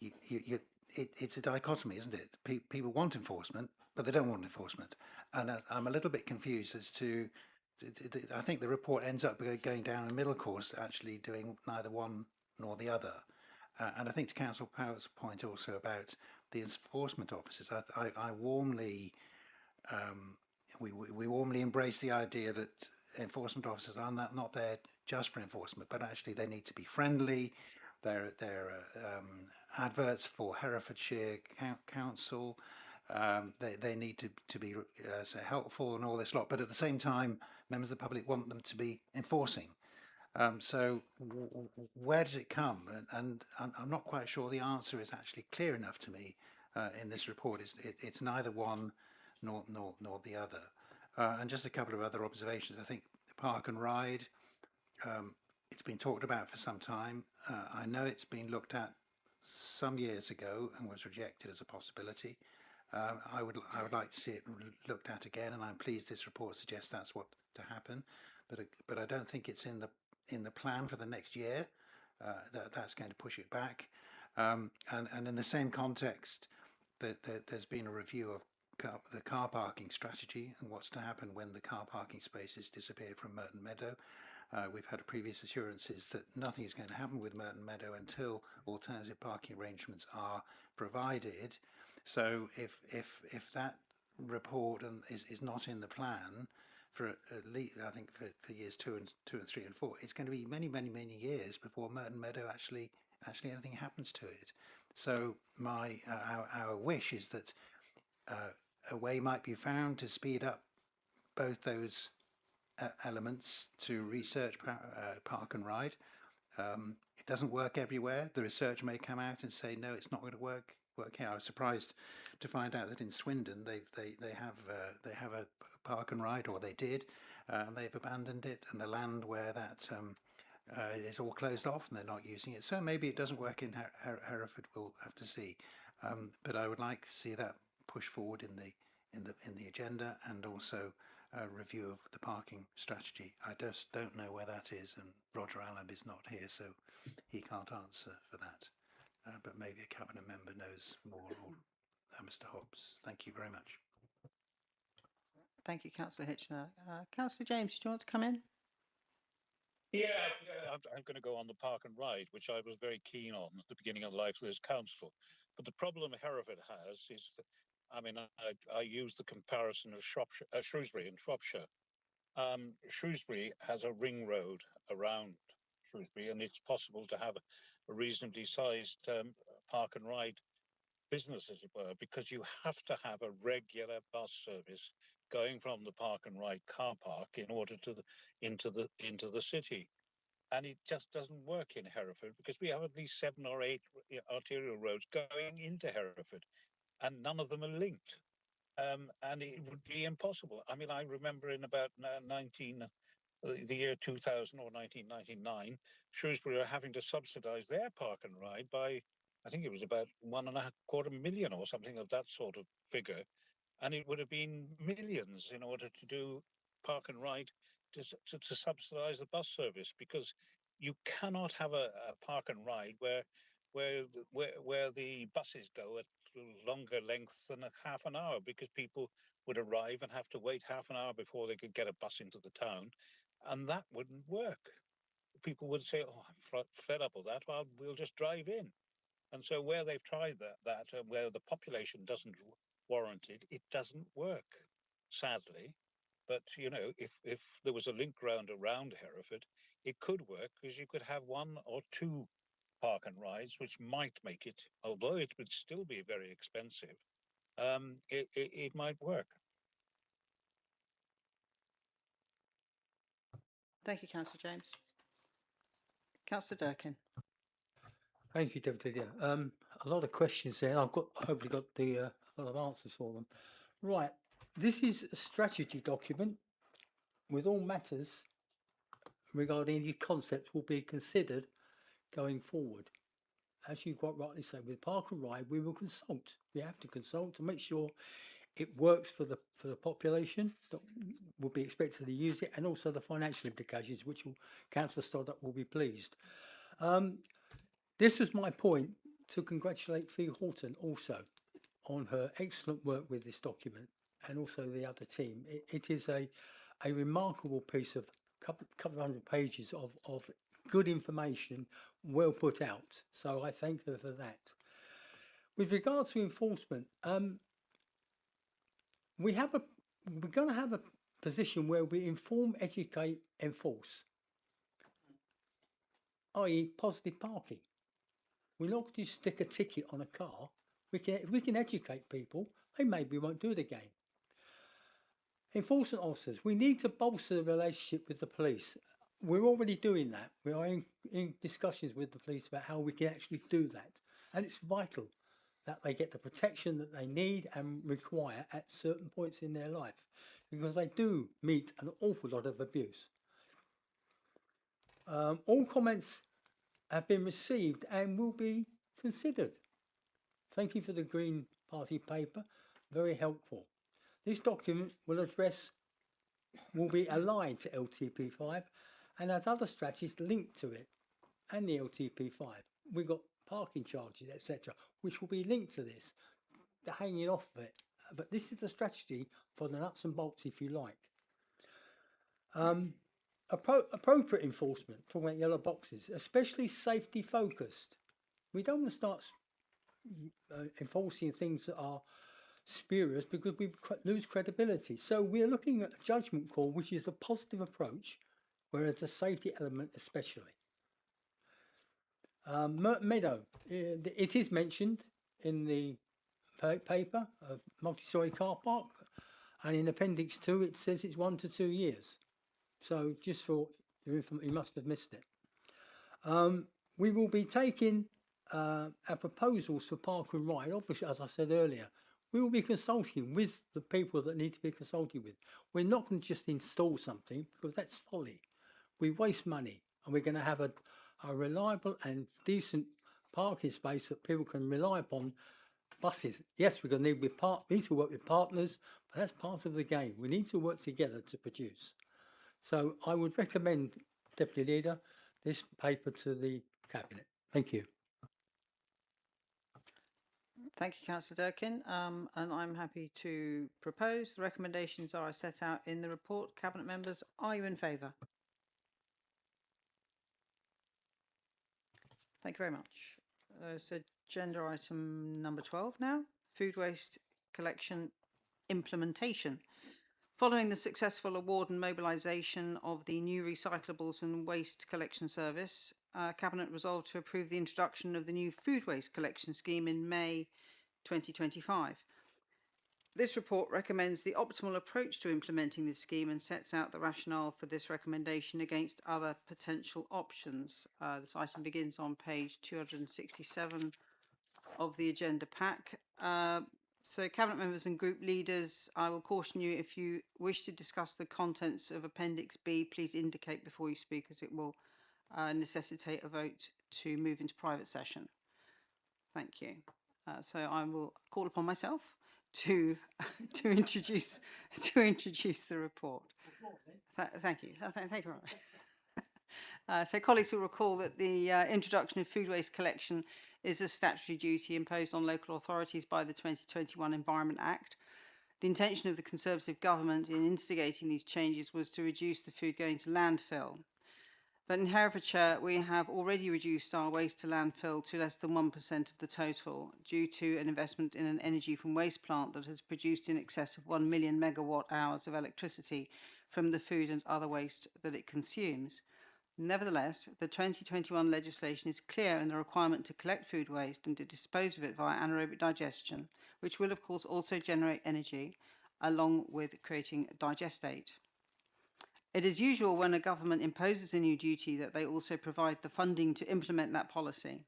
if it's a dichotomy, isn't it? People want enforcement, but they don't want enforcement. And I'm a little bit confused as to, I think the report ends up going down a middle course, actually doing neither one nor the other. And I think to Councillor Power's point also about the enforcement officers, I warmly, we warmly embrace the idea that enforcement officers are not there just for enforcement, but actually they need to be friendly. They're adverts for Herefordshire Council. They need to be so helpful and all this lot, but at the same time, members of the public want them to be enforcing. So where does it come? And I'm not quite sure the answer is actually clear enough to me in this report. It's neither one nor the other. And just a couple of other observations. I think Park and Ride, it's been talked about for some time. I know it's been looked at some years ago and was rejected as a possibility. I would like to see it looked at again, and I'm pleased this report suggests that's what to happen. But I don't think it's in the plan for the next year. That's going to push it back. And in the same context, there's been a review of the car parking strategy and what's to happen when the car parking spaces disappear from Merton Meadow. We've had previous assurances that nothing is going to happen with Merton Meadow until alternative parking arrangements are provided. So if that report is not in the plan for at least, I think for years 2 and 3 and 4, it's going to be many years before Merton Meadow actually anything happens to it. So our wish is that a way might be found to speed up both those elements to research Park and Ride. It doesn't work everywhere. The research may come out and say no, it's not going to work here. I was surprised to find out that in Swindon they have a Park and Ride, or they did, and they've abandoned it, and the land where that is all closed off and they're not using it. So maybe it doesn't work in Hereford. We'll have to see. But I would like to see that push forward in the agenda, and also a review of the parking strategy. I just don't know where that is, and Roger Allen is not here, so he can't answer for that. But maybe a cabinet member knows more, or Mr. Hobbs. Thank you very much. Thank you, Councillor Hitchener. Councillor James, do you want to come in? Yeah, I'm going to go on the Park and Ride, which I was very keen on at the beginning of life as council. But the problem Hereford has is that, I mean, I use the comparison of Shrewsbury in Shropshire. Shrewsbury has a ring road around Shrewsbury, and it's possible to have a reasonably sized Park and Ride business, as it were, because you have to have a regular bus service going from the Park and Ride car park in order to into the city. And it just doesn't work in Hereford, because we have at least 7 or 8 arterial roads going into Hereford, and none of them are linked. And it would be impossible. I mean, I remember in about the year 2000 or 1999, Shrewsbury were having to subsidise their Park and Ride by, I think it was about £1.25 million or something of that sort of figure. And it would have been millions in order to do Park and Ride to subsidise the bus service, because you cannot have a Park and Ride where the buses go at longer lengths than a half an hour, because people would arrive and have to wait half an hour before they could get a bus into the town, and that wouldn't work. People would say, "Oh, I'm fed up with that. Well, we'll just drive in." And so where they've tried that where the population doesn't warrant it, it doesn't work, sadly. But you know, if there was a link round around Hereford, it could work, because you could have 1 or 2 Park and Rides, which might make it, although it would still be very expensive, it might work. Thank you, Councillor James. Councillor Durkin. Thank you, Deputy Leader. A lot of questions there. I've hopefully got a lot of answers for them. Right, this is a strategy document with all matters regarding the concepts will be considered going forward. As you quite rightly say, with Park and Ride, we will consult. We have to consult to make sure it works for the population that will be expected to use it, and also the financial implications, which Councillor Stoddart will be pleased. This was my point to congratulate Fee Horton also on her excellent work with this document, and also the other team. It is a remarkable piece of couple of 100 pages of good information, well put out. So I thank her for that. With regard to enforcement, we're going to have a position where we inform, educate, enforce, i.e. positive parking. We're not going to stick a ticket on a car. If we can educate people, they maybe won't do it again. Enforcement officers, we need to bolster the relationship with the police. we're already doing that. We are in discussions with the police about how we can actually do that. And it's vital that they get the protection that they need and require at certain points in their life, because they do meet an awful lot of abuse. All comments have been received and will be considered. Thank you for the Green Party paper, very helpful. This document will be aligned to LTP5 and has other strategies linked to it and the LTP5. We've got parking charges, etc., which will be linked to this, the hanging off of it. But this is the strategy for the nuts and bolts, if you like. Appropriate enforcement, talking about yellow boxes, especially safety focused. We don't want to start enforcing things that are spurious because we lose credibility. So we're looking at a judgment call, which is the positive approach, whereas the safety element especially. Meadow, it is mentioned in the paper, a multi-storey car park, and in Appendix 2 it says it's 1 to 2 years. So just for your information, you must have missed it. We will be taking our proposals for Park and Ride. Obviously, as I said earlier, we will be consulting with the people that need to be consulted with. We're not going to just install something, because that's folly. We waste money, and we're going to have a reliable and decent parking space that people can rely upon. Buses, yes, we're going to need to work with partners, but that's part of the game. We need to work together to produce. So I would recommend, Deputy Leader, this paper to the Cabinet. Thank you. Thank you, Councillor Durkin. And I'm happy to propose. The recommendations are set out in the report. Cabinet members, are you in favour? Thank you very much. So agenda item number 12 now, food waste collection implementation. Following the successful award and mobilisation of the new recyclables and waste collection service, Cabinet resolved to approve the introduction of the new food waste collection scheme in May 2025. This report recommends the optimal approach to implementing this scheme and sets out the rationale for this recommendation against other potential options. This item begins on page 267 of the agenda pack. So Cabinet members and group leaders, I will caution you, if you wish to discuss the contents of Appendix B, please indicate before you speak, as it will necessitate a vote to move into private session. Thank you. So I will call upon myself to introduce the report. Thank you. Thank you very much. So colleagues will recall that the introduction of food waste collection is a statutory duty imposed on local authorities by the 2021 Environment Act. The intention of the Conservative government in instigating these changes was to reduce the food going to landfill. But in Herefordshire, we have already reduced our waste to landfill to less than 1% of the total, due to an investment in an energy from waste plant that has produced in excess of 1 million megawatt hours of electricity from the food and other waste that it consumes. Nevertheless, the 2021 legislation is clear in the requirement to collect food waste and to dispose of it via anaerobic digestion, which will of course also generate energy, along with creating digestate. It is usual when a government imposes a new duty that they also provide the funding to implement that policy.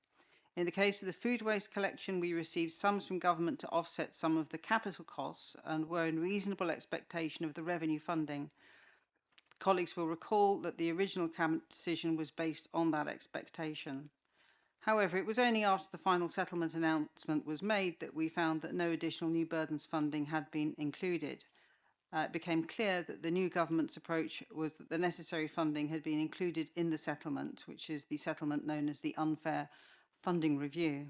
In the case of the food waste collection, we received sums from government to offset some of the capital costs and were in reasonable expectation of the revenue funding. Colleagues will recall that the original Cabinet decision was based on that expectation. However, it was only after the final settlement announcement was made that we found that no additional new burdens funding had been included. It became clear that the new government's approach was that the necessary funding had been included in the settlement, which is the settlement known as the Unfair Funding Review.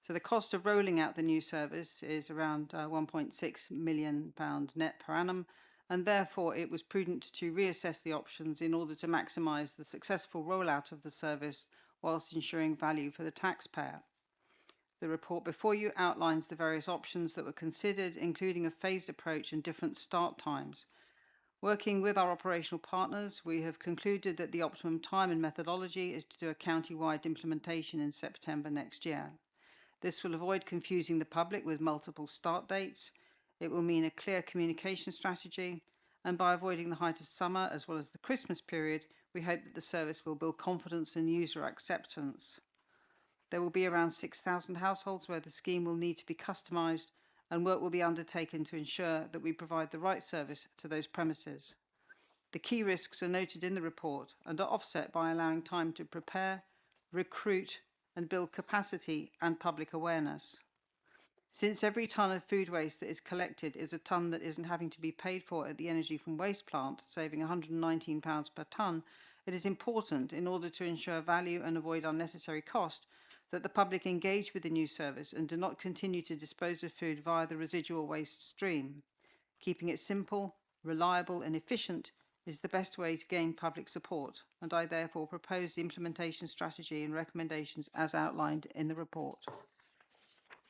So the cost of rolling out the new service is around £1.6 million net per annum, and therefore it was prudent to reassess the options in order to maximise the successful rollout of the service whilst ensuring value for the taxpayer. The report before you outlines the various options that were considered, including a phased approach and different start times. Working with our operational partners, we have concluded that the optimum time and methodology is to do a county-wide implementation in September next year. This will avoid confusing the public with multiple start dates. It will mean a clear communication strategy, and by avoiding the height of summer as well as the Christmas period, we hope that the service will build confidence and user acceptance. There will be around 6,000 households where the scheme will need to be customised, and work will be undertaken to ensure that we provide the right service to those premises. The key risks are noted in the report and are offset by allowing time to prepare, recruit and build capacity and public awareness. Since every tonne of food waste that is collected is a tonne that isn't having to be paid for at the energy from waste plant, saving £119 per tonne, it is important, in order to ensure value and avoid unnecessary cost, that the public engage with the new service and do not continue to dispose of food via the residual waste stream. Keeping it simple, reliable and efficient is the best way to gain public support, and I therefore propose the implementation strategy and recommendations as outlined in the report.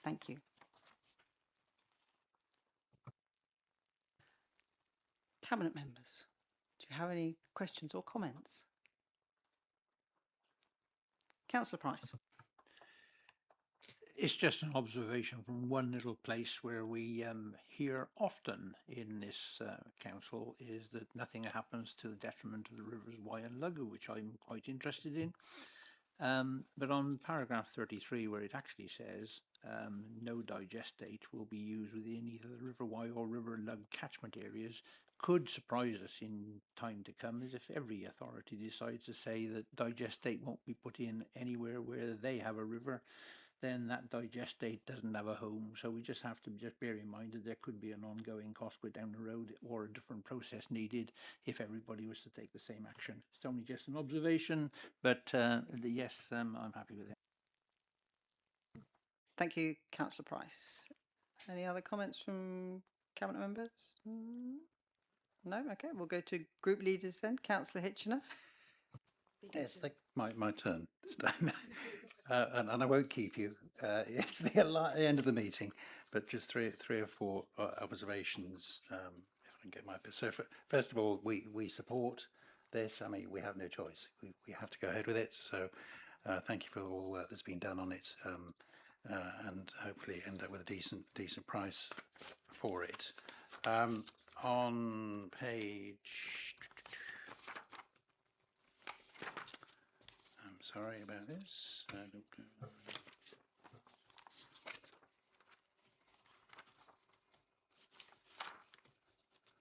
Thank you. Cabinet members, do you have any questions or comments? Councillor Price. It's just an observation from one little place where we hear often in this council is that nothing happens to the detriment of the rivers Wye and Luggo, which I'm quite interested in. But on paragraph 33, where it actually says no digestate will be used within either the River Wye or River Lug catchment areas, could surprise us in time to come, as if every authority decides to say that digestate won't be put in anywhere where they have a river, then that digestate doesn't have a home. So we just have to just bear in mind that there could be an ongoing cost go down the road or a different process needed if everybody was to take the same action. It's only just an observation, but yes, I'm happy with it. Thank you, Councillor Price. Any other comments from Cabinet members? No? Okay, we'll go to group leaders then. Councillor Hitchener. Yes, my turn this time. And I won't keep you. It's the end of the meeting, but just three or four observations, if I can get my bit. So first of all, we support this. I mean, we have no choice. We have to go ahead with it. So thank you for all the work that's been done on it, and hopefully end up with a decent price for it. On page, I'm sorry about this.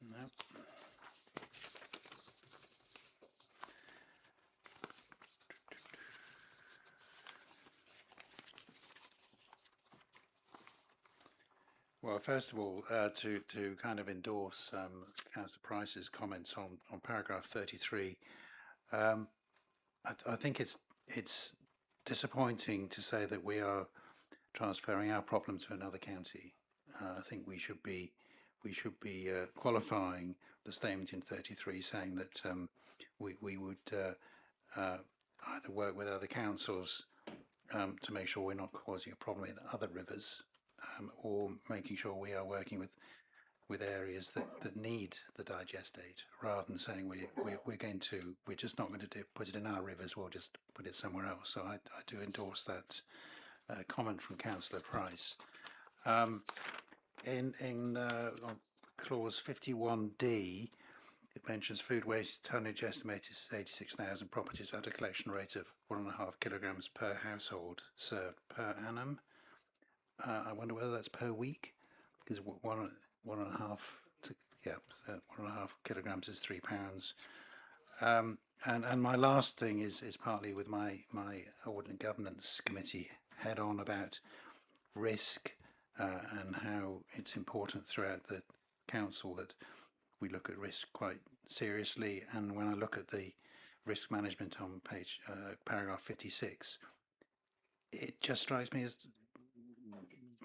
No. Well, first of all, to kind of endorse Councillor Price's comments on paragraph 33, I think it's disappointing to say that we are transferring our problem to another county. I think we should be qualifying the statement in 33, saying that we would either work with other councils to make sure we're not causing a problem in other rivers, or making sure we are working with areas that need the digestate, rather than saying we're just not going to put it in our rivers, we'll just put it somewhere else. So I do endorse that comment from Councillor Price. On clause 51D, it mentions food waste tonnage estimated is 86,000 properties at a collection rate of 1.5 kilograms per household served per annum. I wonder whether that's per week, because 1.5 kilograms is £3. And my last thing is partly with my Audit and Governance Committee head on about risk, and how it's important throughout the council that we look at risk quite seriously. And when I look at the risk management on page paragraph 56, it just strikes me as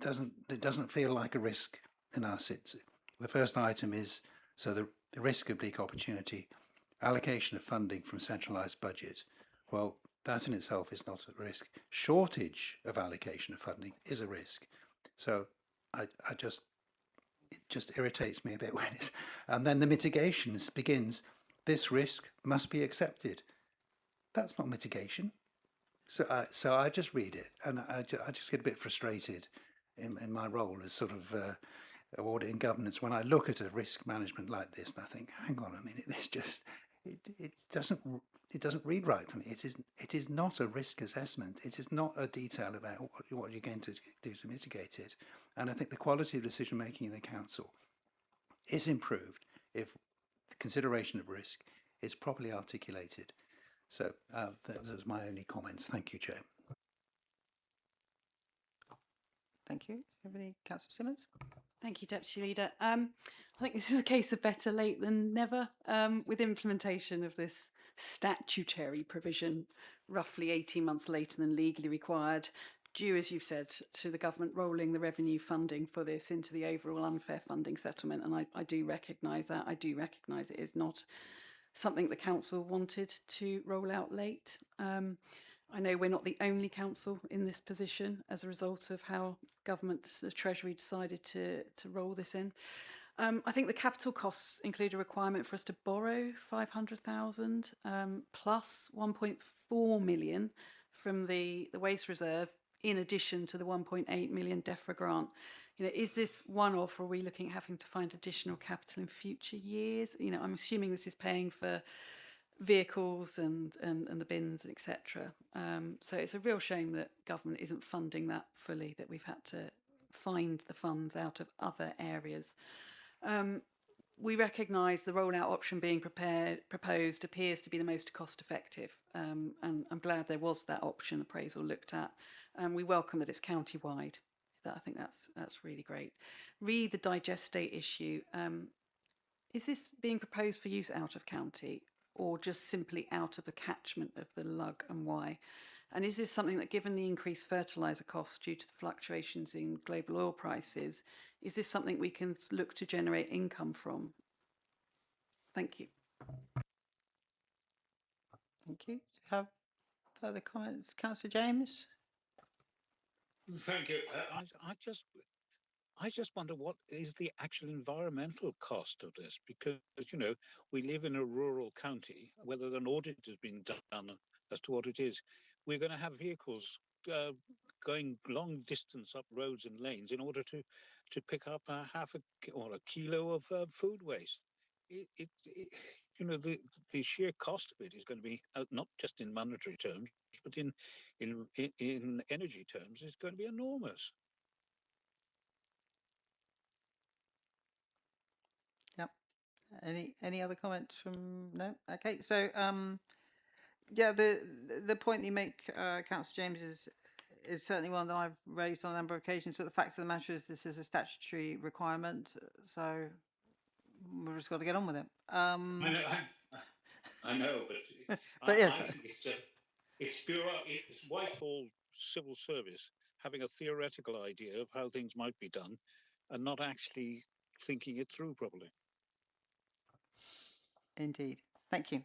it doesn't feel like a risk in us. The first item is the risk of leak opportunity, allocation of funding from centralised budget. Well, that in itself is not a risk. Shortage of allocation of funding is a risk. So it just irritates me a bit when it's, and then the mitigations begins. This risk must be accepted. That's not mitigation. So I just read it, and I just get a bit frustrated in my role as sort of of audit and governance, when I look at a risk management like this, and I think, hang on a minute, this just it doesn't read right for me. It is not a risk assessment. It is not a detail about what you're going to do to mitigate it. And I think the quality of decision making in the council is improved if the consideration of risk is properly articulated. So those are my only comments. Thank you, Chair. Thank you. Have any, Councillor Simmons? Thank you, Deputy Leader. I think this is a case of better late than never with implementation of this statutory provision roughly 18 months later than legally required, due, as you've said, to the government rolling the revenue funding for this into the overall unfair funding settlement. And I do recognise that. I do recognise it is not something the council wanted to roll out late. I know we're not the only council in this position as a result of how government, the Treasury, decided to roll this in. I think the capital costs include a requirement for us to borrow 500,000 plus 1.4 million from the waste reserve, in addition to the 1.8 million DEFRA grant. You know, is this one-off, or are we looking at having to find additional capital in future years? You know, I'm assuming this is paying for vehicles and the bins, etc. So it's a real shame that government isn't funding that fully, that we've had to find the funds out of other areas. We recognise the rollout option being proposed appears to be the most cost effective, and I'm glad there was that option appraisal looked at. We welcome that it's county-wide. I think that's really great. Read the digestate issue. Is this being proposed for use out of county, or just simply out of the catchment of the Lug, and why? And is this something that, given the increased fertiliser costs due to the fluctuations in global oil prices, is this something we can look to generate income from? Thank you. Thank you. Do you have further comments? Councillor James? Thank you. I just wonder what is the actual environmental cost of this, because, you know, we live in a rural county. Whether an audit has been done as to what it is, we're going to have vehicles going long distance up roads and lanes in order to pick up half a kilo of food waste. You know, the sheer cost of it is going to be not just in monetary terms, but in energy terms, is going to be enormous. Yep. Any other comments from? No. Okay. So yeah, the point you make, Councillor James, is certainly one that I've raised on a number of occasions. But the fact of the matter is, this is a statutory requirement, so we've just got to get on with it. I know, but but yes, I think it's Whitehall civil service having a theoretical idea of how things might be done, and not actually thinking it through properly. Indeed. Thank you.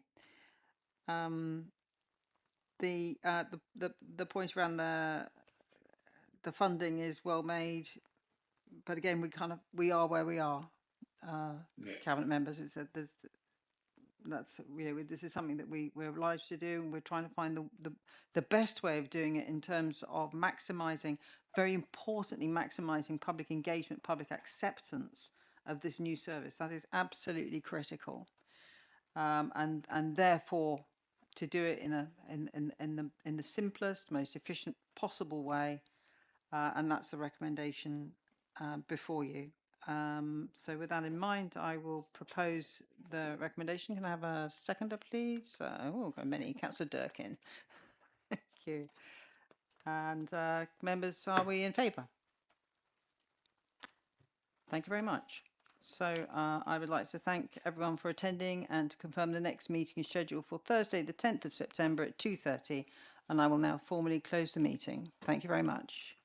The point around the funding is well made, but again, we are where we are. Cabinet members, it's that's, you know, this is something that we're obliged to do, and we're trying to find the best way of doing it in terms of maximising, very importantly, maximising public engagement, public acceptance of this new service. That is absolutely critical, and therefore to do it in the simplest, most efficient possible way, and that's the recommendation before you. So with that in mind, I will propose the recommendation. Can I have a seconder, please? Oh, got many. Councillor Durkin. Thank you. And members, are we in favour? Thank you very much. So I would like to thank everyone for attending, and to confirm the next meeting is scheduled for Thursday, the 10th of September at 2:30, and I will now formally close the meeting. Thank you very much.